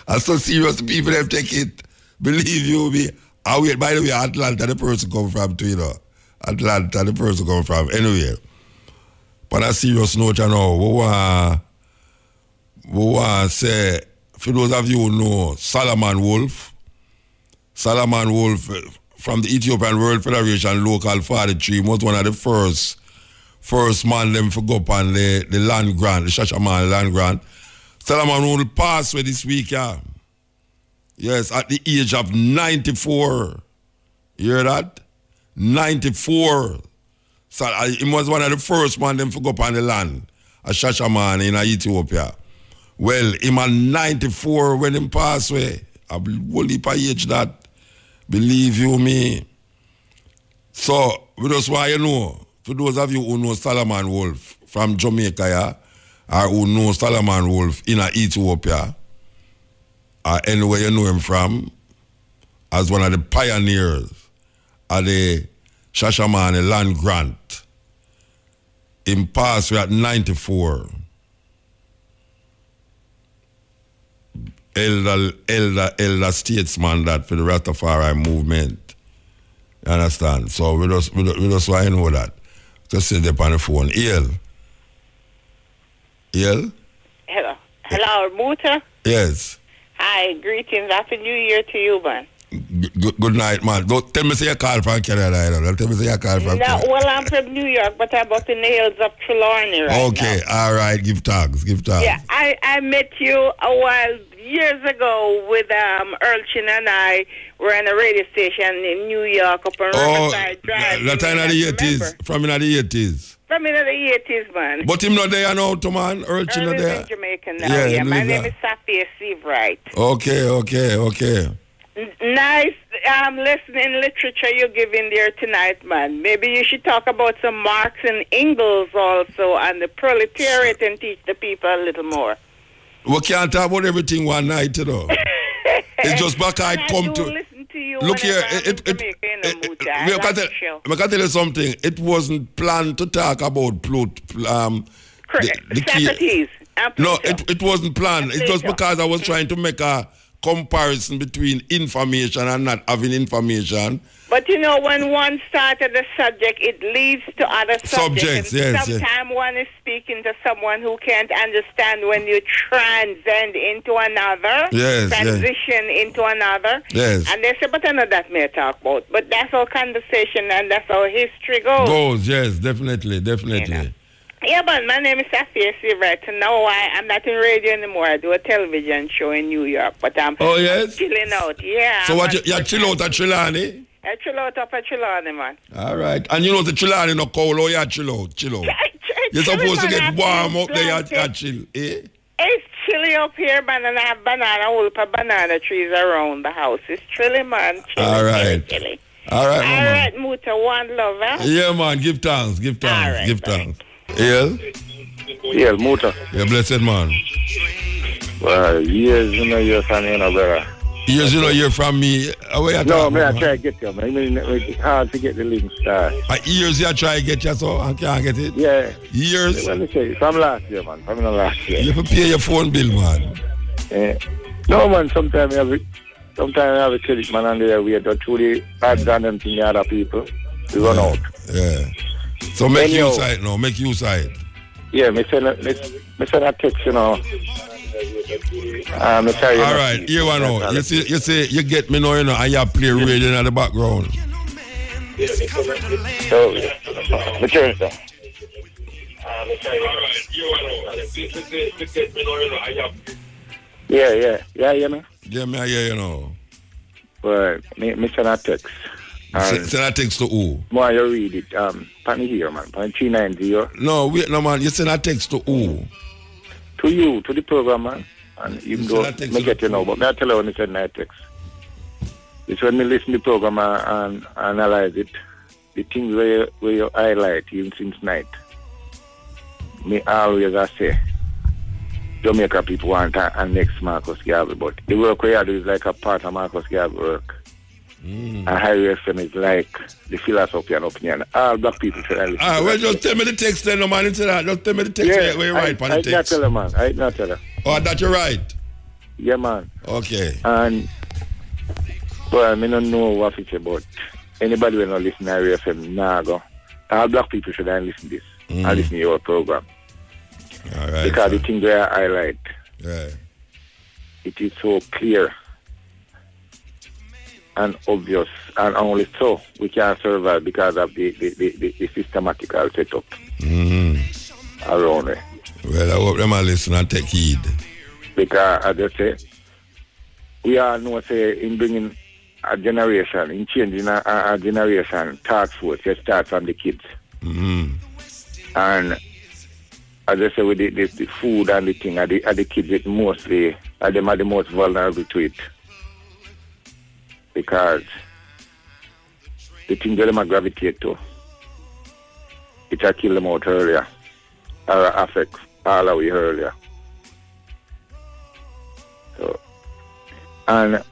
And so serious people have take it. Believe you me. I wait, by the way, Atlanta, the person come from too, you know. Atlanta, the person come from. Anyway, but a serious note, you know, we want to say, for those of you who know Solomon Wolf from the Ethiopian World Federation Local 43 was one of the first man them to go up on the land grant, the Shashaman land grant. Solomon Wolf passed away this week, yeah. Yes, at the age of 94. You hear that? 94. So he was one of the first man them to go up on the land, a Shashaman in Ethiopia. Well, him at 94 when him passed away. I will heap of age that. Believe you me. So, we just want you know, for those of you who know Solomon Wolf from Jamaica, yeah, or who know Solomon Wolf in Ethiopia, or anywhere you know him from, as one of the pioneers of the Shashamane land grant. Him passed away at 94. Elder statesman that for the Rastafari movement. You understand? So we just want to know that. Just sit there on the phone. Hello? Hello, Muta? Yes. Hi, greetings. Happy New Year to you, man. Good night, man. Don't tell me say you call from Canada. Don't tell me say you call from Canada. Well, I'm from New York, but I'm up in the hills of Trelawney Okay, now. All right. Give thanks. Yeah, I met you a while years ago with Urchin and I were in a radio station in New York up on Riverside Drive. That time in the 80s. From in the 80s. From in the 80s, man. But him not there now, to man. Urchin not there. In Jamaica now. Yeah, my name is Safia Seavright. Okay. Nice listening literature you're giving there tonight, man. Maybe you should talk about some Marx and Engels also and the proletariat and teach the people a little more. We can't talk about everything one night, you know. It's just back I come to listen to you. Look here, I can tell you something. It wasn't planned to talk about Socrates. No, it wasn't planned. It's just because I was trying to make a comparison between information and not having information. But you know, when one started a subject, it leads to other subjects. Yes, sometimes one is speaking to someone who can't understand when you transcend into another, transition into another. Yes. And they say, but I know that may talk about. But that's our conversation and that's how history goes. Yes, definitely. You know? Yeah, but my name is Safia Silver. To know why I'm not in radio anymore. I do a television show in New York, but I'm chilling out. Yeah. So what you chill out at Chilani? I chill out up at Chilani, man. All right. And you know the Chilani no cold, or you chill out. You're supposed to get warm up there and chill. Eh? It's chilly up here, man, and I have whole heap of banana trees around the house. It's chilly, man. Chilly, all right. Chilly. All right, all right, Muta, one love, huh? Yeah, man. Give thanks. Give thanks. Right, give thanks. Yeah? Yeah, Muta. Yeah, blessed man. Well, years you know you're from you know, brother. Years you know you're from me. No, man, I try to get you, man. I mean, it's hard to get the link start. Years you try to get you, so I can't get it? Yeah. Years? Let me say, from last year, man. From the last year. You have to pay your phone bill, man. Yeah. No, man, sometimes I have a credit, man, and they wait until the bad than them thing the other people. We run out. Yeah. So make use of it now. Make use of it. Yeah, me send a text, you know. All right, here one now. You see, you get me now, you know, and you play radio in the background. So, me turn it. Yeah, man. Yeah, me, you know. But me send a text. Send a text to who? Why you read it? Panny here, man. Panny 390. No, wait, no, man. You send a text to who? To you, to the program, man. And even though me get you know, but me I tell you when I send that text. It's when me listen to the program and analyze it. The things where you highlight even since night. Me always I say Jamaica people want and next Marcus Garvey, but the work we do is like a part of Marcus Garvey work. And Highway FM is like the philosophy and opinion. All black people should listen. Well, just tell me the text then, no man, into that. Just tell me the text where you write on the text. I not tell her, man. I not tell her. Oh, that you right? Yeah, man. Okay. And, well, I don't know what it's about. Anybody will not listen to Highway FM, nah, go. All black people should listen to this. And listen to your program. All right. Because the thing where I highlight, it is so clear and obvious, and only so we can survive because of the systematical setup around it. Well, I hope them will listen and take heed. Because, as I say, we all know, say, in bringing a generation, in changing a generation, task force, it starts from the kids. And, as I say, with the food and the thing, the kids, it mostly, them are the most vulnerable to it. Because the things that them gravitate to, it will kill them out earlier, or affect all the way earlier. So, and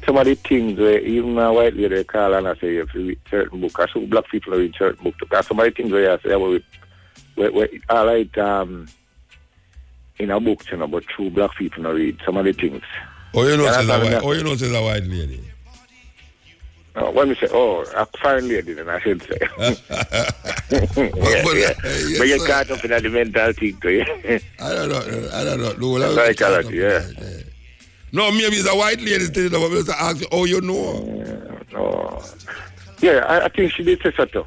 some of the things where even a white lady call and I say, if you read certain book, or some black people read certain book, because some of the things where I say, where I like in a book, you know, but true black people not read some of the things. Oh, you know, it's a white lady. When we say, a fine lady, then I should say. But you caught up in the mental thing, too, yeah? I don't know. Psychology, yeah. No, maybe it's a white lady still, but I ask you, oh, you know? No. Yeah, I think she did say so, too.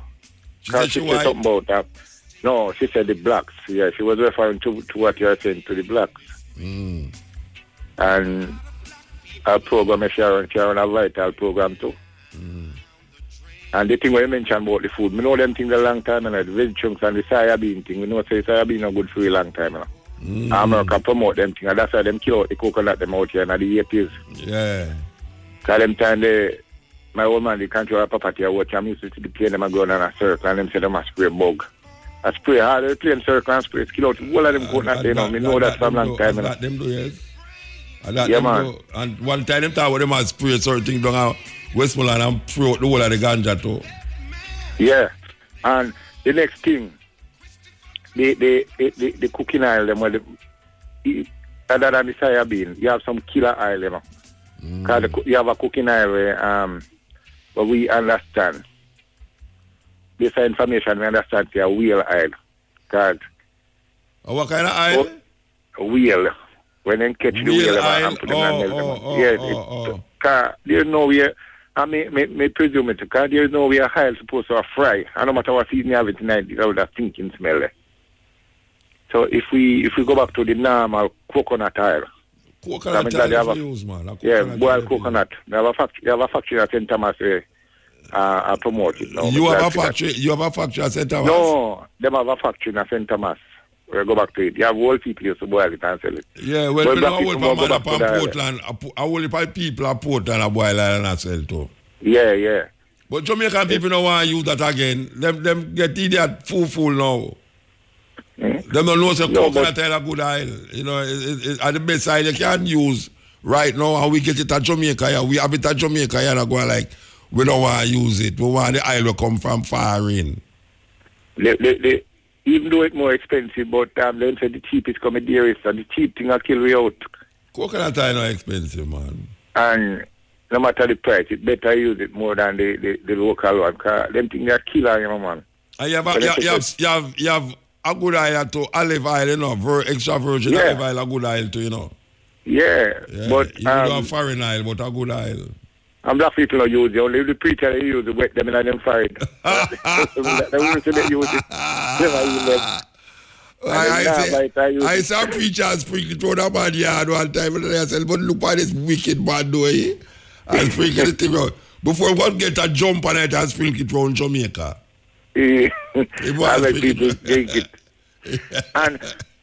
She said something about that. No, she said the blacks. Yeah, she was referring to what you are saying, to the blacks. And our program is Sharon a vital program too. And the thing where you mentioned about the food, we know them things a long time, and the veg chunks and the soya bean thing, we know say soya bean are good for a long time. America promote them things, and that's why them kill out the coconut them out here in the 80s. Yeah. Because them time my old man, the country of property, I watch, I'm used to the plane them going on a circle, and them say them a spray bug. I spray hard, they plane circle and spray, kill out all of them coconut there now. We know that from a long time. That them do, yes. Yeah, man. And one time them talk about them as spray certain things down Westmoreland and throw out the whole of the ganja too. Yeah. And the next thing, the cooking oil, them, other than the soya bean, you have some killer oil, you know. Because you have a cooking oil where we understand. This information we understand is a wheel oil. Cause what kind of oil? A wheel. When they catch the wheel and put them on milk. Because there's no way I may presume it, because there is no way a oil supposed to fry. And no matter what season you have it tonight, it will have stinking smell there. So if we go back to the normal coconut oil. Coconut oil use, man. Boiled coconut. You have a factory at St. Thomas where I promote it now. You have a factory at St. Thomas? No, them have a factory at St. Thomas. We'll go back to it. You have old people used to boil it and sell it. Yeah, well, we know old people up Portland. Old people at Portland are boil it and sell too. Yeah. But Jamaican people don't want to use that again. Them get idiot full now. Them don't know say coconut oil a good oil. You know, it's at the best side you can use right now, and we get it at Jamaica. Yeah. We have it at Jamaica. Yeah, and go like, we don't want to use it. We want the oil to come from far in. Even though it's more expensive, but them say the cheapest come dearest, and the cheap thing will kill we out. Coconut oil not expensive, man. And no matter the price, it's better use it more than the local one, because them things are killer, you know, man. And you have a good oil to olive oil, you know, extra virgin olive oil, a good oil too, you know. Yeah. But you don't have foreign oil, but a good oil. And black people don't use it. Only the preacher they use it, wet them in them forehead. They use it. I saw preachers sprinkle through the bad yard one time, and I said, but look at this wicked man doing. And sprinkle the thing out. Before one get a jump on it and sprinkle it around Jamaica. I like people drink it. And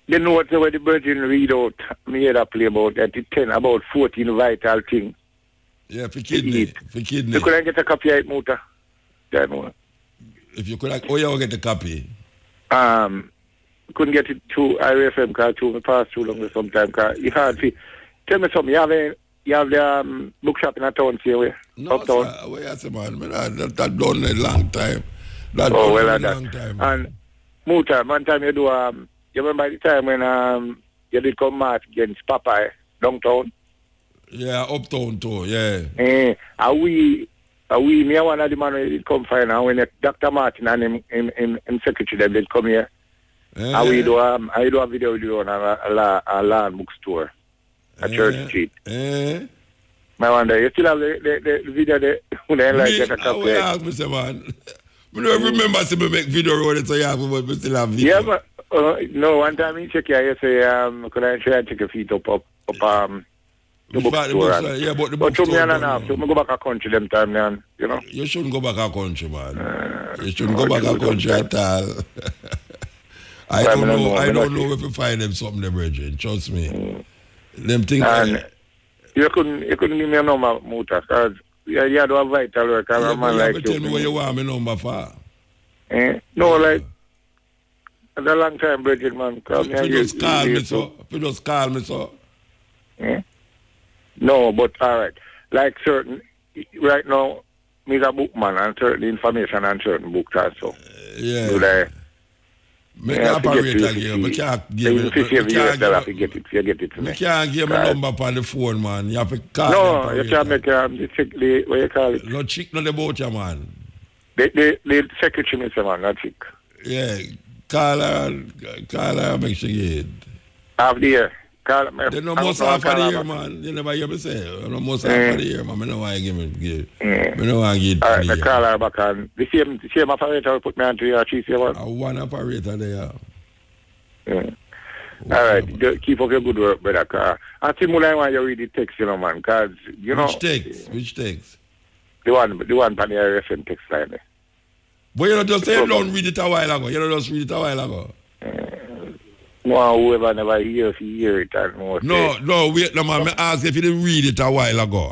you know what the Virgin read out, me had a play about that, it 10 about 14 vital things. Yeah, for kidney. You couldn't get a copy of it, Muta. If you could, you get a copy? Couldn't get it to IRFM because it passed too long sometimes. It's hard to tell me something. You have the bookshop in a town, see where? No, uptown? Yes, man. That done a long time. Long time. And Muta, one time you do, you remember the time when you did come march against Popeye downtown? Yeah, uptown too, yeah. Me one of the man who come find and when Dr. Martin and him secretary them did come here. And we do a video with you on a land bookstore at Church Street. I wonder, you still have the video there when they like get a copy? Yeah, Mr. Man. I don't remember to make video on it, so yeah, but still have video. Yeah, but no, one time you check here, you say, could I try and take a feet up the bookstore. Yeah, but the bookstore. But to me and a half, so I go back a country them time, man, you know? You shouldn't go back a country, man. You shouldn't go back a country at all. I don't know if you find them something, them brethren, trust me. Them things. And you couldn't give me a number, Muta, because you do a vital work, and a man like you. Tell me where you want me number for. No, like, it's a long time, brethren, man. You just call me, so. No, but all right. Like certain, right now, me's a bookman and certain information and certain books also. Yeah. Make an operator give, but can't give it. You get it to me. You can't give me a number on the phone, man. You have to call. No, you can't make the what you call it? No chick, not about you, man. The secretary, Mr. Man, not chick. Yeah, call her, make sure you get it. Half the year. They know most half of the year, man. You never hear me say. You know most half of the year, man. I know why I give it. I know why I give it. All right, I call her back on. The same operator will put me on to your chief. One operator there. All right, keep up your good work, brother. I think I want you to read the text, you know, man, because, you know. Which text? The one on the RFM text line there. But you know, just say you don't read it a while ago. You don't just read it a while ago. No, whoever never hear it. No, wait, no, man. I asked if you didn't read it a while ago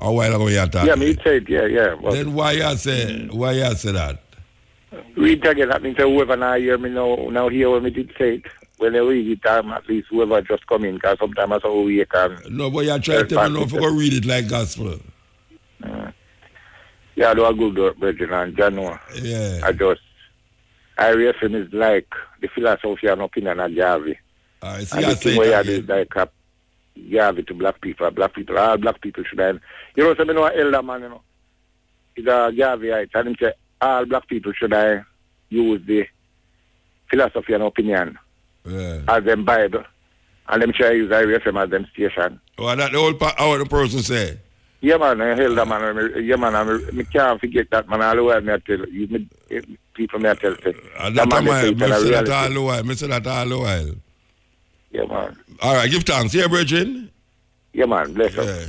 you talking. Yeah, me say it, yeah. Then why you say that? Read it again. That means whoever now hear me now hear when me did say it. When they read it, at least whoever just come in, because sometimes that's how we can. No, but you're trying to tell me now if you go read it like gospel. Yeah, I do a good work, brethren, and January. Yeah. I reckon it's like the philosophy and opinion of Javi. And the thing where you do like Javi to black people, all black people should have. You know, so I know an elder man, you know. He's a Javiite, and he say all black people should have use the philosophy and opinion as them Bible. And them try to use IRFM as them station. Oh, that the whole part, how the person say? Yeah, man, I held that man. Yeah, man, I can't forget that, man. All the while, I tell you, people may tell you. That man, I say that all the while. I say that all the while. Yeah, man. All right, give thanks. Yeah, brethren? Yeah, man, bless you.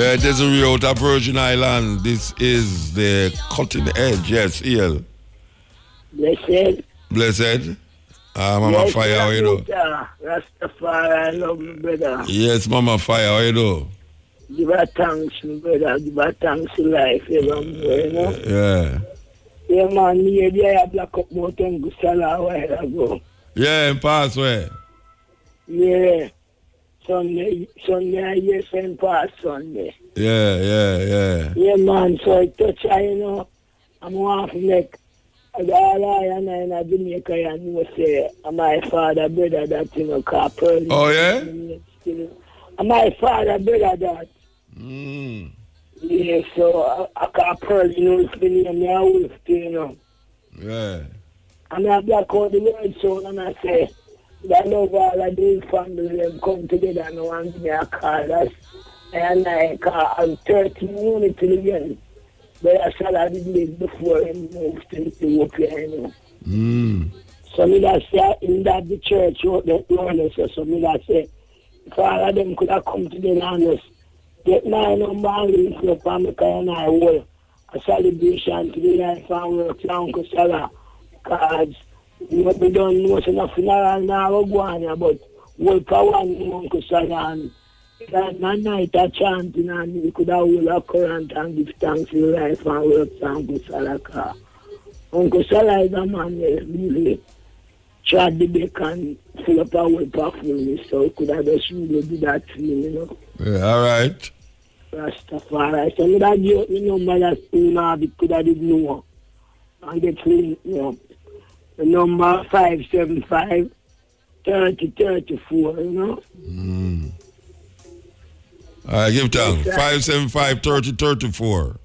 Desiree out of Virgin Island. This is the cutting edge. Yes, EL. Blessed. Blessed. Mama Fire, how you do? Rastafari, I love you, brother. Yes, Mama Fire, how you do? Give her thanks, my brother. Give her thanks to life, you know? Yeah. Yeah, man, me I black up about Uncle Salah a while ago. Yeah, in past way. Yeah. Sunday, yes, and past Sunday. Yeah. Yeah, man, so I touch her, you know. I'm off neck. All I and I Jamaica, and you say, my father, brother, that, you know, car pearl. Oh, yeah? My father, brother, that. Yeah, so I car pearl, you know, it's been in my wolf, you know. Yeah. And I black out the word sound, and I say, I love all of these families, them come together now and give me a call. That's, and I'm 13 unity again. But I said I did live before he moved to Ethiopia, you know. So me that say, in that the church wrote the orders, so me that say, if all of them could have come together and just get my number and leave up and make and I will a celebration to the life and work to Uncle Salah. Because we don't know so enough funeral now go on here, but we'll power one Uncle Salah and that night a chanting and we could have hold a current and give thanks to the life and work to Uncle Salah. Uncle Salah is a man that really tried the back and fill up a whole pack for me, so he could have just really do that for me, you know. Yeah, all right. Rastafari. So that joke, you know, my last thing could have did know. And get you know, the number 575 3034, you know. All right, give thanks. 575 3034.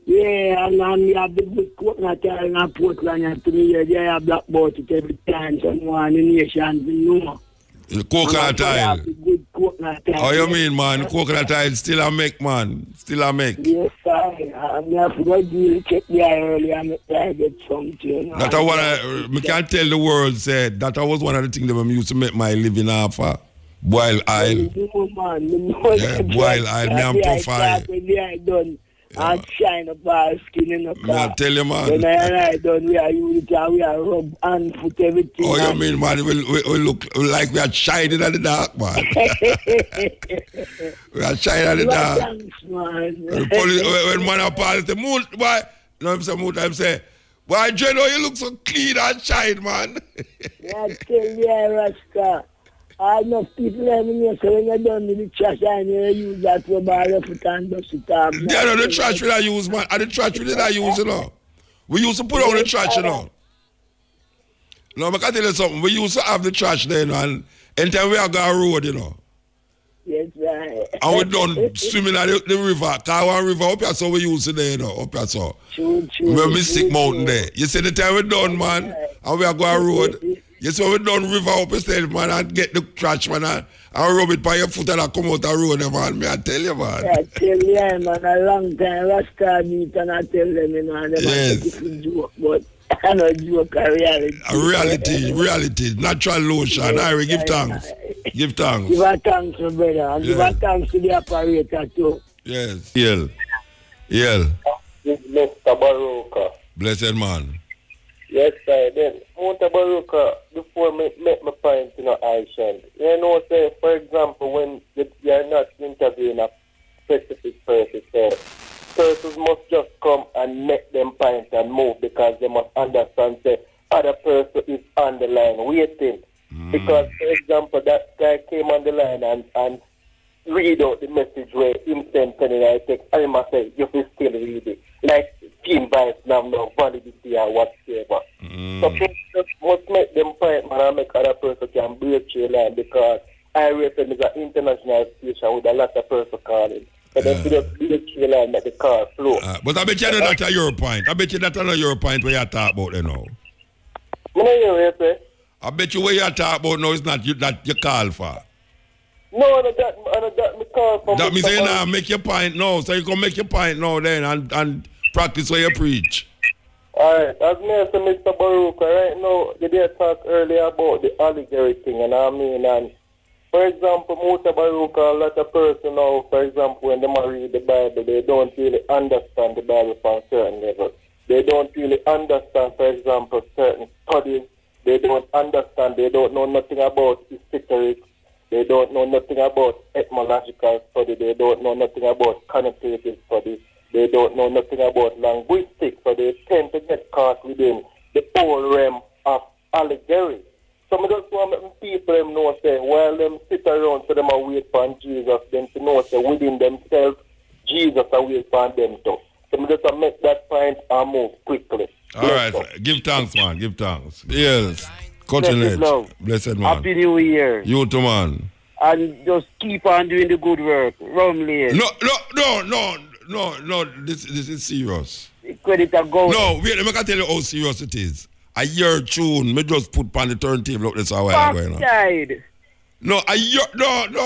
Yeah, and we have the good coconut oil in our Portland and 3 years. They have black about it every time. Someone in the nation will know. The coconut oil. Good coconut oil. Oh, you mean, man? Coconut oil still a make, man. Still a make. Yes, sir. I have to go to check the eye earlier and I get something. You know? That I want to tell the world, said that was one of the things that I used to make my living off of. Boil oil. Yeah, boil oil. Me and profile. And shine up our skin in the car. I tell you, man. When I done, we are rub and foot everything. Oh, you mean, man, we look like we are shining at the dark, man. We are shining at the dark. Thanks, man. When man pass the moon, boy, I'm say, why, Jeno, you look so clean and shine, man. I tell you, Rasta. I know people having here, so when you're done with the trash, I never use that for my foot and dust it up. Yeah, no, the trash we I use, man. And the trash we did I use, you know. We used to put on the trash, you know. No, I can tell you something. We used to have the trash there, you know, and anytime we are going road, you know. Yes, right. And we done swimming at the river. Because one river up here, so we used to there, you know, up here, so. True. We're Mystic Mountain there. You see the time we done, man, and we are going road. You see, we done river up instead, man, and get the trash, man, and rub it by your foot and I come out the road, man. Me, I tell you, man. I tell you, man, a long time, Rasta meet and I tell them, you know, and they yes. take it joke, but I know joke, a reality. Reality, natural lotion. Yes, Harry, give thanks. Give thanks. Give her thanks, my brother, and give her thanks to the operator, too. Yes. Yell. Mutabaruka. Blessed man. Yes, sir. Then, Mutabaruka, before me make my point, you know, I send. You know, say, for example, when you're not interviewing a specific person, say, persons must just come and make them point and move because they must understand, say, other person is on the line waiting. Because, for example, that guy came on the line and read out the message where him sent and I text, I must say, you can still read it. Like, team vibes now, no validity or whatsoever. So people just must make them point, man, and make other person can break your line because IRFM is an international station with a lot of person calling. So then to just break the line that the car flow. But I bet you that's not your point. I bet you that's not your point where you talk about you know. I don't hear what you say. I bet you what you talk about now is not you that you call for. No, that me call for. That means you now make your point now. So you can make your point now then and practice what you preach. Alright, as me say Mr. Baruka, right now, you did talk earlier about the allegory thing, and I mean, and for example, Mutabaruka, a lot of person now, for example, when they read the Bible, they don't really understand the Bible from certain level. They don't really understand, for example, certain studies. They don't understand, they don't know nothing about esoteric. They don't know nothing about etymological study. They don't know nothing about connotative study. They don't know nothing about linguistics, so they tend to get caught within the whole realm of allegory. So I just want people them know, say, while them sit around so them wait for Jesus, them to know, say, within themselves, Jesus are wait for them too. So I just make that point and move quickly. All right, give thanks, man, give thanks. Yes, continue. Blessed man. Happy New Year. You too, man. And just keep on doing the good work. Rumley. No, this is serious. Credit a go. No, wait, let me tell you how serious it is. A year tune, me just put on the turntable up this a while ago. No,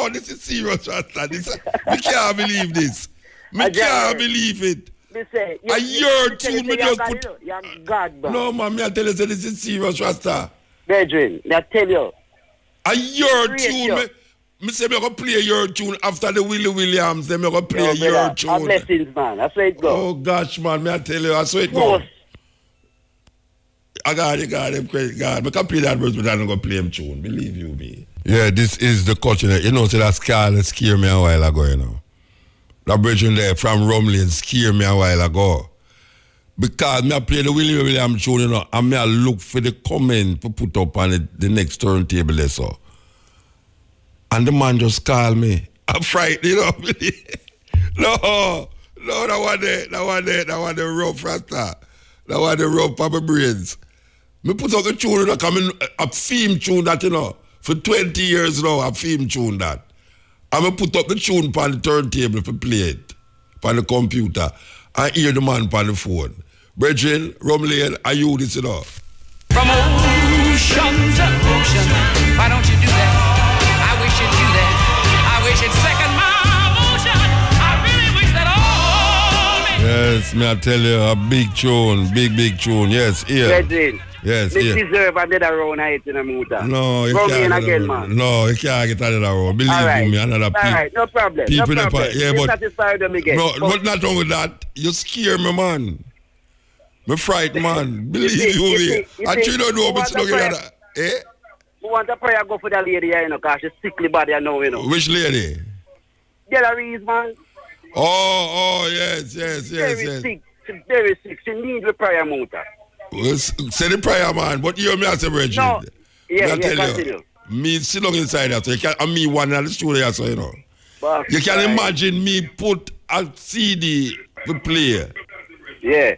this is serious, Rasta. Me can't believe this. Me can't believe it. A year tune, me just put... No, man, me I tell you, this is serious, Rasta. Brethren, I tell you. A year tune, me say me going to play your tune after the Willie Williams. Then me going to play your tune. Blessings, man. I swear it go. Oh gosh, man, me I tell you, I swear it go. I got him credit, God. I can play that verse, but I'm not going to play him tune. Believe you me. Yeah, this is the culture. You know, so that Scarlet scared me a while ago, you know. That brethren there from Rumley scared me a while ago. Because me I play the Willie Williams tune, you know, and me I look for the comment to put up on the next turntable there, so. And the man just called me. I'm frightened, you know. No, that one the rough rasta. That one the rough Papa Brains. Me put up the tune, you know, come a theme tune that, you know, for 20 years now, a theme tune that. And me put up the tune on the turntable for play it, on the computer, and hear the man on the phone. Brethren, Rumley, are you this, you know? From ocean to ocean, why don't you do that? I wish you'd do that. I wish it's second my motion. I really wish that all men... Yes, me I tell you, a big tune, big tune. Yes, here. Brethren, yes, this here. deserve another round of it in a motor. No, you can't get again, man. No, you can't get another round. Believe me, another people. All right, no problem. People no problem. Yeah, but satisfy them again. No, but not wrong with that. You scare me, man. Me fright, man. Believe you me. I you don't know, but look at that. Eh? We want a prayer go for that lady here, you know, because she's sickly body, I know, you know. Which lady? Delarice, man. Oh, yes. Very sick. She's very sick. She needs a prayer motor. Well, say the prayer, man. But you hear me as a virgin. No. Yeah, continue. Me sit down inside that, so you can, and me one in the studio, so you know. But you can imagine me put a CD to play. Yeah.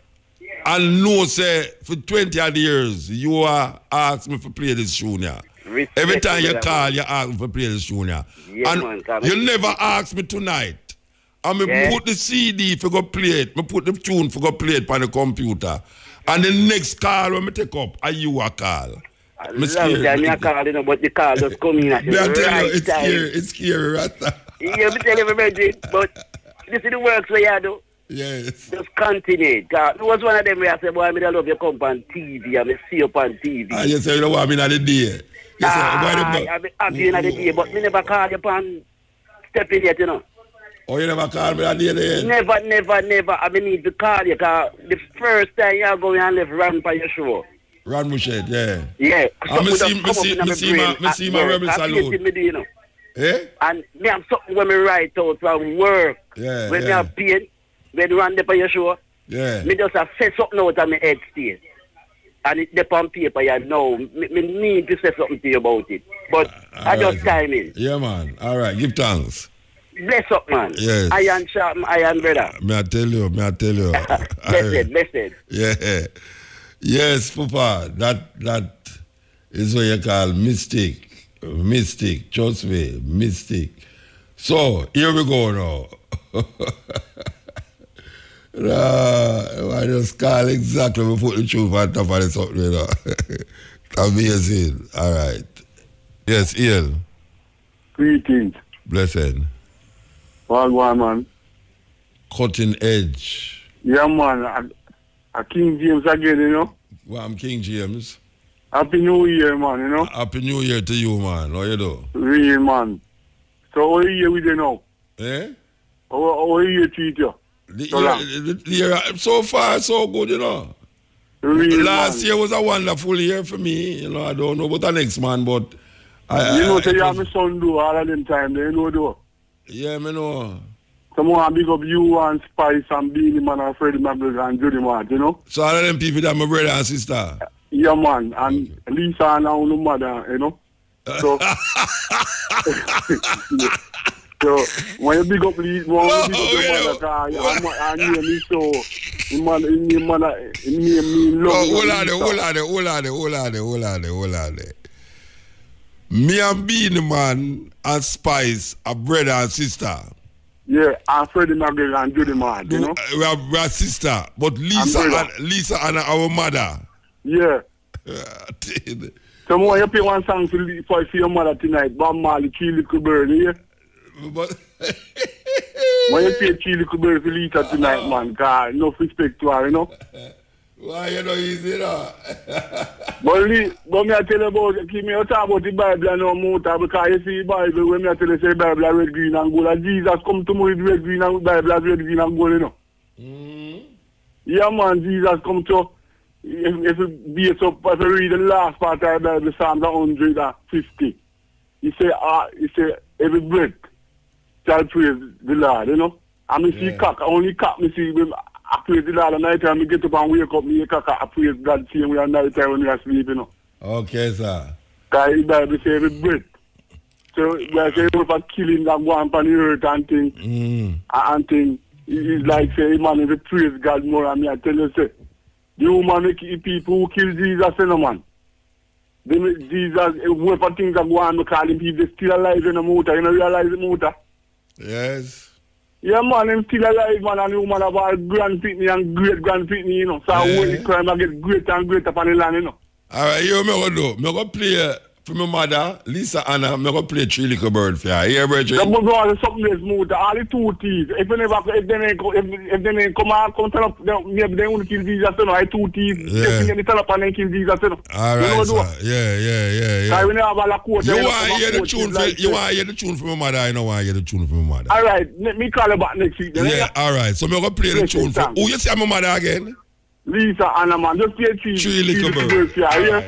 And know, say, for 20 odd years, you are asked me to play this tune, yeah. Every time you call, you ask me to play this tune, yeah. And you never ask me tonight. And me put the CD for go play it. Me put the tune for go play it on the computer. And the next call when me take up, are you a call? I'm scared. I call, you know, but the call just come in at the right time. It's scary, right? Yeah, me tell everybody, but this is the work so you do. Yes. Just continue. God, it was one of them where I said, boy, I love you come on TV. I see you on TV. Ah, you say you don't want me in the day. I'm happy in the day, but me never call you upon stepping yet, you know. Oh, you never call me that day then? Never. I need to call you because the first time you go and live run by your show. Ron Mushed, yeah. Yeah. I see my rebel salute. You know. Eh? And me have something when me write out from work. Yeah. When me have pain, when you run there by your show. Yeah. Me just have said something out of my head still. And it's there on paper, you know. Me need to say something to you about it. But I just time in. Yeah, man. All right, give thanks. Bless up, man. Yes. Iron sharp, iron brother. May I tell you. Blessed. Yeah. Yes, Papa. That is what you call mystic. Mystic. Trust me. Mystic. So, here we go now. I just call exactly before the truth on top of the something, you know. Amazing. All right. Yes, Ian. Greetings. Blessed. One, man. Cutting edge. Yeah, man. I King James again, you know. Well, I'm King James. Happy New Year, man, you know. Happy New Year to you, man. How you do? Real, man. So, how are you with you now? Eh? How are you treat you? So far, so good, you know. Real, Last man. year was a wonderful year for me. You know, I don't know about the next man, but... you know, say you have my son do all of them time, you know, though. Yeah, me know. Someone big up you and Spice and Beanie Man and Freddie McGregor and Judy Mart, you know. So all of them people that my brother and sister. Yeah, man. And Lisa and our mother, you know. So, so when you big up Lisa, when you big up your mother, I knew me so. Hold on. Me and Beanie Man and Spice are brother and sister. Yeah, and Freddie McGregor and Judy Mart, you know. We are sister, but Lisa and our mother. Yeah. So when you play one song for your mother tonight, Bob Marley, Three Little Bird, yeah? But when you play Three Little Bird for Lisa tonight, man, God, no respect to her, you know. Why you know easy, no? But me I tell you about, keep me talk about the Bible and no Muta, because you see the Bible, when me I tell you say the Bible are red, green and gold, and Jesus come to me with red, green and Bible are red, green and gold, you know. Yeah, man, Jesus come to, if you base up, if you read the last part of the Bible, Psalms 150, he say, every breath shall praise the Lord, you know. And me see cock, only cock me see when I praise the Lord at night time, I get up and wake up, me cock, I praise God same way at night time when we are sleeping, you know. Okay, sir. Because the Bible say every breath. So we are saying if a killing that go on the earth and thing, and thing, it's like say, man, if you praise God more, and me I tell you, say, the human people who kill Jesus, you know, man. Jesus, whoever things that go on, we call him people still alive in the motor, you know, realize the motor? Yes. Yeah, man, I'm still alive, man, and the woman have all grand pitney and great grand pitney, you know. So I want the crime I get greater and greater upon the land, you know. All right, you know what I do? I'm going to play for my mother, Lisa Anna, I'm going to play Three Little Bird for her. Yeah, Bridget? I'm going to go something else, motor, all the two teeth. If they ain't come out, come turn up, maybe they won't kill Jesus, you know, I two teeth. Yeah. They turn up and they kill Jesus, you know. All right, sir. Yeah. So when they have all the quote, you want to hear the tune for my mother, I don't want to hear the tune for my mother. All right, let me call you back next week. Then, yeah, all right. So I'm going to play the tune for... Who you say my mother again? Lisa Anna, man. Just play Three Little Birds. Yeah.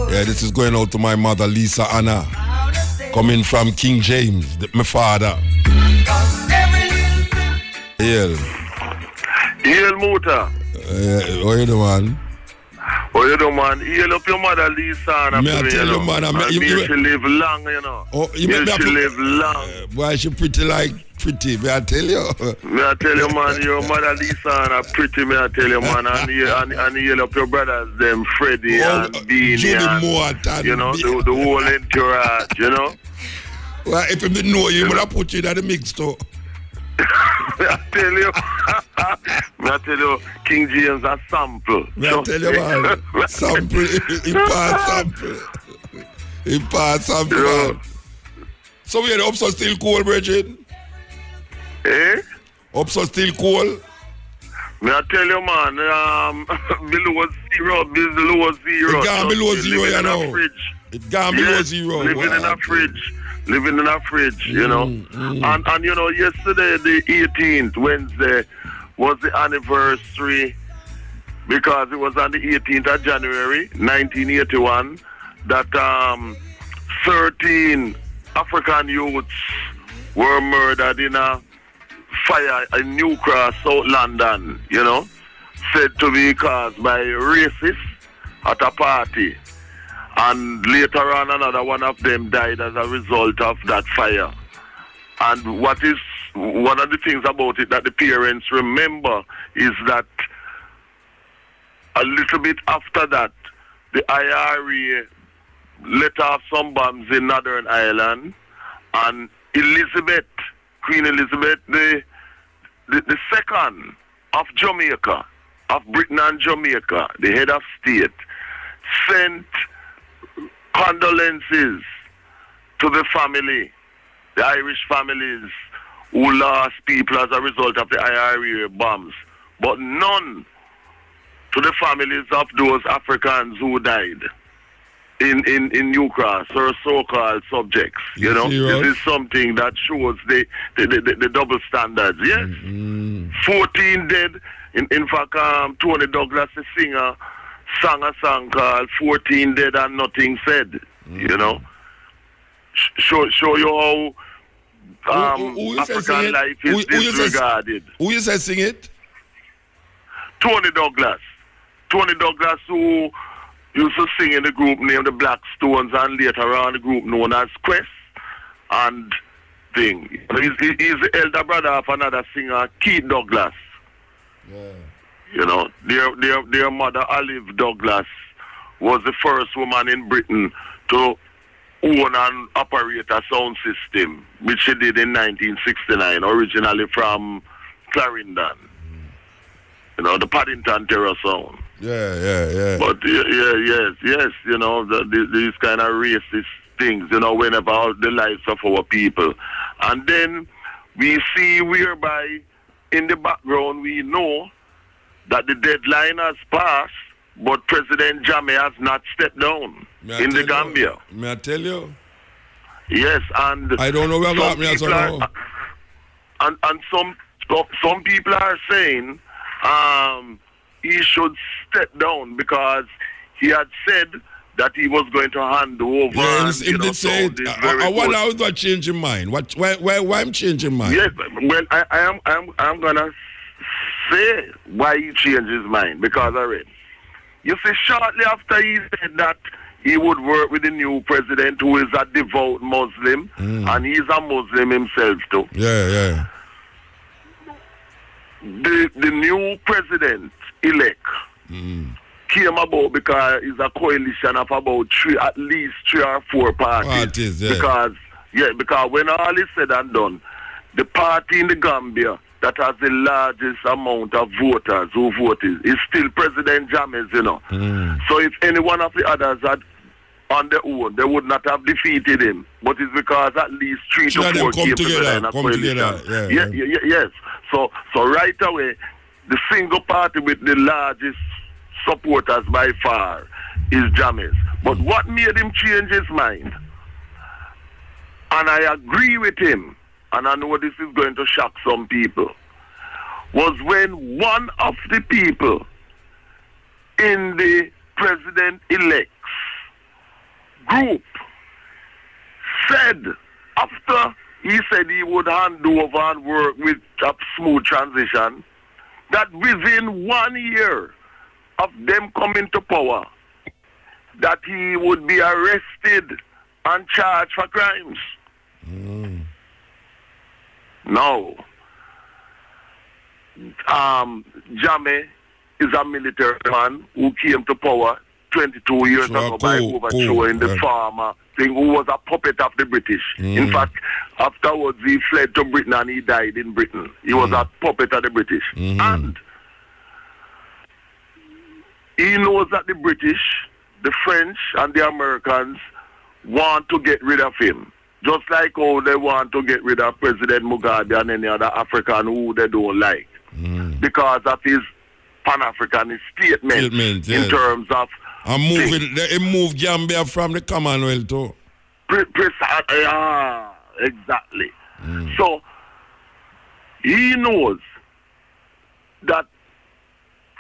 Yeah, this is going out to my mother, Lisa Anna, coming from King James, my father. Hail. Hail, Muta. How you doing, man? How you doing, man? Hail up your mother, Lisa Anna. May I tell you, man? May she live long, you know. Oh, may she live long. Why she pretty like pretty, may I tell you? May I tell you, man, your mother Lisa Anna pretty, may I tell you, man. And hail up your brothers, them Freddie and Beanie. Judy Mart, you know, the whole entourage, you know. Well, if you didn't know you, would have put you in the mix, too. I tell you, King James a sample. I tell you, man, sample, he pass sample, man. So we had ups are still cool, Bridget? Eh? Ups are still cool? May I tell you, man, below zero. It gone below zero, you know. It gone below zero. Living in a fridge. Living in a fridge, you know. And you know, yesterday, the 18th, Wednesday, was the anniversary, because it was on the 18th of January, 1981, that 13 African youths were murdered in a fire in New Cross, South London, you know, said to be caused by racists at a party. And later on, another one of them died as a result of that fire. And what is one of the things about it that the parents remember is that a little bit after that, the IRA let off some bombs in Northern Ireland, and Elizabeth, Queen Elizabeth, the second of Jamaica, of Britain and Jamaica, the head of state, sent condolences to the family, the Irish families who lost people as a result of the IRA bombs, but none to the families of those Africans who died in Newcross or so-called subjects. You know, this is something that shows the double standards. Yes, 14 dead. In fact, Tony Douglas, the singer, sang a song called 14 Dead and Nothing Said. You know, show you how African life is disregarded. Who you say sing it? Tony Douglas. Tony Douglas, who used to sing in the group named the Black Stones and later on the group known as Quest and thing. He's the elder brother of another singer, Keith Douglas. Yeah. You know, their mother, Olive Douglas, was the first woman in Britain to own and operate a sound system, which she did in 1969, originally from Clarendon. You know, the Paddington Terror Sound. Yeah. But yes, you know, these kind of racist things, you know, whenever the lives of our people. And then we see whereby in the background we know that the deadline has passed, but President Jammeh has not stepped down in the Gambia. May I tell you? Yes, and I don't know where got me as well. And some people are saying he should step down because he had said that he was going to hand over. Yes, him did say it. I wonder how that changing mind. Why I'm changing mind? Yes, well, I'm gonna say why he changed his mind, because I read. You see, shortly after he said that he would work with the new president, who is a devout Muslim, and he's a Muslim himself too. Yeah. The new president-elect came about because it's a coalition of about at least 3 or 4 parties. Because when all is said and done, the party in the Gambia that has the largest amount of voters who voted is still President Jammeh, you know. So if any one of the others had on their own, they would not have defeated him. But it's because at least 3 to 4 came together in a coalition. Yes. So right away, the single party with the largest supporters by far is Jammeh's. But what made him change his mind, and I agree with him, and I know this is going to shock some people, was when one of the people in the president-elect's group said, after he said he would hand over and work with a smooth transition, that within 1 year of them coming to power, that he would be arrested and charged for crimes. Now, Jammeh is a military man who came to power 22 years ago by overthrowing the farmer thing, who was a puppet of the British. In fact, afterwards he fled to Britain and he died in Britain. He was a puppet of the British. And he knows that the British, the French and the Americans want to get rid of him. Just like how they want to get rid of President Mugabe and any other African who they don't like. Because of his Pan-Africanist statement in terms of... And he moved Gambia from the Commonwealth too. Exactly. So, he knows that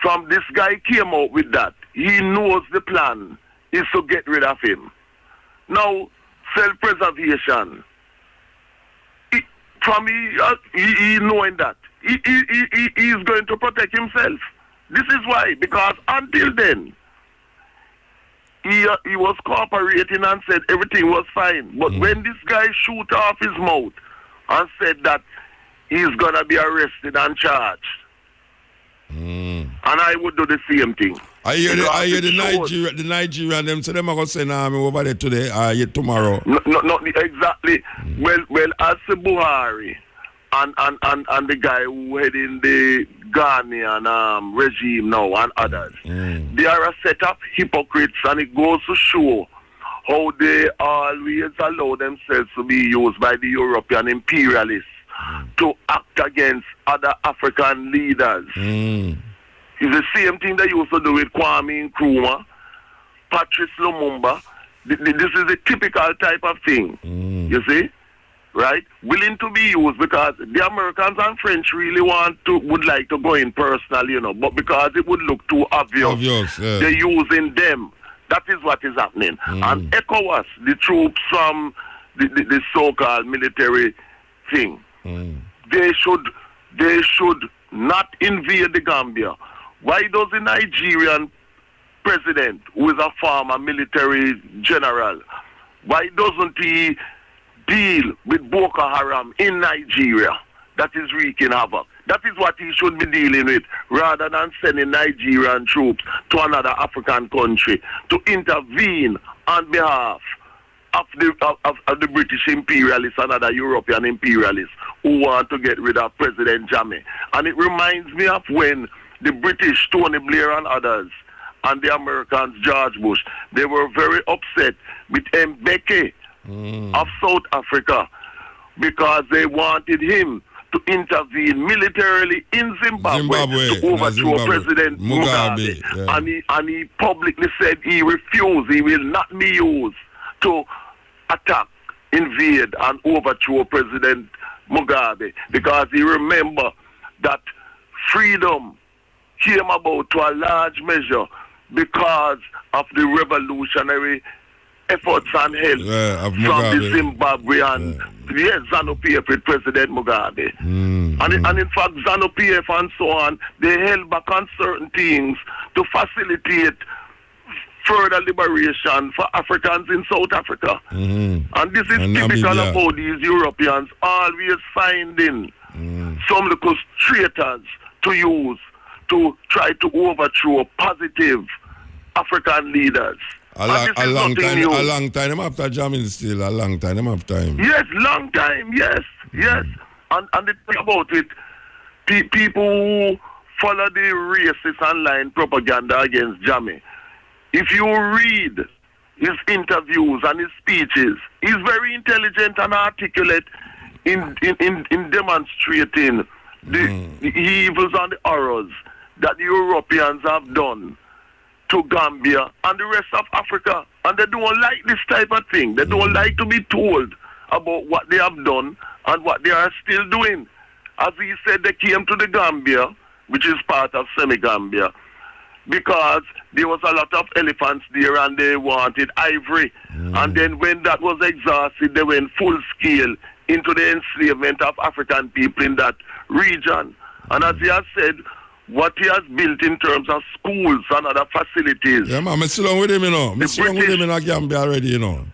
from this guy came out with that, he knows the plan is to get rid of him. Now, self-preservation, from he knowing that, he is going to protect himself. This is why, because until then, he was cooperating and said everything was fine. But when this guy shoot off his mouth and said that he's going to be arrested and charged, and I would do the same thing. I hear the Nigerian them say them are gonna send army over there today or tomorrow. Not exactly. Well, as the Buhari and the guy who head in the Ghanaian regime now and others, they are a set of hypocrites, and it goes to show how they always allow themselves to be used by the European imperialists to act against other African leaders. It's the same thing they used to do with Kwame Nkrumah, Patrice Lumumba. This is a typical type of thing, you see, right? Willing to be used because the Americans and French really would like to go in personal, you know, but because it would look too obvious, they're using them. That is what is happening. And ECOWAS, the troops from the so-called military thing, they should not invade the Gambia. Why does the Nigerian president, who is a former military general, why doesn't he deal with Boko Haram in Nigeria that is wreaking havoc? That is what he should be dealing with, rather than sending Nigerian troops to another African country to intervene on behalf of the British imperialists and other European imperialists who want to get rid of President Jammeh. And it reminds me of when the British, Tony Blair and others, and the Americans, George Bush, they were very upset with Mbeki of South Africa because they wanted him to intervene militarily in Zimbabwe to overthrow President Mugabe. Yeah. And he publicly said he refused, he will not be used to attack, invade, and overthrow President Mugabe, because he remember that freedom came about to a large measure because of the revolutionary efforts and help from the Zimbabwean ZANU-PF with President Mugabe. And in fact, ZANU-PF and so on, they held back on certain things to facilitate further liberation for Africans in South Africa. And this is typical of how these Europeans always finding some little traitors to use to try to overthrow positive African leaders. A long time after jamming still, a long time after him. Yes, long time, yes. And the thing about it, people who follow the racist online propaganda against Jammeh, if you read his interviews and his speeches, he's very intelligent and articulate in demonstrating the evils and the horrors that the Europeans have done to Gambia and the rest of Africa. And they don't like this type of thing. They don't like to be told about what they have done and what they are still doing. As he said, they came to the Gambia, which is part of Senegambia, because there was a lot of elephants there and they wanted ivory. And then when that was exhausted, they went full scale into the enslavement of African people in that region. And as he has said, what he has built in terms of schools and other facilities. Yeah, man, I'm still on with him, you know. I'm still on with him in Gambia already, you know.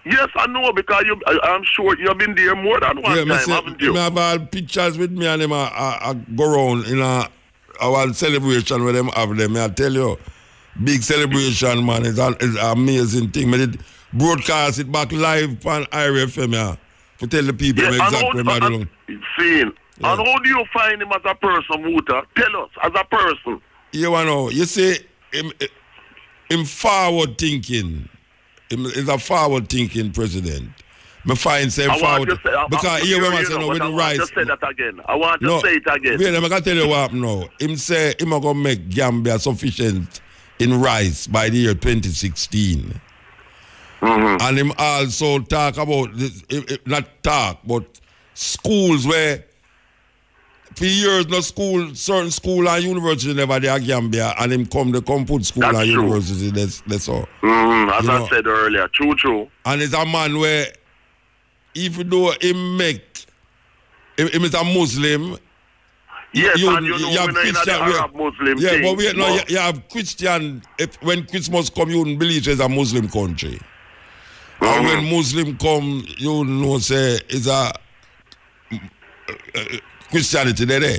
Yes, I know, because I'm sure you've been there more than one time, haven't you? I have all pictures with me and him I go around in our celebration where them have them. I tell you, big celebration, man. It's an amazing thing. I did broadcast it back live on IRFM, yeah, to tell the people exactly what I'm doing. Yeah. And how do you find him as a person, Muta? Tell us, as a person. You know, you see, him forward thinking. He's a forward thinking president. I find him forward. Because here when I say no, with the rice. Just say that again. I want to say it again. Wait, I'm going to tell you what happened now. Him say him going to make Gambia sufficient in rice by the year 2016. And him also talk about, not talk, but schools where for years, no school, certain school and university never there Gambia, and him come put school and university. That's all. As I said earlier, true. And it's a man where, even though him is a Muslim. Yes, you have Christian, Arab Muslim thing. But you have Christian. When Christmas come, you wouldn't believe it's a Muslim country. And when Muslim come, you know say it's a Christianity there.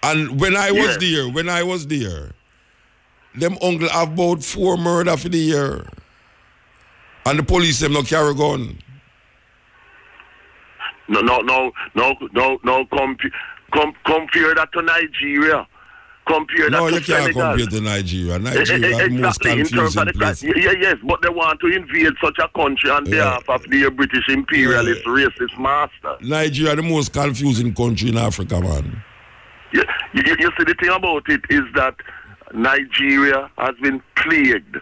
And when I was there, them uncle have about 4 murder for the year. And the police them no carry gun. No, compare that to Nigeria. Compare that to Senegal. No, you can't compare to Nigeria. Nigeria is the most confusing place. Yes, but they want to invade such a country on behalf of their British imperialist racist master. Nigeria is the most confusing country in Africa, man. You see, the thing about it is that Nigeria has been plagued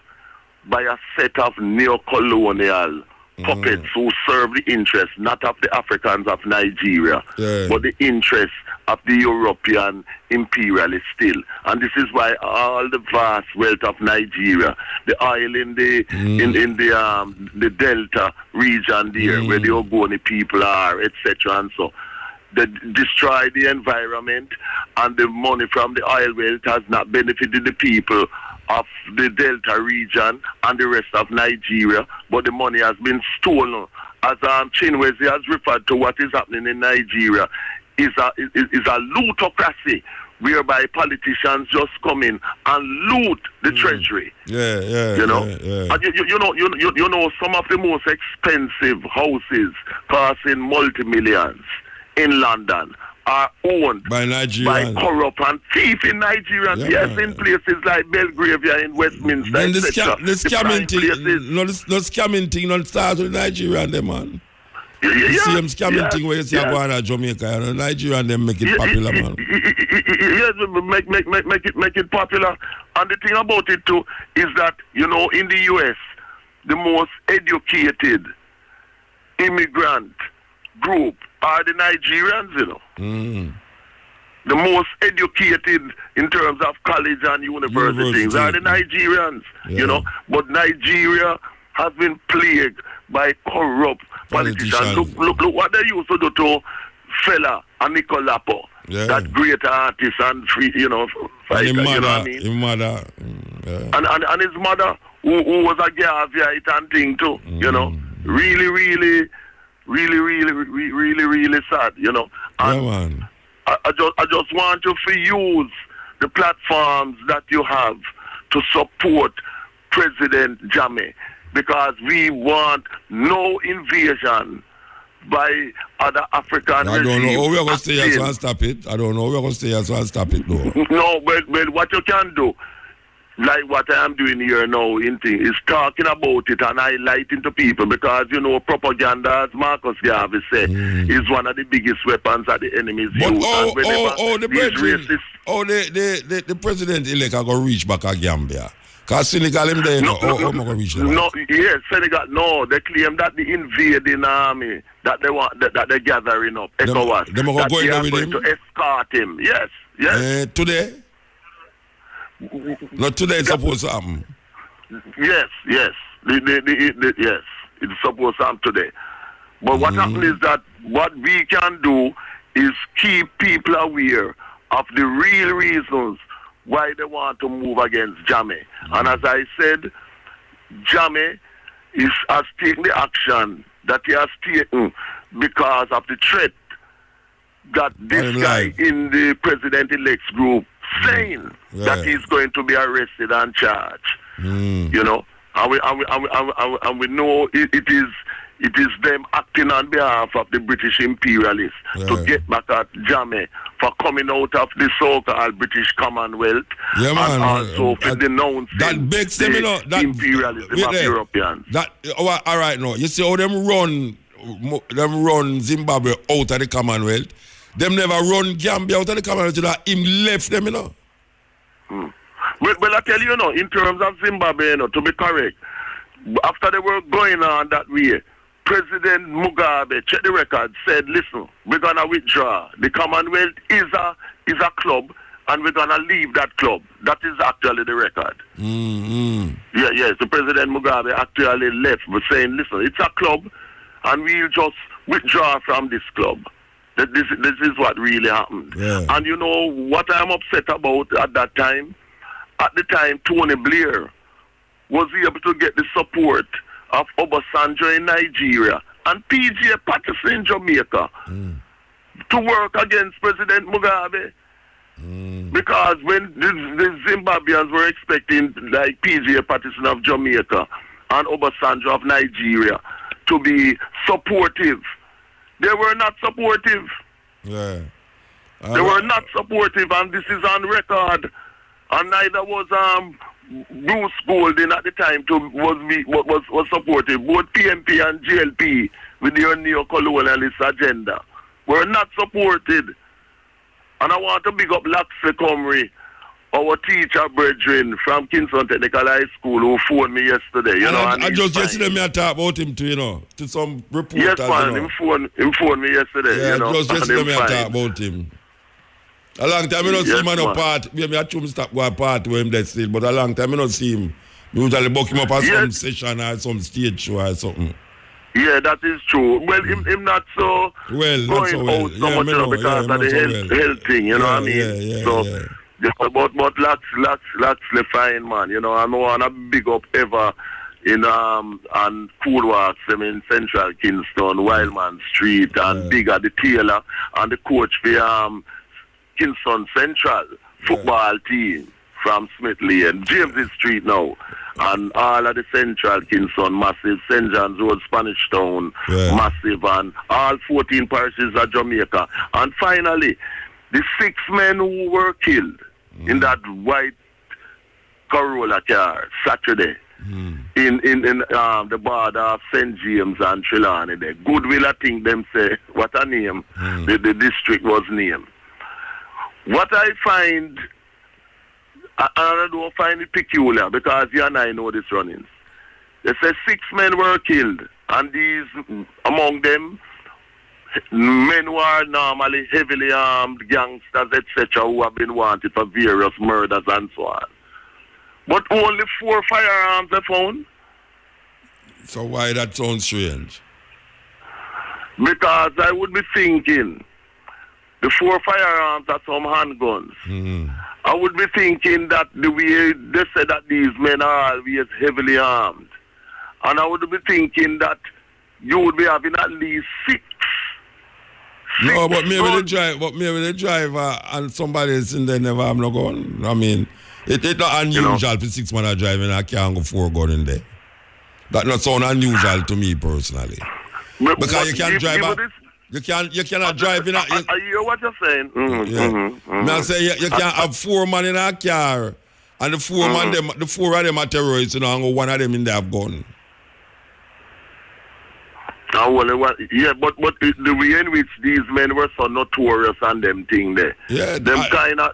by a set of neo-colonial puppets who serve the interests not of the Africans of Nigeria, but the interests of the European imperialists still. And this is why all the vast wealth of Nigeria, the oil in the the Delta region there, where the Ogoni people are, etc. and so. They destroy the environment, and the money from the oil wealth has not benefited the people of the Delta region and the rest of Nigeria, but the money has been stolen. As Chinwezi has referred to, what is happening in Nigeria is a lootocracy, whereby politicians just come in and loot the treasury. You know, and you know, some of the most expensive houses costing multi-millions in London are owned by corrupt and thieving Nigerians. Yes, in places like Belgravia in Westminster. And the scamming thing not start with Nigeria and them, man. You see them scamming thing where you see going to Jamaica, and Nigeria and them make it popular, man. Yes, make it popular. And the thing about it too is that, you know, in the US, the most educated immigrant group are the Nigerians, you know. The most educated in terms of college and universities are the Nigerians, you know. But Nigeria has been plagued by corrupt politicians. Look what they used to do to Fela and Nicolapo, that great artist and free, you know, fighter, and you know what I mean? His mother. And his mother, who was a Gaviite and thing too, you know. Really sad, you know. And I just want you to use the platforms that you have to support President Jammeh, because we want no invasion by other African regimes. I don't know how we're going to stay here and stop it. I don't know how we're going to stay here and stop it, though. No, but what you can do, like what I am doing here now, is talking about it and highlighting to people, because, you know, propaganda, as Marcus Garvey said, is one of the biggest weapons that the enemies use. The president-elect are going to reach back to Gambia. Because Senegal him there, yes, Senegal, no, they claim that the invading army that they want, that they're gathering up, ECOWAS, they are going to escort him. Yes. Today? Not today, it's supposed to happen. Yes. Yes, it's supposed to happen today. But what happens is that what we can do is keep people aware of the real reasons why they want to move against Jammeh. And as I said, Jammeh has taken the action that he has taken because of the threat that this guy in the president-elect's group saying that he's going to be arrested and charged. You know, and we know it is them acting on behalf of the British imperialists to get back at Jammeh for coming out of the so-called British Commonwealth and also for denouncing the imperialism of Europeans. All right, now, you see how them run Zimbabwe out of the Commonwealth. Them never run Gambia out of the Commonwealth. Him left them, you know. Well, I tell you, in terms of Zimbabwe, to be correct, after they were going on that way, President Mugabe, check the record, said, listen, we're going to withdraw. The Commonwealth is a club, and we're going to leave that club. That is actually the record. Yes, the President Mugabe actually left, but saying, listen, it's a club, and we'll just withdraw from this club. This is what really happened. And you know what I'm upset about at that time? At the time, Tony Blair was able to get the support of Obasanjo in Nigeria and PJ Patterson in Jamaica to work against President Mugabe. Because when the Zimbabweans were expecting like PJ Patterson of Jamaica and Obasanjo of Nigeria to be supportive, they were not supportive. Yeah. They were not supportive, and this is on record. And neither was Bruce Golding at the time was supportive. Both PMP and GLP with their neo-colonialist agenda were not supported. And I want to big up Laxley Comrie, our teacher brethren from Kingston Technical High School, who phoned me yesterday. You know, I just yesterday me talk about him too, you know, to some reporters. Yes, man, you know. him phoned me yesterday. Yeah, you know, just yesterday me fine. talk about him. A long time I don't see him on a part. Maybe I choose stop go a part where him that still, but a long time I don't see him. We usually book him up at some session or some stage show or something. Yeah, that is true. Well, him not so going out so much because of the health thing, you know what I mean? But Laxley fine, man. You know, I want to big up ever in and Cool Walks in Central Kingston, Wildman Street, and big at the Taylor and the coach for Kingston Central football team from Smith Lane, James Street now. And all of the Central Kingston, massive, St. John's Road, Spanish Town, massive, and all 14 parishes of Jamaica. And finally, the 6 men who were killed in that white Corolla car Saturday in the border of St. James and Trelawney there. Goodwill, I think them say, what a name the district was named. What I find... I don't find it peculiar because you and I know this runnings. They say 6 men were killed, and these, among them, men who are normally heavily armed gangsters, etc., who have been wanted for various murders and so on. But only 4 firearms are found. So why that sounds strange? Because I would be thinking, the 4 firearms are some handguns. I would be thinking that the way they said that these men are always heavily armed. And I would be thinking that you would be having at least 6. No, but maybe the driver and somebody else in there never have no gun. I mean, it's not unusual for 6 men are driving and can't go 4 gun in there. That not sound unusual to me personally. Because you can't drive you cannot drive in a... I hear what you're saying. I say you can't have 4 men in a car and the 4 of them are terrorists, you know, and 1 of them in there have gun. Yeah, but the way in which these men were so notorious and them thing there. Yeah, them kind of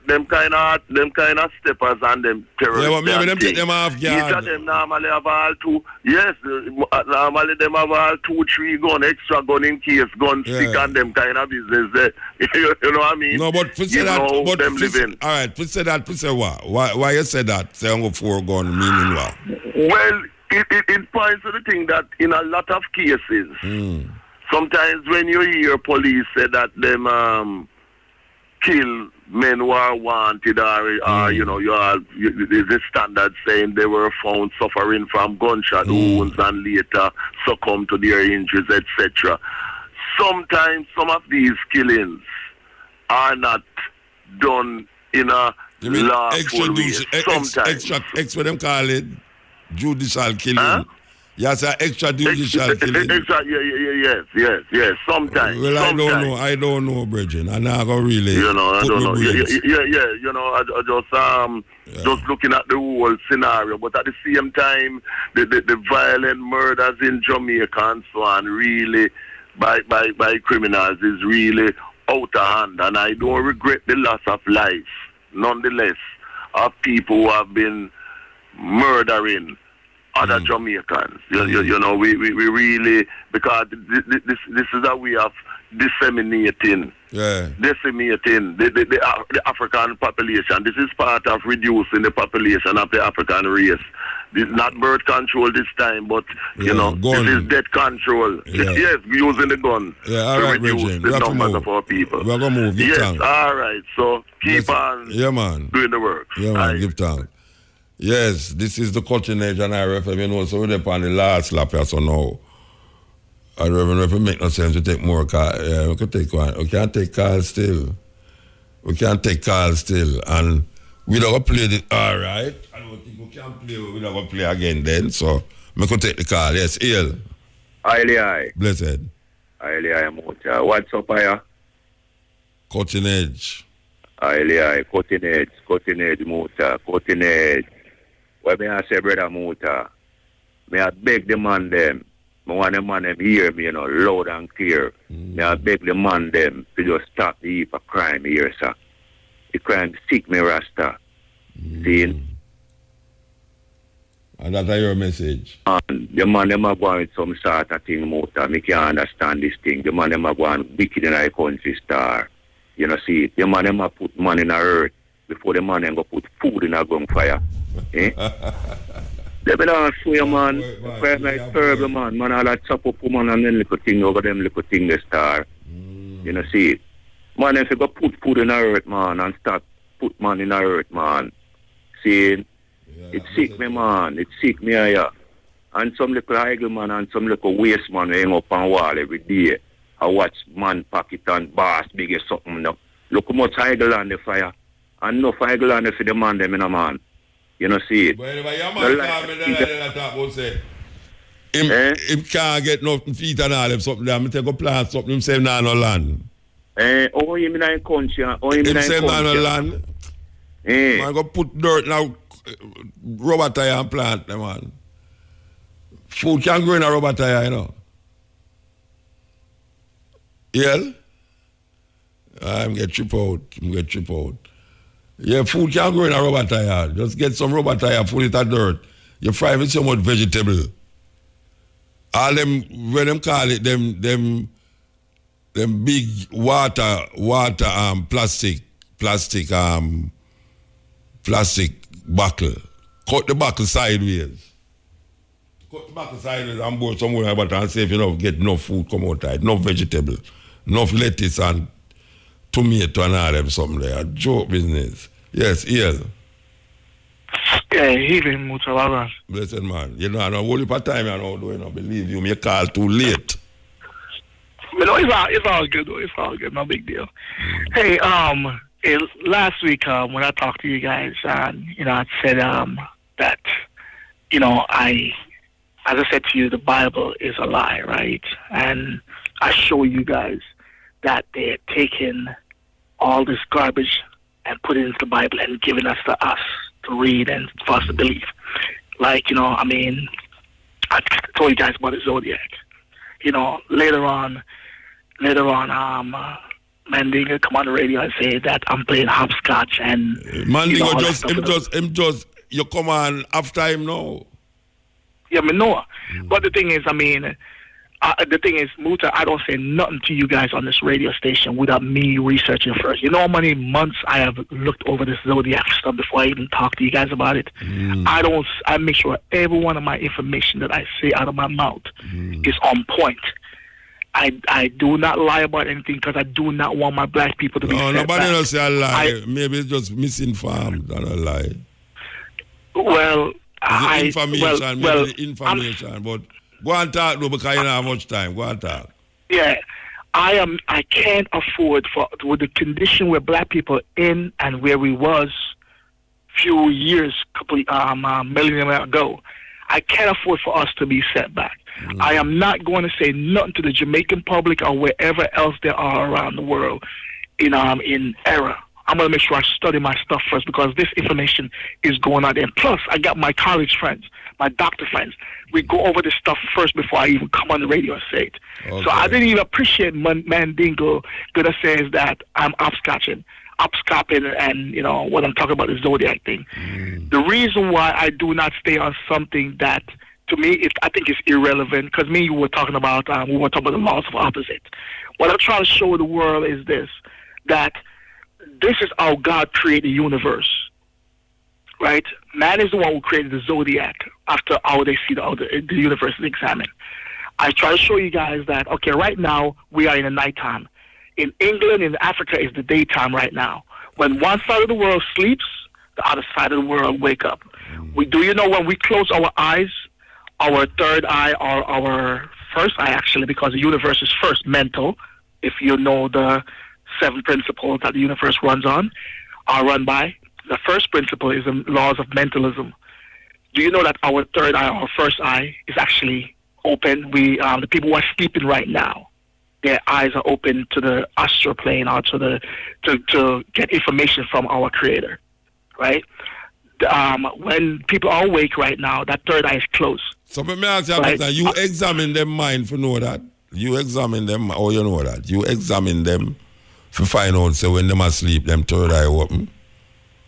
steppers and them terrorists. Yeah, but maybe them take them off guard. Each of them normally have all 2. Yes, normally them have all 2, 3 gun, extra gun in case gun stick and them kind of business there. You know what I mean? No, but for say that, but them living. All right, for say what? Why you say that? Say I'm 4 gun meaning what? Well, it points to the thing that in a lot of cases, sometimes when you hear police say that them kill men who are wanted or you know, the standard saying they were found suffering from gunshot wounds and later succumb to their injuries, etc. Sometimes some of these killings are not done in a lawful way. Extra them call it judicial killing. Yes, extra judicial killing. Yes. Sometimes. Well, I don't know, Bridget. I'm not gonna really. You know, I don't know. Yeah. You know, I just looking at the whole scenario, but at the same time, the violent murders in Jamaica and so on, really by criminals is really out of hand, and I don't regret the loss of life, nonetheless, of people who have been murdering other Jamaicans. You know, we really, because this is a way of disseminating the African population. This is part of reducing the population of the African race. This is not birth control this time, but you know, this is death control. Yes, using the gun to reduce the numbers of our people. We're gonna move. Yes, all right. So keep on doing the work. Yeah, man. Give thanks. Yes, this is the Cutting Edge and IRFM, you know, so we're on the last lap here, so now. I don't know if it make no sense to take more calls. Yeah, we can take one. We can't take calls still. We can take calls still. And we don't play it. All right. I don't think we can play. We don't play again then. So, we could take the call. Yes, Ill. Aye. Blessed. Aye, Muta. What's up, here? Cutting edge. Aye, cutting edge, Muta. Cutting edge. What may I say, brother Muta? May I beg the man them. I want the man them hear me, loud and clear. May I beg the man them to just stop the heap of crime here, sir. The crime sick me, Rasta. See? And that's your message. And the man them are going some sort of thing, Muta. Me can't understand this thing. The man them are going wicked in our country star. You know, see, the man them are put man in the earth before the man them go put food in a gunfire. They been ask for you, man. The crime like terrible, man. Man, all that chop up woman and then little thing over them little thing the star. You know, see it. Man, if you go put food in the earth, man, and start put man in the earth, man. See, it's sick me, man. It's sick me, yeah. And some little eagle man and some little waste man hang up on wall every day. I watch man pocket and boss big as something now. Look how much eagle on the fire. And enough eagle on the for the man them in a man. You know, see it. But anyway, your man call me then talk about say him can't get nothing feet and all them something there. I take a plant something, him say no land. Oh, him in a country. Him say no land. Man go put dirt now, rubber tire and plant them, man. Food can grow in a rubber tire, you know. Yeah? I'm get trip out. Yeah, food can grow in a rubber tire. Just get some rubber tire, put it at dirt. You fry with so much vegetable. All them, when them call it, them big water plastic buckle. Cut the buckle sideways. And board somewhere about and see if you know get enough food come outside, enough vegetable, enough lettuce and tomato and all them something there. Joke business. Yes, Ian. Yeah, healing Mutabaruka. Blessed man. You know, I know whole part time I know, believe you, me call too late. You know, it's all good though. It's all good, no big deal. Hey, last week when I talked to you guys, I said that, as I said to you, the Bible is a lie, right? And I show you guys that they're taking all this garbage and put it into the Bible and giving us to read and for us to believe. Like, I told you guys about the Zodiac. Later on, Mandingo come on the radio and say that I'm playing hopscotch and Mandingo you come on after him now. Yeah, I know. But the thing is, Muta, I don't say nothing to you guys on this radio station without me researching first. You know how many months I have looked over this Zodiac stuff before I even talk to you guys about it? I make sure every one of my information that I say out of my mouth is on point. I do not lie about anything because I do not want my black people to be set nobody back. Else say a lie. Maybe it's just misinformed, not a lie. Well, information, but go and talk though because you don't have much time. Go and talk. Yeah, I can't afford with the condition where black people in and where we was few years, millennium ago. I can't afford for us to be set back. I am not going to say nothing to the Jamaican public or wherever else there are around the world in error. I'm going to make sure I study my stuff first because this information is going out there. And plus, I got my college friends, my doctor friends. We go over this stuff first before I even come on the radio and say it. Okay. So I didn't even appreciate Mandingo gonna say that I'm hopscotching and, what I'm talking about is Zodiac thing. The reason why I do not stay on something that, to me, I think is irrelevant, because we were talking about the laws of opposite. What I'm trying to show the world is that this is how God created the universe, right? Man is the one who created the Zodiac after how they see the universe is examined. I try to show you guys that, okay, right now we are in the nighttime. In England, in Africa, is the daytime right now. When one side of the world sleeps, the other side of the world wake up. When we close our eyes, our third eye or our first eye, actually, because the universe is first mental, if you know the 7 principles that the universe runs on, are run by. The first principle is the laws of mentalism. Do you know that our third eye, our first eye, is actually open? The people who are sleeping right now, their eyes are open to the astral plane or to get information from our Creator, right? When people are awake right now, that third eye is closed. So let me ask you, right? You examine them mind for know that? You examine them, or you know that? You examine them to find out, say, when them asleep, them third eye open?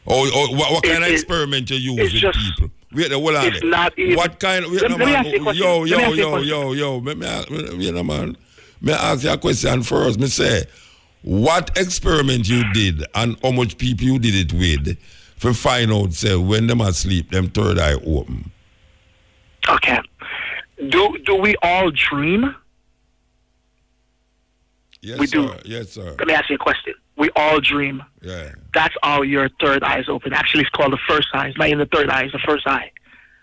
Or what kind of experiment you use with people? Wait, hold on. It's not even. What kind of... Wait, no, man. Yo. May I ask you a question first? Me say, what experiment you did and how much people you did it with to find out, say, when them asleep, them third eye open? Okay. Do we all dream? Yes, we sir. do. Yes, sir. Let me ask you a question. We all dream. Yeah. That's how your third eye is open. Actually, it's called the first eye. It's not even the third eye. It's the first eye.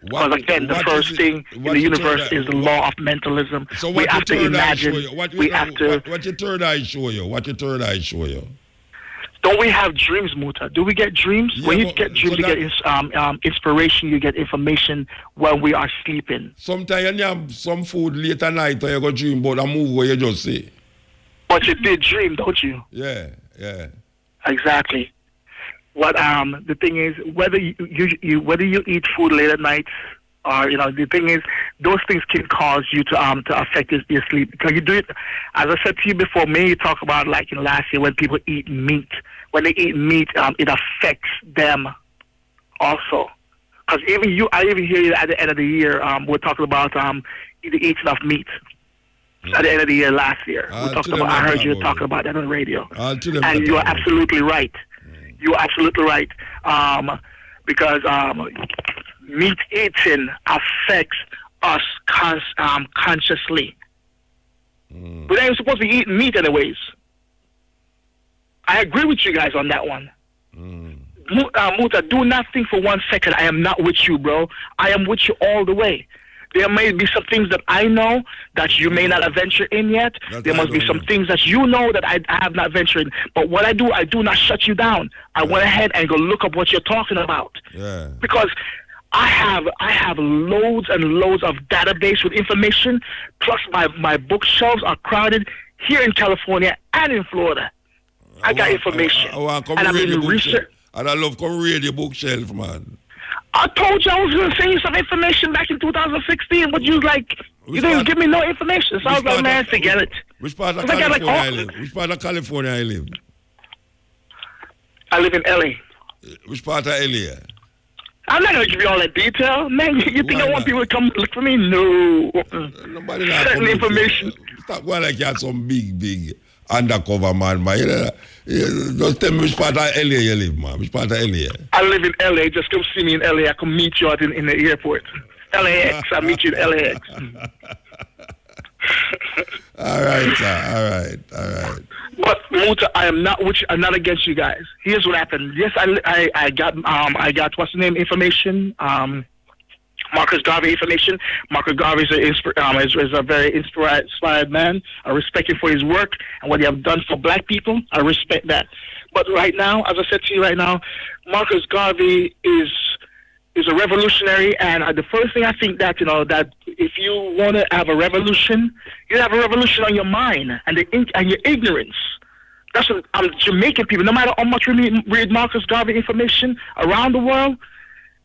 Because again, the first thing in the universe is the law of mentalism. So we have to imagine. What your third eye show you? What your third eye show you? Don't we have dreams, Muta? Do we get dreams? Yeah, when you get dreams, you get inspiration, you get information when we are sleeping. Sometimes you have some food late at night and you go dream about a movie where you just say. But you did dream, don't you? Yeah. Exactly. What the thing is, whether you eat food late at night, or the thing is, those things can cause you to affect your sleep, because you do it. As I said to you before, you talk about like last year when people eat meat. When they eat meat, it affects them also. Because I even hear you at the end of the year. We're talking about eating enough meat. At the end of the year last year, I heard you talking about that on the radio, and you are absolutely right. You are absolutely right, because meat eating affects us consciously. But they ain't supposed to be eating meat anyways. I agree with you guys on that one. Muta, do not think for 1 second I am not with you, bro. I am with you all the way. There may be some things that I know that you may not have ventured in yet. There must be some things that you know that I have not ventured in. But what I do not shut you down. I went ahead and go look up what you're talking about. Yeah. Because I have loads and loads of database with information, plus my bookshelves are crowded here in California and in Florida. I got information. And I'm in research. And I love come read your bookshelf, man. I told you I was going to send you some information back in 2016, but you didn't give me no information. So I was like, man, forget it. Which part of California I live? Which part of California I live? I live in LA. Which part of LA? I'm not going to give you all that detail. Man, you think I want people to come look for me? No. Nobody not certain information. Stop going like you had some big undercover man. Just tell me which part of LA you live, man. Which part of LA? I live in LA. Just come see me in LA. I can meet you out in the airport. LAX. I meet you in LAX. All right, sir. All right. But Muta, I am not with you. I'm not against you guys. Here's what happened. Yes, I got what's the name information. Marcus Garvey information. Marcus Garvey is a very inspired man. I respect him for his work and what he has done for black people. I respect that. But right now, as I said to you right now, Marcus Garvey is a revolutionary, and the first thing I think that that if you want to have a revolution, you have a revolution on your mind and your ignorance. That's what Jamaican people. No matter how much we read Marcus Garvey information around the world,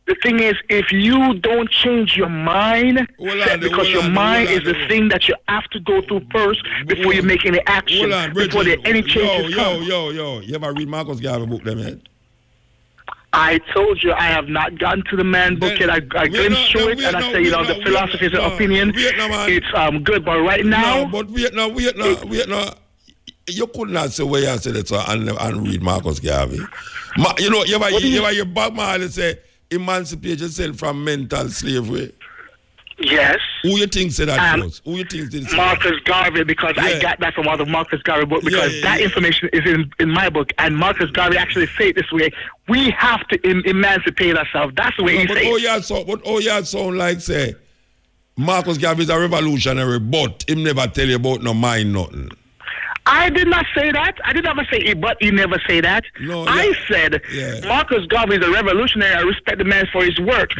the thing is, if you don't change your mind, because your mind is the thing that you have to go through first before you make any action, before there any changes come. Yo. You ever read Marcus Garvey book, them yet? I told you I have not gotten to the man book yet. I glimpsed through it, and I say, the philosophy is an opinion. It's good, but right now... No, but wait now. You could not say where you said it and read Marcus Garvey. You ever hear Bob Marley say, emancipate yourself from mental slavery? Yes. Who you think said that first? Who you think did say Marcus Garvey, because I got that from other Marcus Garvey book, because that information is in my book, and Marcus Garvey actually say it this way: we have to emancipate ourselves. That's the way he says it. But you sound like say Marcus Garvey is a revolutionary, but him never tell you about no mind nothing. I did not say that. I did never say it, but you never say that. No, I said Marcus Garvey is a revolutionary. I respect the man for his work.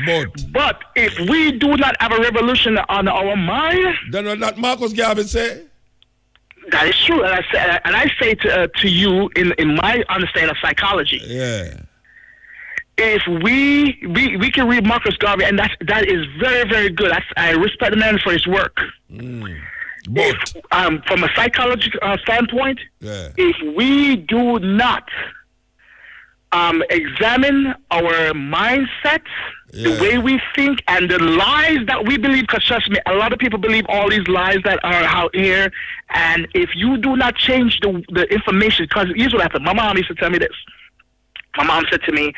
But if we do not have a revolution on our mind, then what that Marcus Garvey say? That is true, and I say to you in my understanding of psychology. Yeah. If we can read Marcus Garvey, and that is very, very good. I respect the man for his work. But from a psychological standpoint, if we do not examine our mindset, the way we think, and the lies that we believe, because trust me, a lot of people believe all these lies that are out here, and if you do not change the information, because here's what happened. My mom used to tell me this. My mom said to me,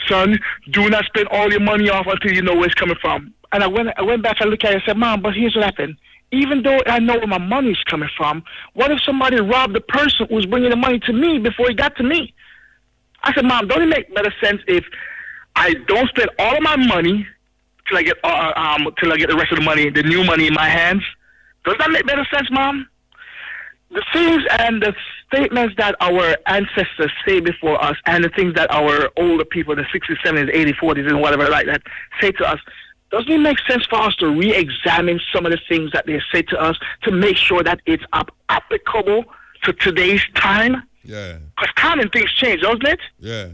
son, do not spend all your money off until you know where it's coming from. And I went back and looked at it and said, Mom, but here's what happened. Even though I know where my money's coming from, what if somebody robbed the person who was bringing the money to me before it got to me? I said, Mom, don't it make better sense if I don't spend all of my money till I get the rest of the money, the new money in my hands? Does that make better sense, Mom? The things and the statements that our ancestors say before us, and the things that our older people, the 60s, 70s, 80s, 40s, and whatever like that, say to us, doesn't it make sense for us to re-examine some of the things that they say to us to make sure that it's applicable to today's time? Yeah. Because time and things change, doesn't it? Yeah.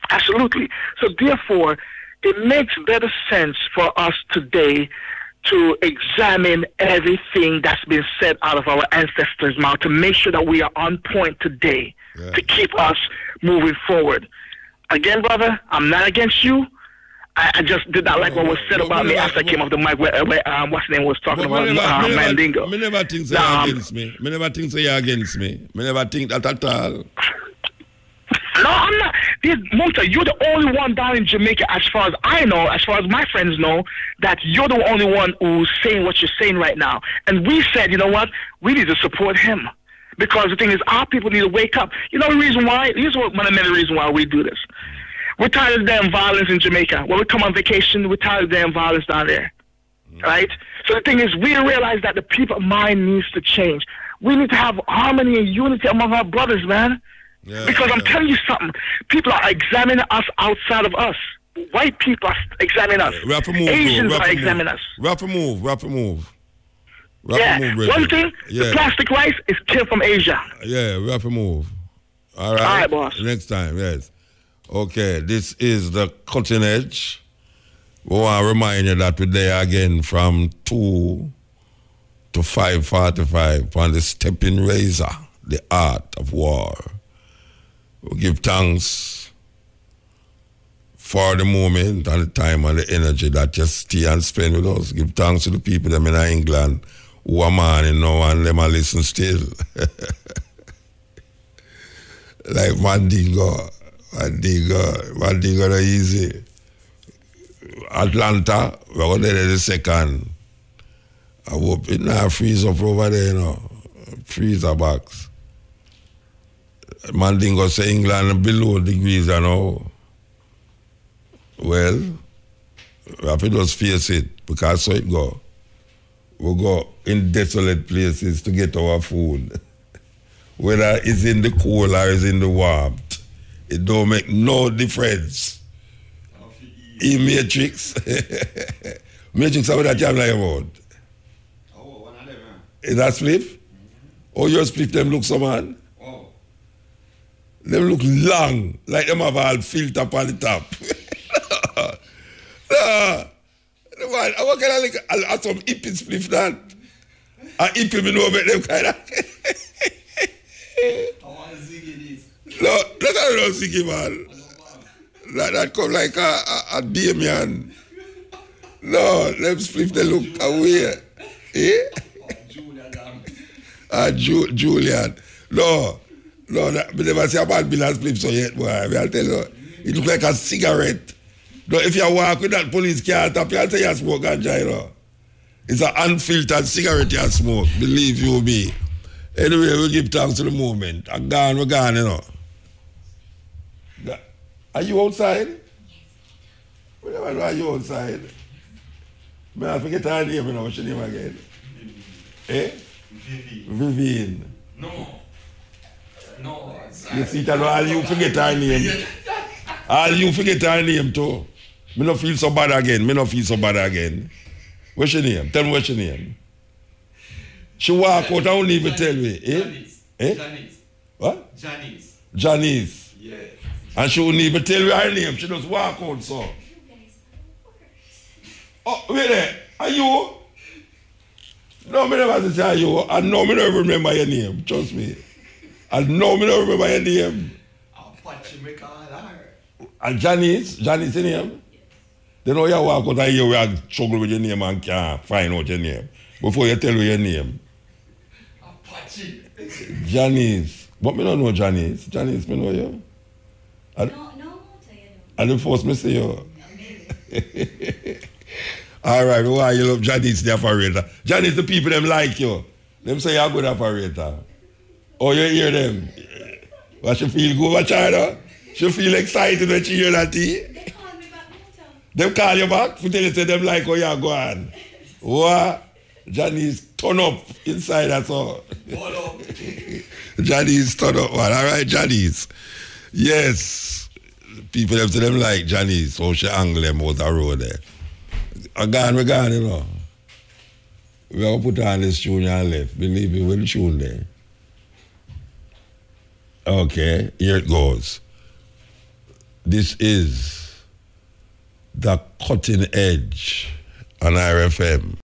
Absolutely. So therefore, it makes better sense for us today to examine everything that's been said out of our ancestors' mouth to make sure that we are on point today to keep us moving forward. Again, brother, I'm not against you. I just did not like what was said about me after I came off the mic where what's his name was talking about Mandingo. Me never think so you're against me. Me never think so you're against me. Me never think that at all. No, I'm not. Monta, you're the only one down in Jamaica, as far as I know, as far as my friends know, that you're the only one who's saying what you're saying right now. And we said, you know what? We need to support him. Because the thing is, our people need to wake up. You know the reason why? Here's one of the many reasons why we do this. We're tired of damn violence in Jamaica. When we come on vacation, we're tired of damn violence down there. Right? So the thing is, we realize that the people's mind needs to change. We need to have harmony and unity among our brothers, man. Because I'm telling you something, people are examining us outside of us. White people are examining us. Asians are examining us. Rapper move. One thing, the plastic rice is killed from Asia. Yeah, rapper move. All right. All right, boss. Next time, yes. Okay, this is the Cutting Edge. We want to remind you that we're there again from 2 to 5:45 on the Stepping Razor, the art of war. We give thanks for the moment and the time and the energy that you stay and spend with us. Give thanks to the people them in England who are man now and them are listen still. Like Mandingo are easy. Atlanta, we're going to the second. I hope it now freeze up over there, you know. Freezer box. Mandingo say England below degrees, you know. Well, we have to just face it, because so it go. We go in desolate places to get our food. Whether it's in the cold or it's in the warmth, it don't make no difference. In Matrix, Matrix, how that you have like about? Is that spliff? Oh, your spliff them look so man? Them look long, like them have all filter up on the top. Man, what kind of like some hippie spliff that? A hippie me know about them kind of. No, that's not no ziggy, man. That come like a Damien. No, them spliff they look away. Julian. No, but never see a bad bill and spliff so yet, boy. I'll tell you, it look like a cigarette. No, if you walk with that police car top, you'll say you smoke ganja, you know. It's an unfiltered cigarette you smoke, believe you me. Anyway, we give thanks to the movement. We're gone, you know. Are you outside? We never know, are you outside? May I forget her name, you know, what's your name again? Eh? Vivian. No. You see, that all you forget her name. All you forget her name too. Me no feel so bad again. What's your name? Tell me what's your name. She walk out and won't even tell me. Janice. What? Janice. Yeah. And she wouldn't even tell me her name. She just walk out so. Oh, wait there. Are you? No, me never say are you. I know me never remember your name. Trust me. I know me never remember your name. And Janice your name? They know you walk out and you will struggle with your name and can't find out your name. Before you tell me your name. Janice. But me don't know Janice. Janice, me know you. And the first me say you. All right, why you love Janice the operator? Janice, the people them like you. Them say you're a good operator. Oh, you hear them? What she feel good, what China? She feel excited when she hear that tea? Them call you back for tell you say them like how you go on. What? Janice turn up inside, that's all. Janice turn up, man. All right, Janice. Yes. People them say them like Janice, how she angle them out the road there. We gone, you know. We have to put on this tune and left. Believe me, we'll tune there. Okay, here it goes. This is The Cutting Edge on RFM.